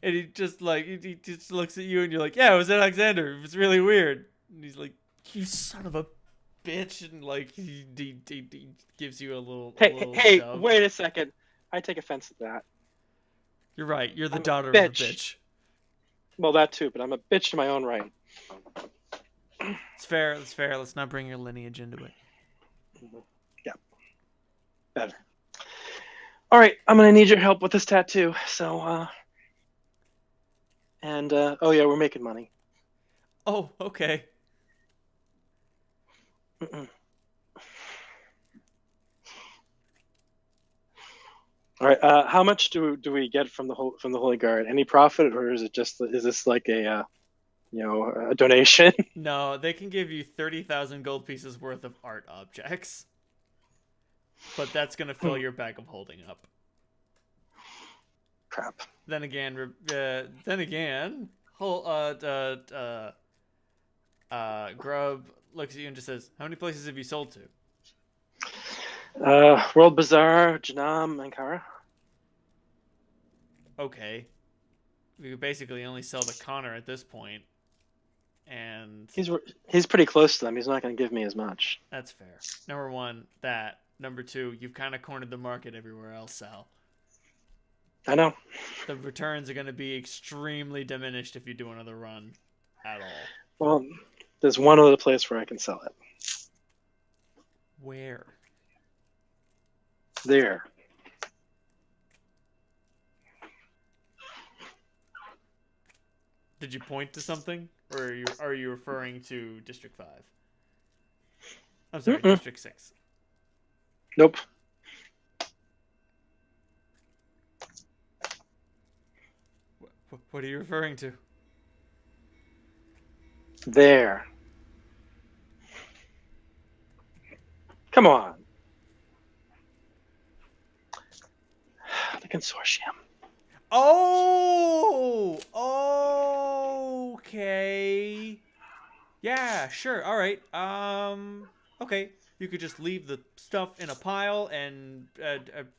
And he just looks at you and you're like, yeah, it was Alexander. It was really weird. And he's like, you son of a bitch, and like he gives you a little Hey, shove. wait a second. I take offense at that. You're right. You're the I'm daughter a of a bitch. bitch. Well, that too, but I'm a bitch in my own right. It's fair. It's fair. Let's not bring your lineage into it. Yeah. Better. All right, I'm gonna need your help with this tattoo. So, oh yeah, we're making money. Oh, okay. Mm-mm. All right, how much do we get from the Holy Guard? Any profit, or is this like a a donation? No, they can give you 30,000 gold pieces worth of art objects, but that's gonna fill your bag of holding up. Crap. Then again, Grub looks at you and just says, "How many places have you sold to?" World Bazaar, Janam, Ankara. Okay, we could basically only sell to Connor at this point, and He's pretty close to them. He's not going to give me as much. that's fair. Number one, that. Number two, you've kind of cornered the market everywhere else, Sal. I know. The returns are going to be extremely diminished if you do another run at all. Well, there's one other place where I can sell it. Where? There. Did you point to something, or are you referring to District 5? I'm sorry, District 6. Nope. What are you referring to? There. Come on. The consortium. Oh! Okay. Yeah, sure. All right. Okay. You could just leave the stuff in a pile and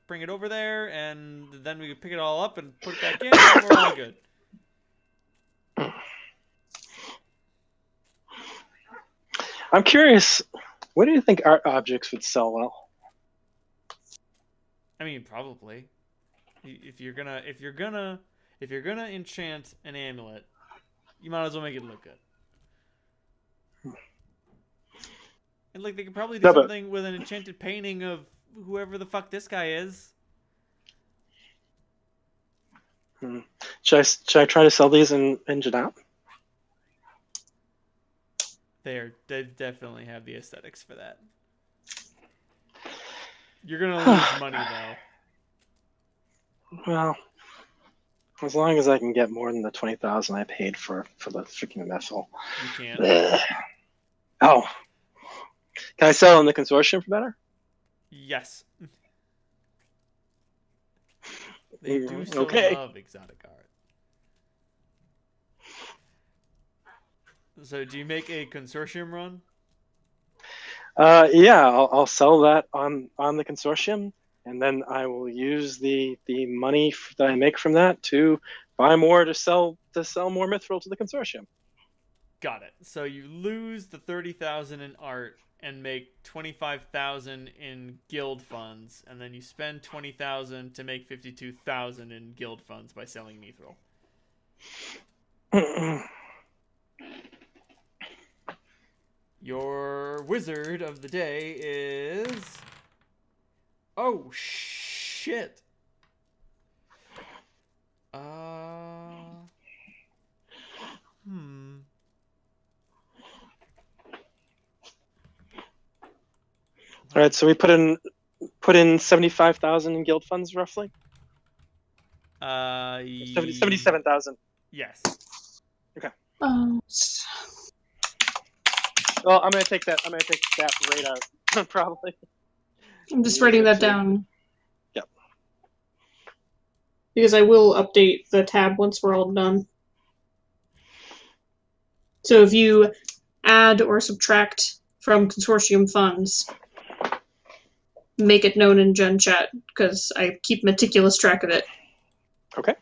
bring it over there, and then we could pick it all up and put it back in, and we're all good. I'm curious. What do you think art objects would sell well? I mean, probably. If you're gonna enchant an amulet, you might as well make it look good. And like they could probably do something with an enchanted painting of whoever the fuck this guy is. Should I try to sell these in Janap? They definitely have the aesthetics for that. You're gonna lose money though. Well, as long as I can get more than the 20,000 I paid for the freaking vessel. You can't. Oh. Can I sell in the consortium for better? Yes. They do still love exotic art. So do you make a consortium run? Yeah, I'll sell that on the consortium, and then I will use the money that I make from that to buy more to sell more mithril to the consortium. Got it. So you lose the 30,000 in art and make 25,000 in guild funds, and then you spend 20,000 to make 52,000 in guild funds by selling mithril. Your wizard of the day is... Oh, shit. All right, so we put in 75,000 in guild funds, roughly. 77,000. Yes. Okay. Oh. Well, I'm gonna take that rate out, probably. I'm just writing that down. Yep. Because I will update the tab once we're all done. So if you add or subtract from consortium funds, make it known in Gen Chat, because I keep meticulous track of it. Okay.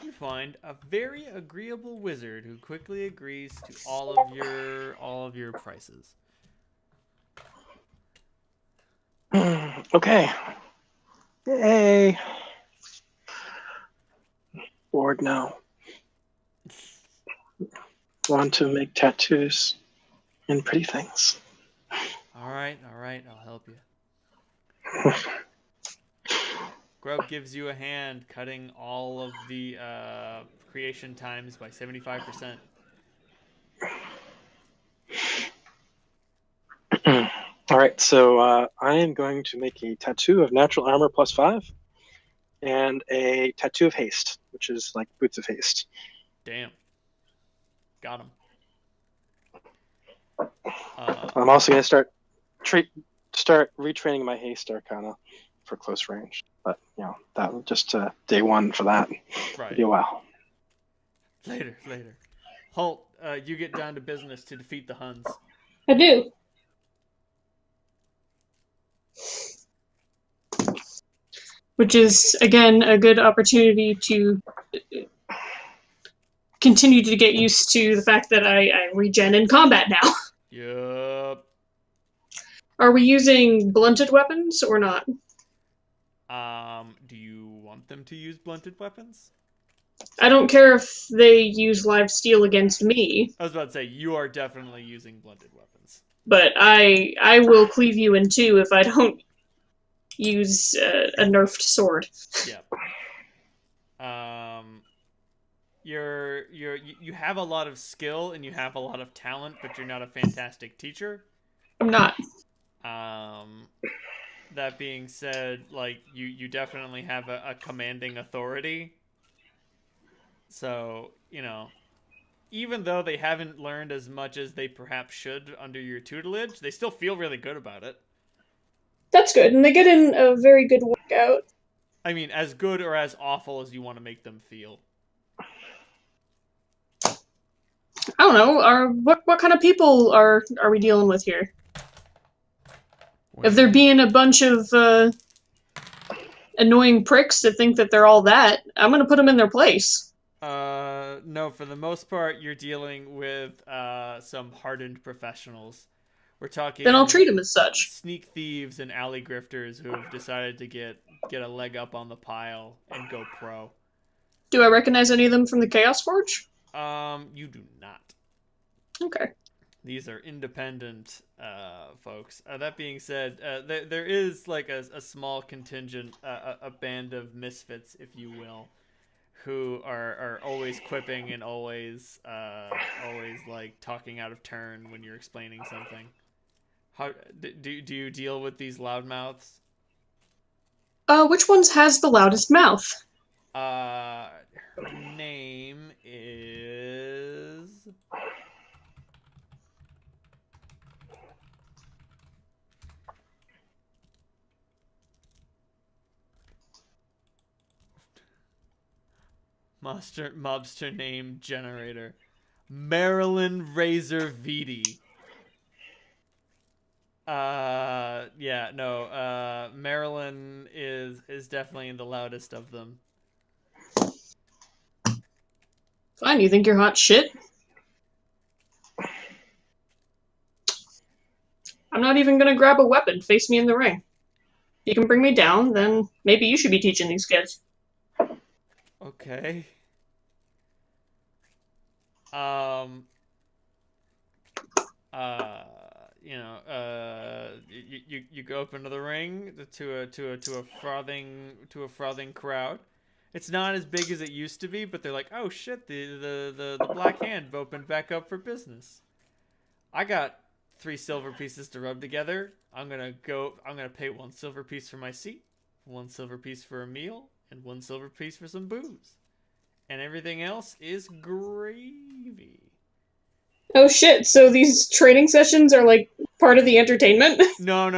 You're find a very agreeable wizard who quickly agrees to all of your prices. Okay. Yay. Bored now. Want to make tattoos and pretty things. All right, I'll help you. Grub gives you a hand, cutting all of the creation times by 75%. All right, so I am going to make a tattoo of natural armor +5 and a tattoo of haste, which is like boots of haste. Damn. Got him. I'm also going to start retraining my haste arcana for close range. But, that was just day one for that. Right. It'll be a while. Later. Holt, you get down to business to defeat the Huns. I do. Which is, again, a good opportunity to continue to get used to the fact that I regen in combat now. Yup. Are we using blunted weapons or not? Do you want them to use blunted weapons? I don't care if they use live steel against me. I was about to say, you are definitely using blunted weapons. But I will cleave you in two if I don't use a nerfed sword. Yep. You have a lot of skill and you have a lot of talent, but you're not a fantastic teacher. I'm not. That being said, like you definitely have a commanding authority. So, even though they haven't learned as much as they perhaps should under your tutelage, they still feel really good about it. That's good, and they get in a very good workout. I mean, as good or as awful as you want to make them feel. I don't know. What kind of people are we dealing with here? If they're being a bunch of annoying pricks that think that they're all that, I'm gonna put them in their place. No, for the most part, you're dealing with some hardened professionals. We're talking. Then I'll treat them as such. Sneak thieves and alley grifters who have decided to get a leg up on the pile and go pro. Do I recognize any of them from the Chaos Forge? You do not. Okay. These are independent folks. That being said, there is like a small contingent, a band of misfits, if you will, who are always quipping and always like talking out of turn when you're explaining something. How do you deal with these loudmouths? Which ones has the loudest mouth? Her name is Mobster name generator. Marilyn Razor Viti. Marilyn is definitely the loudest of them. Fine, you think you're hot shit? I'm not even gonna grab a weapon. Face me in the ring. If you can bring me down, then maybe you should be teaching these kids. Okay. You go up into the ring to a frothing crowd. It's not as big as it used to be, but they're like, oh shit, the Black Hand opened back up for business. I got 3 silver pieces to rub together. I'm gonna pay 1 silver piece for my seat, 1 silver piece for a meal, and 1 silver piece for some booze. And everything else is gravy. Oh shit, so these training sessions are like part of the entertainment? No.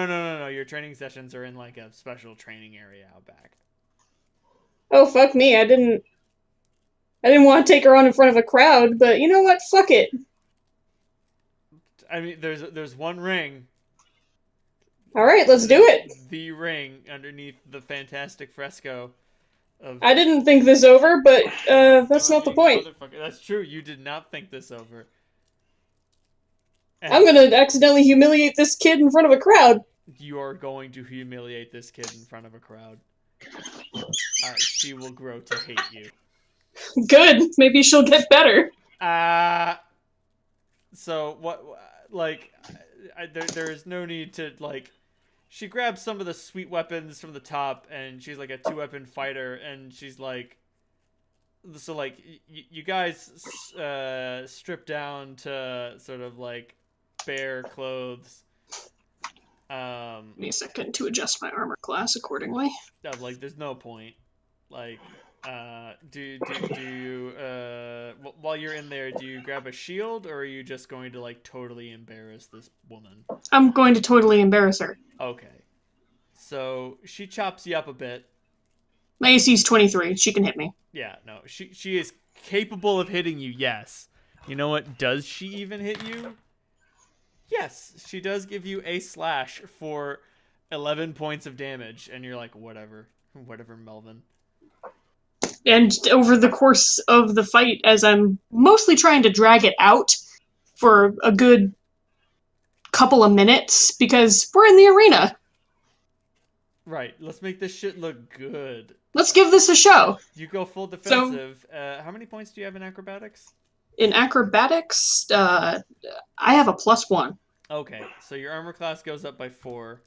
Your training sessions are in like a special training area out back. Oh fuck me, I didn't want to take her on in front of a crowd, but you know what? Fuck it. I mean, there's one ring. Alright, let's do it. The ring underneath the fantastic fresco I didn't think this over, but that's not the point. That's true. You did not think this over. And I'm gonna accidentally humiliate this kid in front of a crowd. You are going to humiliate this kid in front of a crowd. She will grow to hate you. Good. Maybe she'll get better. So what? Like, there is no need to like. She grabs some of the sweet weapons from the top, and she's like a 2-weapon fighter, and she's like. So like you guys strip down to sort of like bare clothes. Give me a second to adjust my armor class accordingly. Like there's no point. Like do you while you're in there, do you grab a shield, or are you just going to like totally embarrass this woman? I'm going to totally embarrass her. Okay. So she chops you up a bit. My AC's 23. She can hit me. Yeah, no. She is capable of hitting you, yes. You know what? Does she even hit you? Yes, she does give you a slash for 11 points of damage, and you're like, whatever, Melvin. And over the course of the fight, as I'm mostly trying to drag it out for a good couple of minutes, because we're in the arena. Right, let's make this shit look good. Let's give this a show. You go full defensive. How many points do you have in acrobatics? In acrobatics, I have a +1. Okay, so your armor class goes up by 4,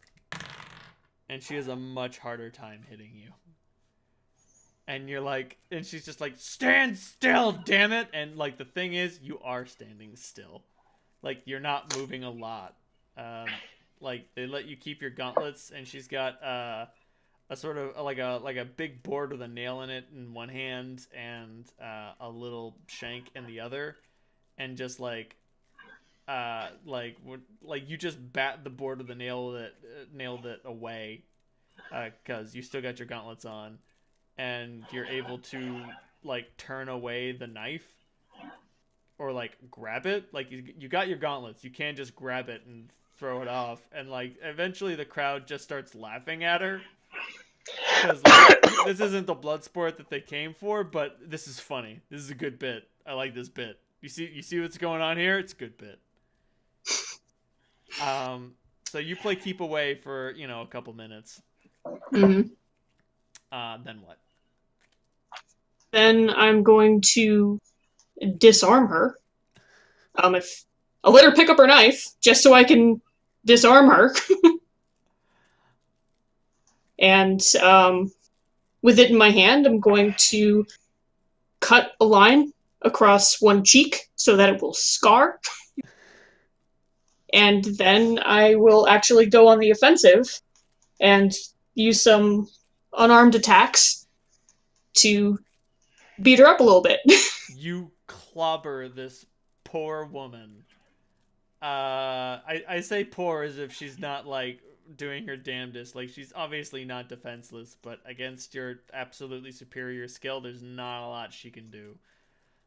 and she has a much harder time hitting you. And you're like, and she's just like, stand still, damn it! And like, the thing is, you are standing still. Like, you're not moving a lot. Like, they let you keep your gauntlets, and she's got a sort of like a big board with a nail in it in one hand and a little shank in the other, and just like you just bat the board with the nail that nailed it away, because you still got your gauntlets on, and you're able to like turn away the knife or like grab it. Like you got your gauntlets, you can't just grab it and throw it off, and like eventually the crowd just starts laughing at her. Because like, this isn't the blood sport that they came for, but this is funny. This is a good bit. I like this bit. You see what's going on here? It's a good bit. So you play keep away for a couple minutes. Mm-hmm. Then what? Then I'm going to disarm her. If I'll let her pick up her knife just so I can disarm her. And with it in my hand, I'm going to cut a line across one cheek so that it will scar. And then I will actually go on the offensive and use some unarmed attacks to beat her up a little bit. You clobber this poor woman. I say poor as if she's not like doing her damnedest. Like, she's obviously not defenseless, but against your absolutely superior skill, there's not a lot she can do.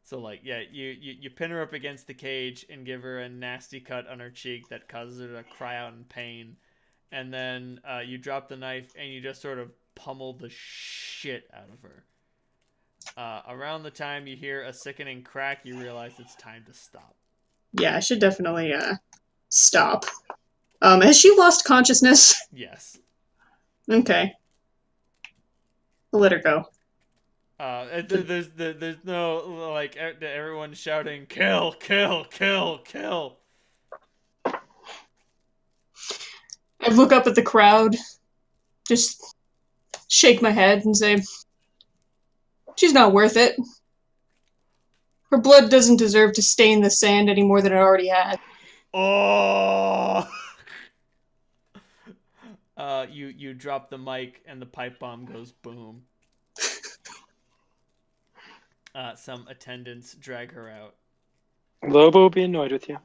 So like, yeah, you pin her up against the cage and give her a nasty cut on her cheek that causes her to cry out in pain, and then you drop the knife and you just sort of pummel the shit out of her. Around the time you hear a sickening crack, you realize it's time to stop. Yeah, I should definitely stop. Has she lost consciousness? Yes. Okay. I'll let her go. There's no, like, everyone shouting, kill, kill, kill, kill. I look up at the crowd, just shake my head and say, she's not worth it. Her blood doesn't deserve to stain the sand any more than it already had. Oh! You drop the mic and the pipe bomb goes boom. Some attendants drag her out. Lobo will be annoyed with you.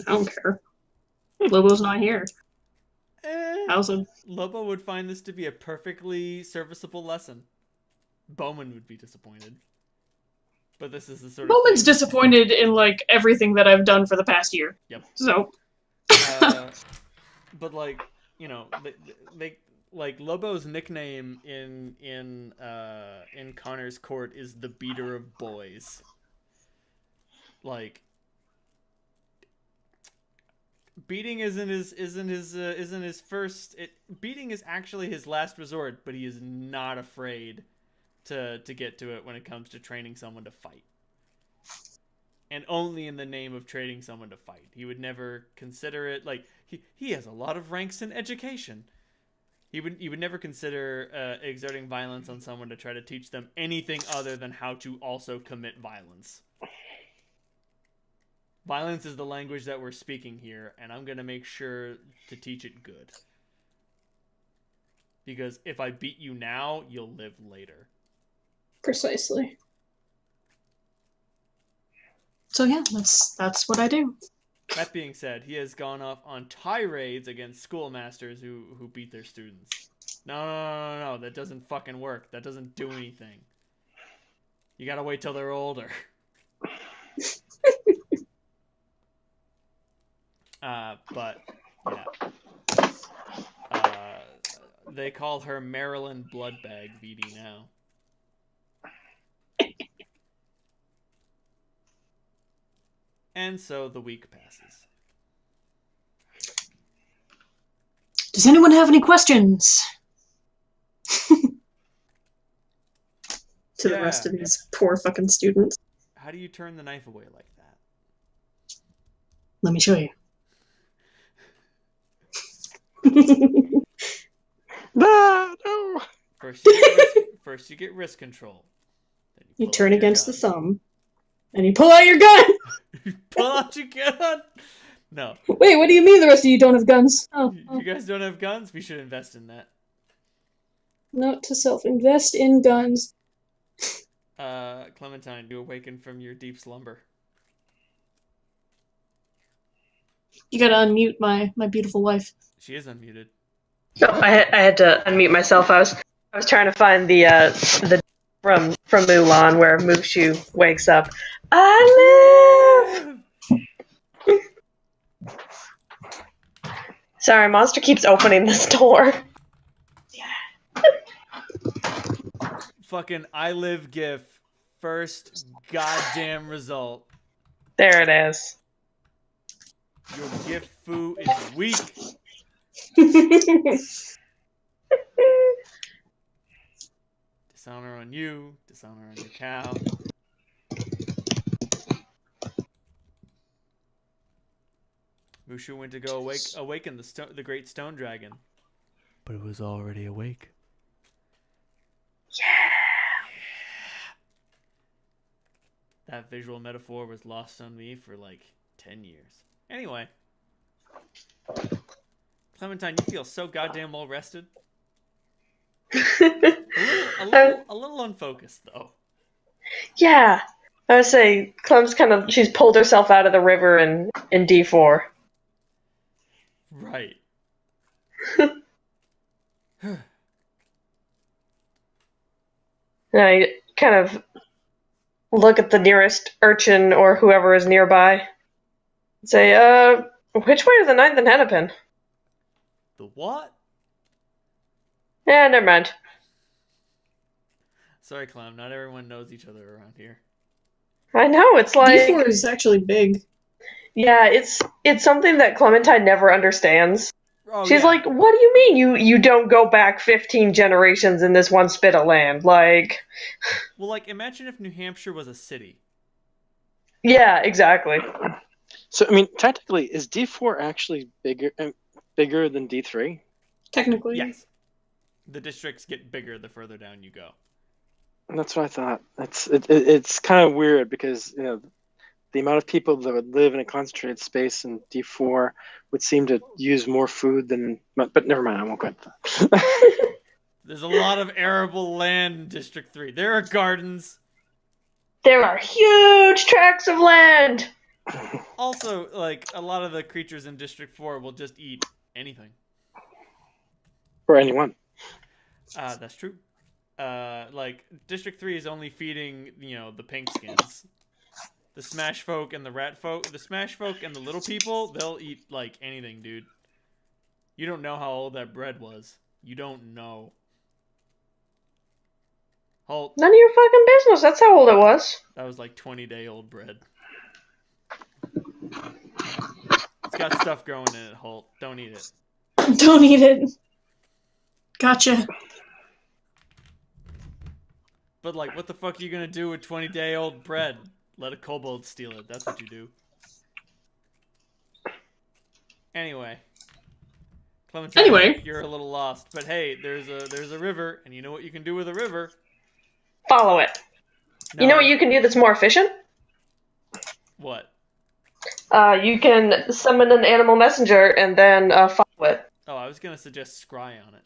I don't care. Lobo's not here. Lobo would find this to be a perfectly serviceable lesson. Bowman would be disappointed. But this is the sort of Bowman's disappointed in, like, everything that I've done for the past year. Yep. So. But, like, they like Lobo's nickname in Connor's court is the beater of boys. Like, beating isn't his first. Beating is actually his last resort, but he is not afraid to get to it when it comes to training someone to fight. And only in the name of training someone to fight. He would never consider it like he has a lot of ranks in education. He would never consider exerting violence on someone to try to teach them anything other than how to also commit violence. Violence is the language that we're speaking here, and I'm going to make sure to teach it good. Because if I beat you now, you'll live later. Precisely. So yeah, that's what I do. That being said, he has gone off on tirades against schoolmasters who beat their students. No, that doesn't fucking work. That doesn't do anything. You gotta wait till they're older. But, yeah. They call her Maryland Bloodbag VD now. And so the week passes. Does anyone have any questions? To the rest of these poor fucking students. How do you turn the knife away like that? Let me show you. No! First you get wrist control. Then You turn against the thumb, and you pull out your gun! You pull out your gun? No. Wait, what do you mean the rest of you don't have guns? You guys don't have guns? We should invest in that. Note to self, invest in guns. Clementine, you awaken from your deep slumber. You gotta unmute my beautiful wife. She is unmuted. No, I had to unmute myself. I was trying to find the from Mulan where Mushu wakes up. I live. Sorry, Monster keeps opening this door. Fucking I live gif. First goddamn result. There it is. Your gif foo is weak. Dishonor on you. Dishonor on your cow. Mushu went to go awaken the great stone dragon. But it was already awake. Yeah. That visual metaphor was lost on me for like 10 years. Anyway. Clementine, you feel so goddamn well rested. A little unfocused, though. Yeah. I would say Clem's she's pulled herself out of the river in D4. Right. And I kind of look at the nearest urchin or whoever is nearby and say, which way are the 9th and Hennepin? The what? Yeah, never mind. Sorry, Clem. Not everyone knows each other around here. I know, it's like... D4 is actually big. Yeah, it's something that Clementine never understands. Oh, She's yeah. like, what do you mean you don't go back 15 generations in this one spit of land? Like... Well, like, imagine if New Hampshire was a city. Yeah, exactly. So, I mean, technically, is D4 actually bigger than D3? Technically. Yes. The districts get bigger the further down you go. That's what I thought. It's kind of weird because, you know, the amount of people that would live in a concentrated space in D4 would seem to use more food than... But never mind, I won't go into that. There's a lot of arable land in District 3. There are gardens. There are huge tracts of land! Also, like, a lot of the creatures in District 4 will just eat anything. Or anyone. That's true. Like, District 3 is only feeding, you know, the pink skins. The Smash folk and the Rat folk. The Smash folk and the little people, they'll eat, like, anything, dude. You don't know how old that bread was. You don't know. Halt. None of your fucking business. That's how old it was. That was like 20-day-old bread. It's got stuff growing in it, Holt. Don't eat it. Don't eat it. Gotcha. But, like, what the fuck are you gonna do with 20-day-old bread? Let a kobold steal it. That's what you do. Anyway. Clementine, Anyway. you're a little lost. But hey, there's a river, and you know what you can do with a river? Follow it. No. You know what you can do that's more efficient? What? You can summon an animal messenger and then follow it. Oh, I was gonna suggest scry on it.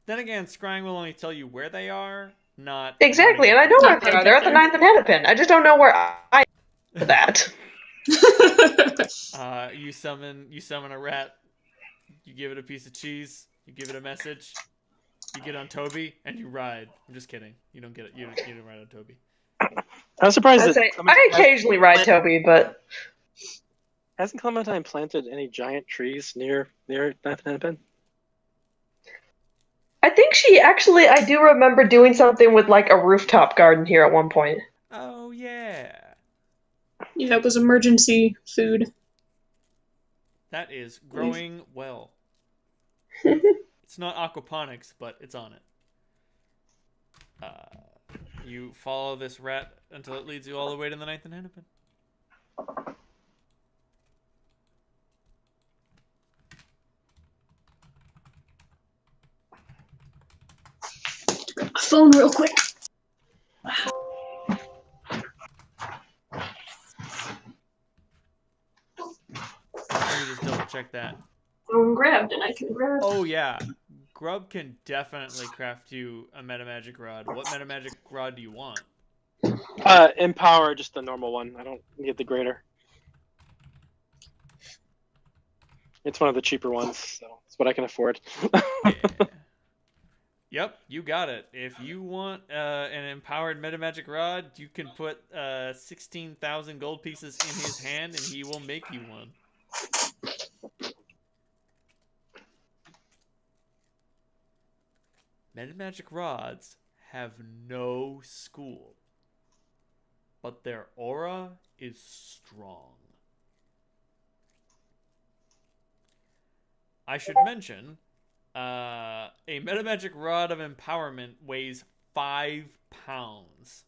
Then again, scrying will only tell you where they are, not... Exactly, and I know where they are. They're at the 9th and Hennepin. I just don't know where I am for that. You summon a rat, you give it a piece of cheese, you give it a message, you get on Toby, and you ride. I'm just kidding. You don't get it. You don't ride on Toby. I was surprised I occasionally ride Toby, but... Hasn't Clementine planted any giant trees near Hennepin? I think she actually, I do remember doing something with like a rooftop garden here at one point. Oh, yeah. Yeah, it was emergency food. That is growing well. It's not aquaponics, but it's on it. You follow this rat until it leads you all the way to the 9th and Hennepin. Grab my phone real quick. Let me just double check that. Phone grabbed, and I can grab. Oh, yeah. Grub can definitely craft you a metamagic rod. What metamagic rod do you want? Empower, just the normal one. I don't need the greater. It's one of the cheaper ones, so it's what I can afford. Yeah. Yep, you got it. If you want an empowered metamagic rod, you can put 16,000 gold pieces in his hand, and he will make you one. Metamagic rods have no school, but their aura is strong. I should mention, a metamagic rod of empowerment weighs 5 pounds.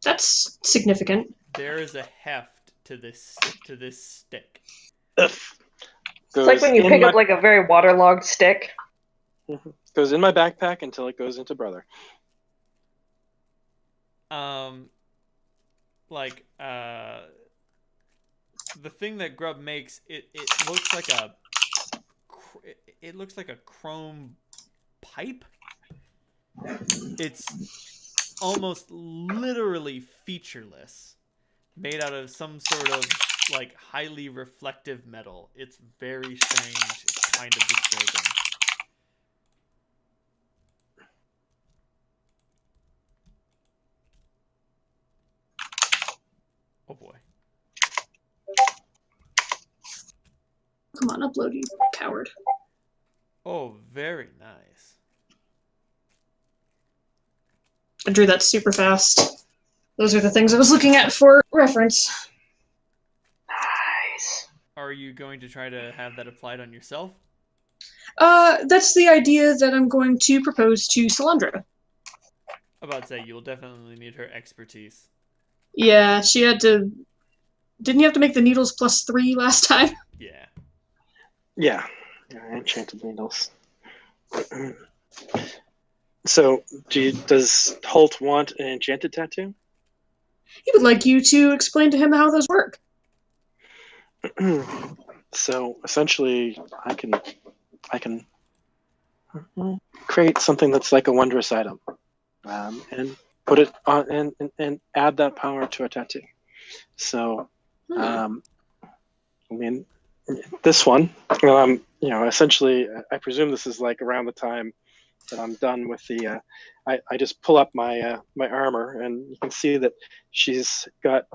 That's significant. There is a heft to this stick. It's like when you pick up like a very waterlogged stick. Goes in my backpack until it goes into brother. The thing that Grub makes, it looks like a chrome pipe. It's almost literally featureless, made out of some sort of like highly reflective metal. It's very strange. It's kind of disturbing. Oh boy. Come on, upload, you coward. Oh, very nice. I drew that super fast. Those are the things I was looking at for reference. Nice. Are you going to try to have that applied on yourself? That's the idea that I'm going to propose to Salandra. About to say, you'll definitely need her expertise. Yeah, she had to... Didn't you have to make the needles +3 last time? Yeah. Yeah, enchanted needles. So, does Holt want an enchanted tattoo? He would like you to explain to him how those work. So, essentially, I can create something that's like a wondrous item, and put it on and add that power to a tattoo. So, I mean, this one, essentially, I presume this is like around the time that I'm done with the. I just pull up my my armor, and you can see that she's got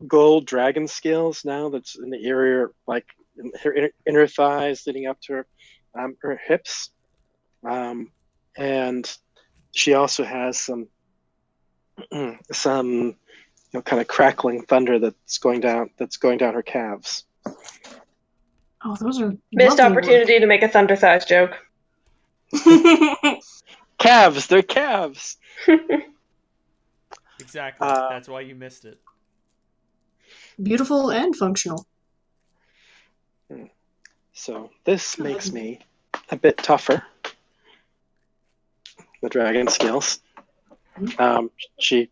gold dragon scales now. That's in the area, like in her inner thighs, leading up to her hips. And she also has some kind of crackling thunder that's going down her calves. Oh, those are Missed lovely opportunity to make a Thunder Thighs joke. work. Calves, they're calves. Exactly. That's why you missed it. Beautiful and functional. So this makes me a bit tougher. The dragon skills. She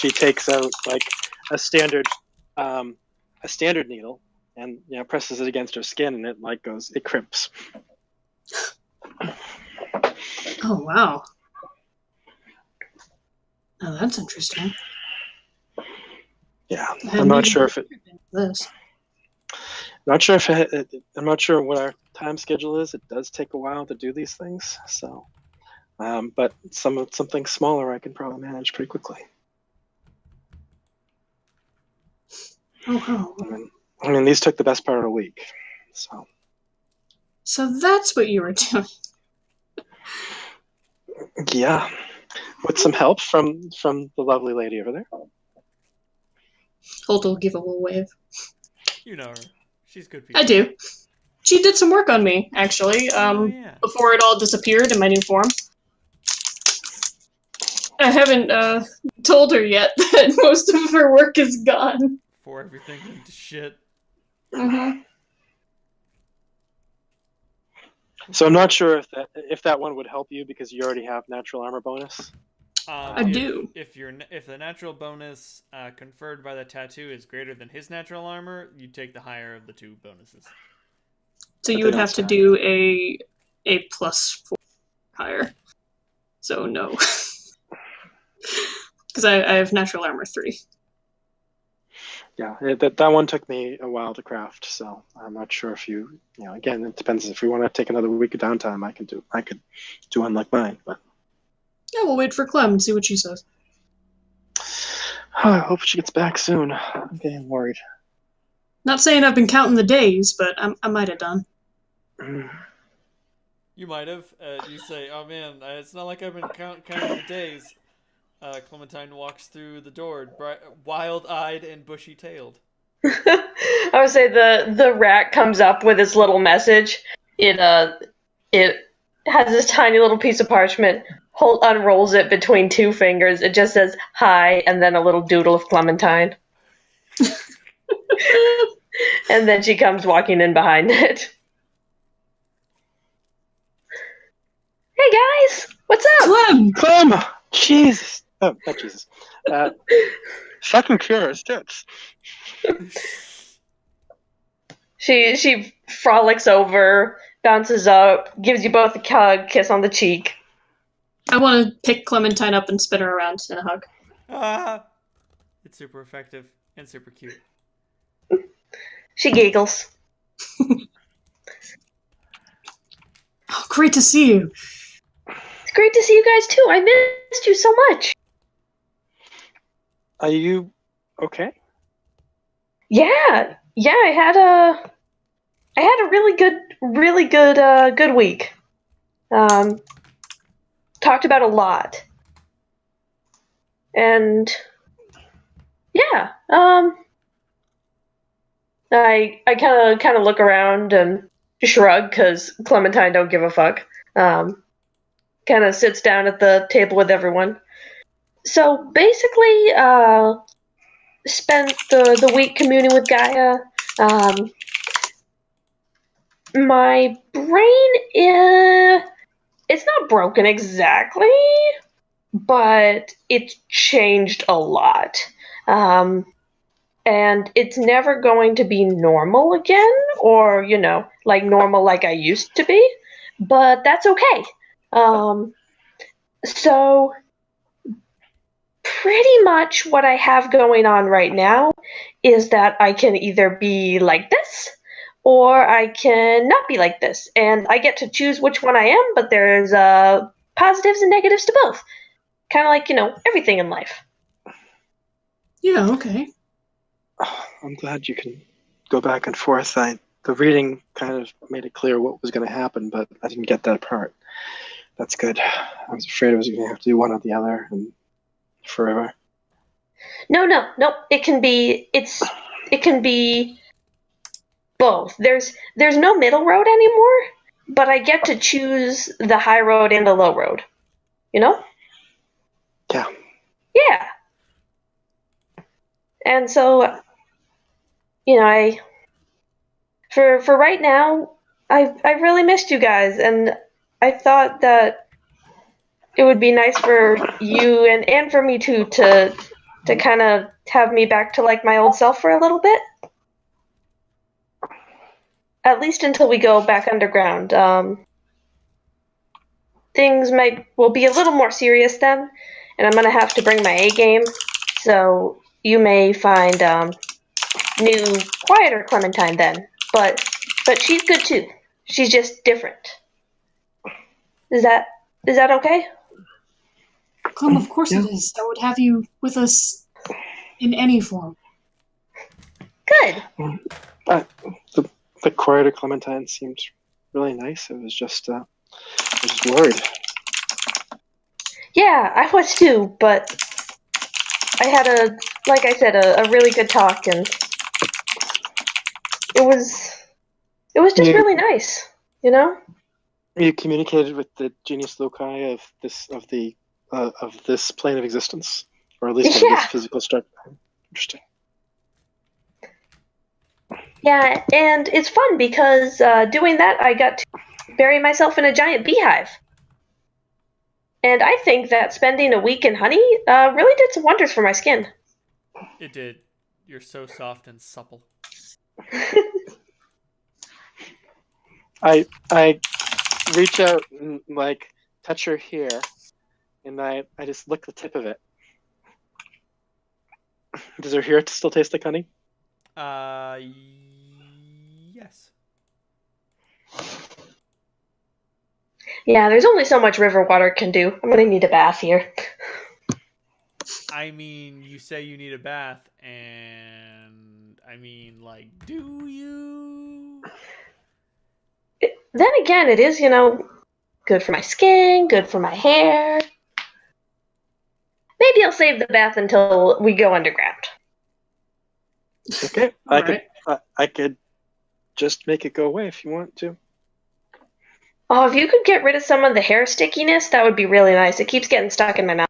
takes out like a standard needle and presses it against her skin, and it crimps. Oh, wow. Oh, that's interesting. Yeah, I'm not sure if what our time schedule is. It does take a while to do these things, so. But something smaller I can probably manage pretty quickly. Oh, I mean, these took the best part of a week, so. So that's what you were doing. Yeah, with some help from the lovely lady over there. Holt will give a little wave. You know her. She's good people. I do. She did some work on me, actually, yeah. before it all disappeared in my new form. I haven't told her yet that most of her work is gone. Before everything went to shit. Mm-hmm. So I'm not sure if that one would help you because you already have natural armor bonus. I do. If the natural bonus conferred by the tattoo is greater than his natural armor, you take the higher of the two bonuses. So you would have to do a +4 higher. So no. Because I have natural armor 3. Yeah, that one took me a while to craft, so I'm not sure if again, it depends. If you want to take another week of downtime, I could do one like mine, but. Yeah, we'll wait for Clem and see what she says. I hope she gets back soon. I'm getting worried. Not saying I've been counting the days, but I might have done. You might have. You say, "Oh man, it's not like I've been counting the days." Clementine walks through the door, wild-eyed and bushy-tailed. I would say the rat comes up with its little message. It has this tiny little piece of parchment. Holt unrolls it between 2 fingers. It just says "Hi" and then a little doodle of Clementine. And then she comes walking in behind it. Hey guys, what's up? Clem! Jesus. Oh, not Jesus. Fucking curious tits. She frolics over, bounces up, gives you both a kiss on the cheek. I want to pick Clementine up and spin her around in a hug. It's super effective and super cute. She giggles. Oh, great to see you. It's great to see you guys too. I missed you so much. Are you okay? Yeah. I had a really good week. Talked about a lot, and yeah. I kind of look around and shrug because Clementine don't give a fuck. Kind of sits down at the table with everyone. So basically, spent the week communing with Gaia. My brain it's not broken exactly, but it's changed a lot. And it's never going to be normal again, or, like normal like I used to be, but that's okay. So pretty much what I have going on right now is that I can either be like this, or I can not be like this, and I get to choose which one I am, but there's positives and negatives to both. Kind of like, everything in life. Yeah, okay. I'm glad you can go back and forth. I the reading kind of made it clear what was going to happen, but I didn't get that part. That's good. I was afraid I was going to have to do one or the other and forever. No. It can be both. There's no middle road anymore, but I get to choose the high road and the low road. You know? Yeah. Yeah. And so, for right now, I really missed you guys, and I thought that it would be nice for you and for me too to kind of have me back to like my old self for a little bit. At least until we go back underground. Things will be a little more serious then, and I'm gonna have to bring my A game. So you may find new, quieter Clementine then. But she's good too. She's just different. Is that okay? Clem, of course it is. I would have you with us in any form. Good. The quieter Clementine seemed really nice. I was just worried. Yeah, I was too, but I had a really good talk, and it was just really nice, you know? You communicated with the genius loci of this plane of existence, or at least of this physical structure. Interesting. Yeah, and it's fun because doing that, I got to bury myself in a giant beehive. And I think that spending a week in honey really did some wonders for my skin. It did. You're so soft and supple. I reach out and touch her hair, and I just lick the tip of it. Does her hair still taste like honey? Yes. Yeah, there's only so much river water can do. I'm gonna need a bath here. I mean, you say you need a bath, and I mean, do you? Then again, it is, good for my skin, good for my hair. Maybe I'll save the bath until we go underground. Okay, I could just make it go away if you want to. Oh, if you could get rid of some of the hair stickiness, that would be really nice. It keeps getting stuck in my mouth.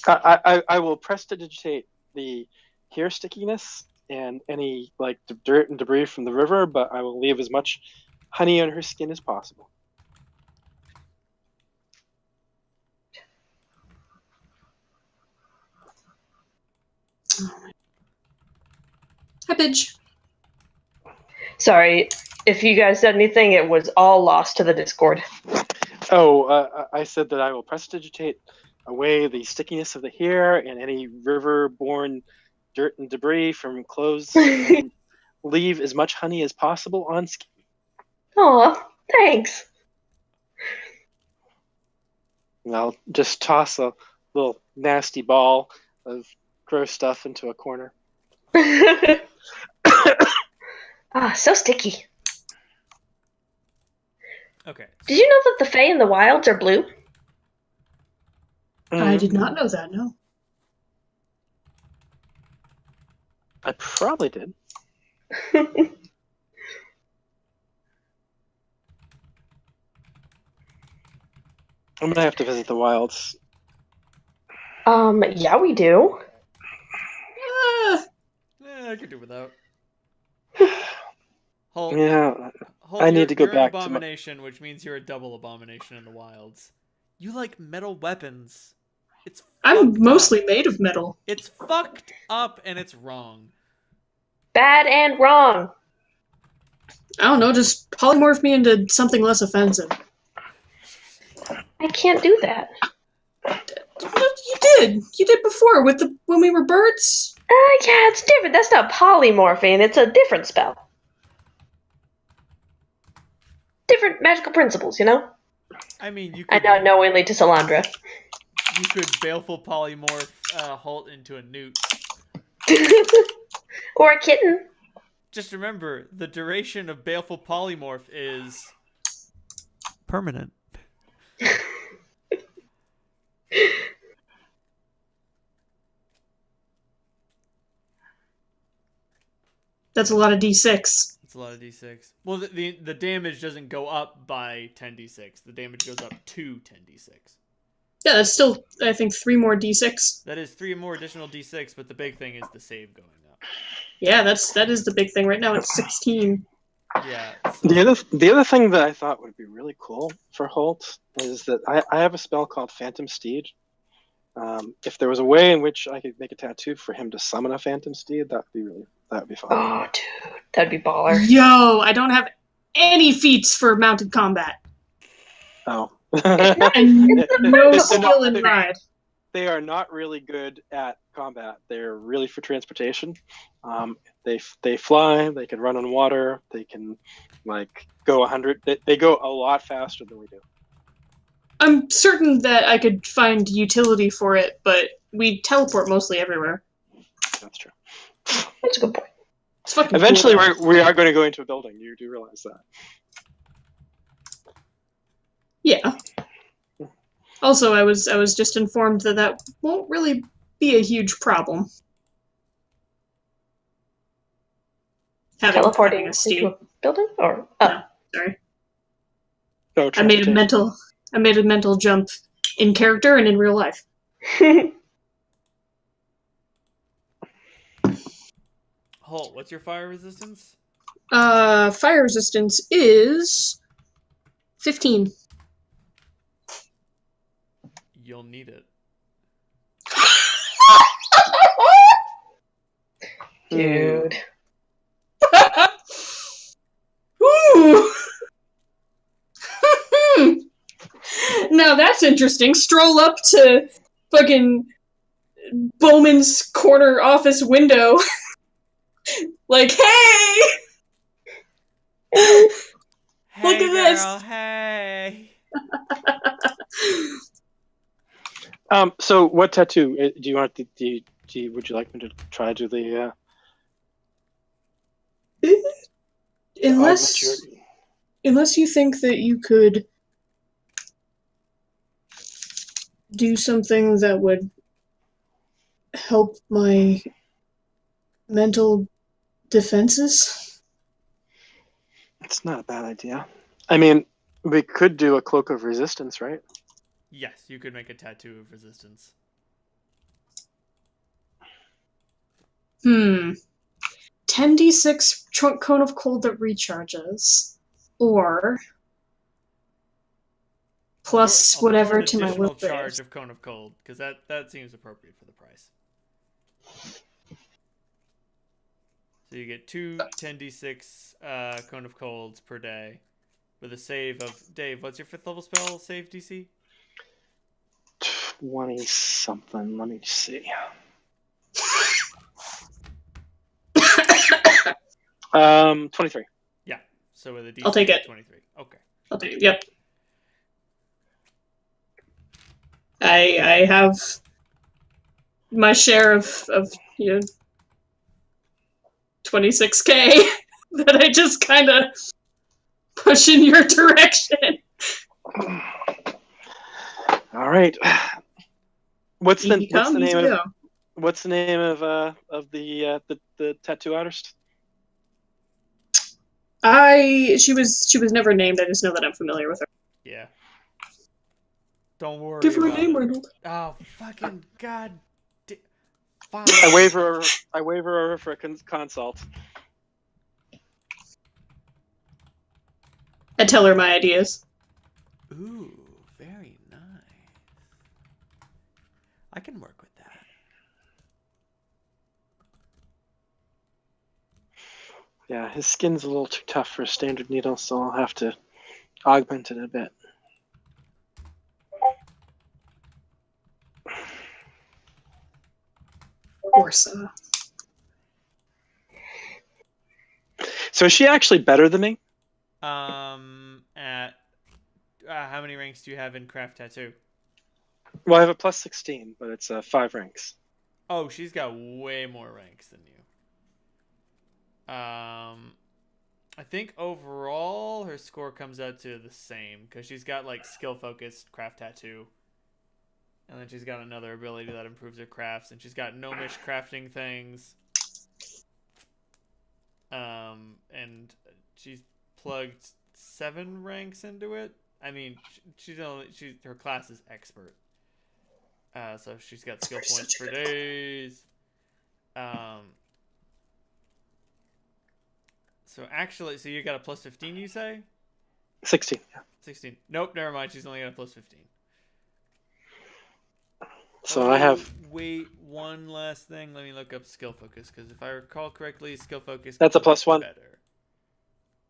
I will prestidigitate the hair stickiness and any dirt and debris from the river, but I will leave as much honey on her skin as possible. Hi, bitch. Sorry, if you guys said anything, it was all lost to the Discord. Oh, I said that I will prestidigitate away the stickiness of the hair and any river-borne dirt and debris from clothes, and leave as much honey as possible on skin. Aw, thanks. And I'll just toss a little nasty ball of gross stuff into a corner. Ah, so sticky. Okay. Did you know that the Fae in the wilds are blue? I did not know that, no. I probably did. I'm gonna have to visit the wilds. Yeah, we do. I could do without. Holt, Yeah, Holt, I need to go you're back an to abomination, which means you're a double abomination in the wilds. You like metal weapons. It's I'm fucked mostly up. made of metal. It's fucked up and it's wrong. Bad and wrong. I don't know, just polymorph me into something less offensive. I can't do that. You did. You did before when we were birds. Yeah, it's different. That's not polymorphing. It's a different spell. Different magical principles, you know? I mean, you I could, know knowingly to Salandra. you could baleful polymorph Holt into a newt. Or a kitten. Just remember, the duration of baleful polymorph is Permanent. That's a lot of D6. it's a lot of d6. Well, the damage doesn't go up by 10d6. The damage goes up to 10d6. Yeah, that's still, I think, 3 more D6. That is 3 more additional d6, but the big thing is the save going up. Yeah, that is the big thing. Right now it's 16. Yeah. The other thing that I thought would be really cool for Holt is that I have a spell called Phantom Steed. If there was a way in which I could make a tattoo for him to summon a Phantom Steed, that would be fun. Oh, dude, that'd be baller. Yo, I don't have any feats for mounted combat. Oh. And no skill in ride. They are not really good at combat. They're really for transportation. They fly. They can run on water. They can go 100. They go a lot faster than we do. I'm certain that I could find utility for it, but we teleport mostly everywhere. That's true. That's a good point. It's fucking Eventually, cool. we are going to go into a building. You do realize that. Yeah. Also, I was just informed that won't really be a huge problem. Having Teleporting a steed. into a building? Or No, sorry. No, I made a mental jump in character and in real life. Holt, what's your fire resistance? Fire resistance is 15. You'll need it. Dude. Ooh. Now that's interesting. Stroll up to fucking Bowman's corner office window. Like, hey! Look at girl, this! Hey. So what tattoo do you want? Would you like me to try to do the? Unless you think that you could do something that would help my mental defenses. It's not a bad idea. I mean, we could do a cloak of resistance, right? Yes, you could make a tattoo of resistance. 10d6 cone of cold that recharges, or plus I'll throw whatever an to my will additional charge save. of cone of cold because that seems appropriate for the price. So you get 2 10d6 cone of colds per day with a save of Dave. What's your 5th level spell save DC? 20 something. Let me see. 23. Yeah. So with a DC I'll take it. 23. Okay. I'll take it. Yep. I have my share of 26k that I just kind of push in your direction. All right. What's the name of the tattoo artist? She was never named. I just know that I'm familiar with her. Yeah. Don't worry. Give her a about name, it. Reynold. Oh, fucking god. Fine. I wave her over for a consult. I tell her my ideas. Ooh, very nice. I can work with that. Yeah, his skin's a little too tough for a standard needle, so I'll have to augment it a bit. Orsa. So is she actually better than me? At how many ranks do you have in craft tattoo? Well, I have a plus 16, but it's 5 ranks. Oh, she's got way more ranks than you. I think overall her score comes out to the same because she's got like skill focused craft tattoo, and then she's got another ability that improves her crafts, and she's got gnomish crafting things. And she's plugged 7 ranks into it. I mean, her class is expert. So she's got skill points for days. So actually, so you got a plus 15, you say? 16. Yeah. 16. Nope, never mind. She's only got a plus 15. So I have. Wait, one last thing. Let me look up skill focus because if I recall correctly, skill focus. That's a plus 1. Better.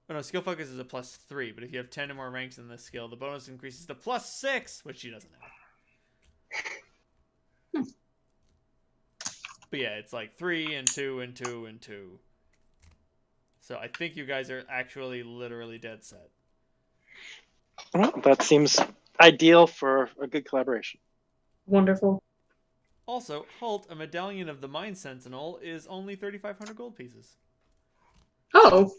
Oh no, skill focus is a plus 3. But if you have 10 or more ranks in this skill, the bonus increases to plus 6, which she doesn't have. But yeah, it's like 3 and 2 and 2 and 2. So I think you guys are actually literally dead set. Well, that seems ideal for a good collaboration. Wonderful. Also, Halt, a medallion of the Mind Sentinel, is only 3,500 gold pieces. Oh.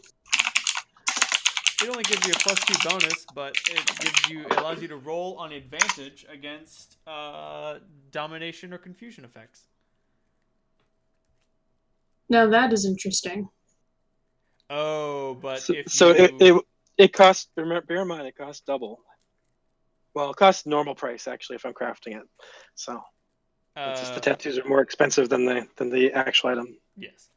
It only gives you a plus 2 bonus, but it allows you to roll on advantage against domination or confusion effects. Now that is interesting. Oh, but it costs. Bear in mind, it costs double. Well, it costs normal price actually if I'm crafting it. So it's just the tattoos are more expensive than the actual item. Yes.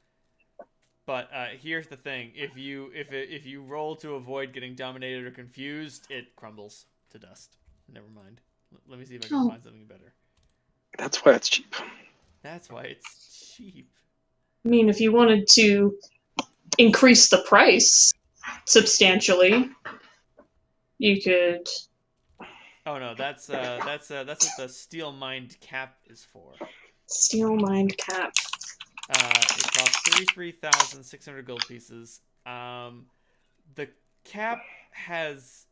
But here's the thing: if you roll to avoid getting dominated or confused, it crumbles to dust. Never mind. Let me see if I can find something better. That's why it's cheap. That's why it's cheap. I mean, if you wanted to increase the price substantially, you could. Oh no, that's what the Steel Mind cap is for. Steel Mind cap. It costs 33,600 gold pieces. The cap has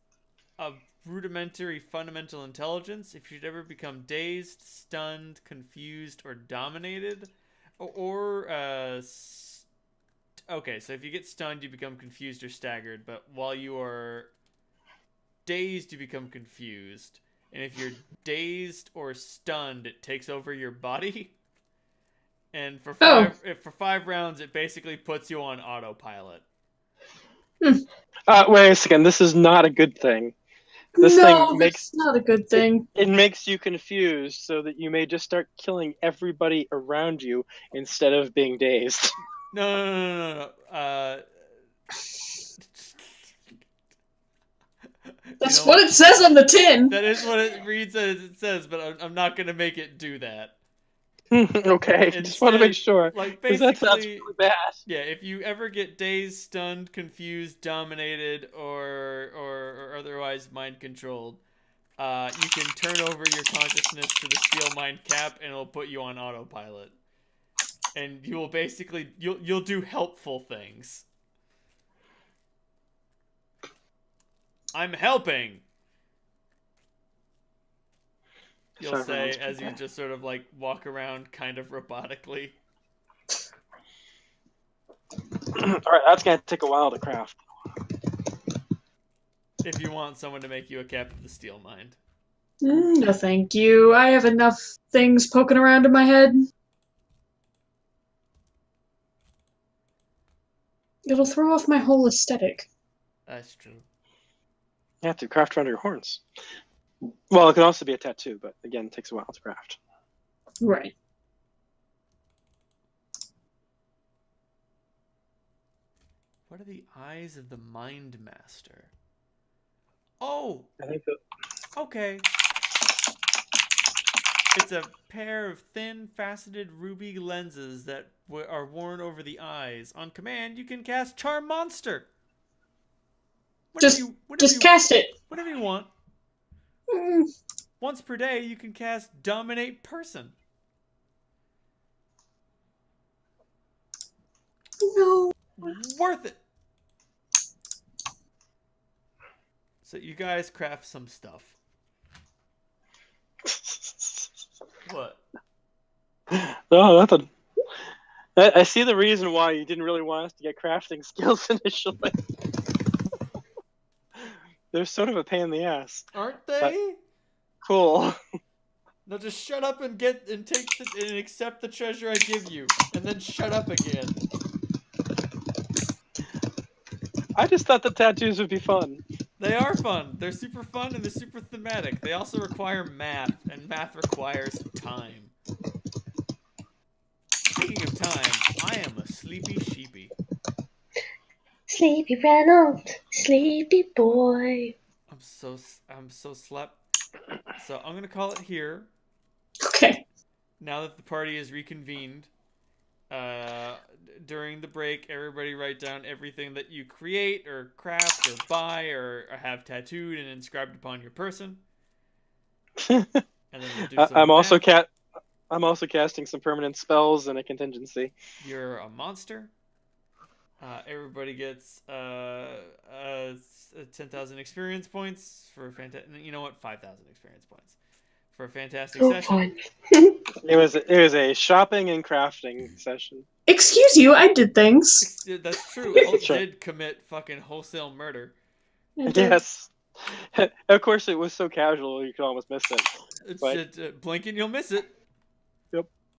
a rudimentary fundamental intelligence. If you'd ever become dazed, stunned, confused, or dominated, okay, so if you get stunned, you become confused or staggered, but while you are dazed, you become confused. And if you're dazed or stunned, it takes over your body. And for 5 rounds, it basically puts you on autopilot. Wait a second. This is not a good thing. This not a good thing. It makes you confused so that you may just start killing everybody around you instead of being dazed. No. That's what it says on the tin. That is what it reads as it says, but I'm not going to make it do that. Okay, Instead, just want to make sure. Like basically, that sounds really bad. Yeah, if you ever get dazed, stunned, confused, dominated, or otherwise mind controlled, you can turn over your consciousness to the Steel Mind cap, and it'll put you on autopilot. And you will basically you'll do helpful things. I'm helping. You'll say as you just sort of like walk around kind of robotically. Alright, that's going to take a while to craft. If you want someone to make you a cap of the Steel Mind. No, thank you. I have enough things poking around in my head. It'll throw off my whole aesthetic. That's true. You have to craft around your horns. Well, it can also be a tattoo, but again, it takes a while to craft. Right. What are the eyes of the Mind Master? Oh! I think that... Okay. It's a pair of thin, faceted ruby lenses that are worn over the eyes. On command, you can cast Charm Monster. Just cast it. Whenever you want. Once per day, you can cast Dominate Person. No. Worth it. So you guys craft some stuff. What? Oh, nothing. I see the reason why you didn't really want us to get crafting skills initially. They're sort of a pain in the ass. Aren't But they? cool. Now just shut up and and accept the treasure I give you, and then shut up again. I just thought the tattoos would be fun. They are fun. They're super fun and they're super thematic. They also require math, and math requires time. Speaking of time, I am a sleepy sheepy. Sleepy Reynolds, sleepy boy. I'm so slept. So I'm gonna call it here. Okay. Now that the party is reconvened, during the break, everybody write down everything that you create or craft or buy or have tattooed and inscribed upon your person. And then we'll do some I'm also math. I'm also casting some permanent spells and a contingency. You're a monster. Everybody gets 10,000 experience points for you know what? 5,000 experience points for a fantastic So session. fun. It was a shopping and crafting session. Excuse you, I did things. That's true. Holt Sure. did commit fucking wholesale murder. I did. Yes. Of course, it was so casual you could almost miss it. But Blink and you'll miss it. Yep.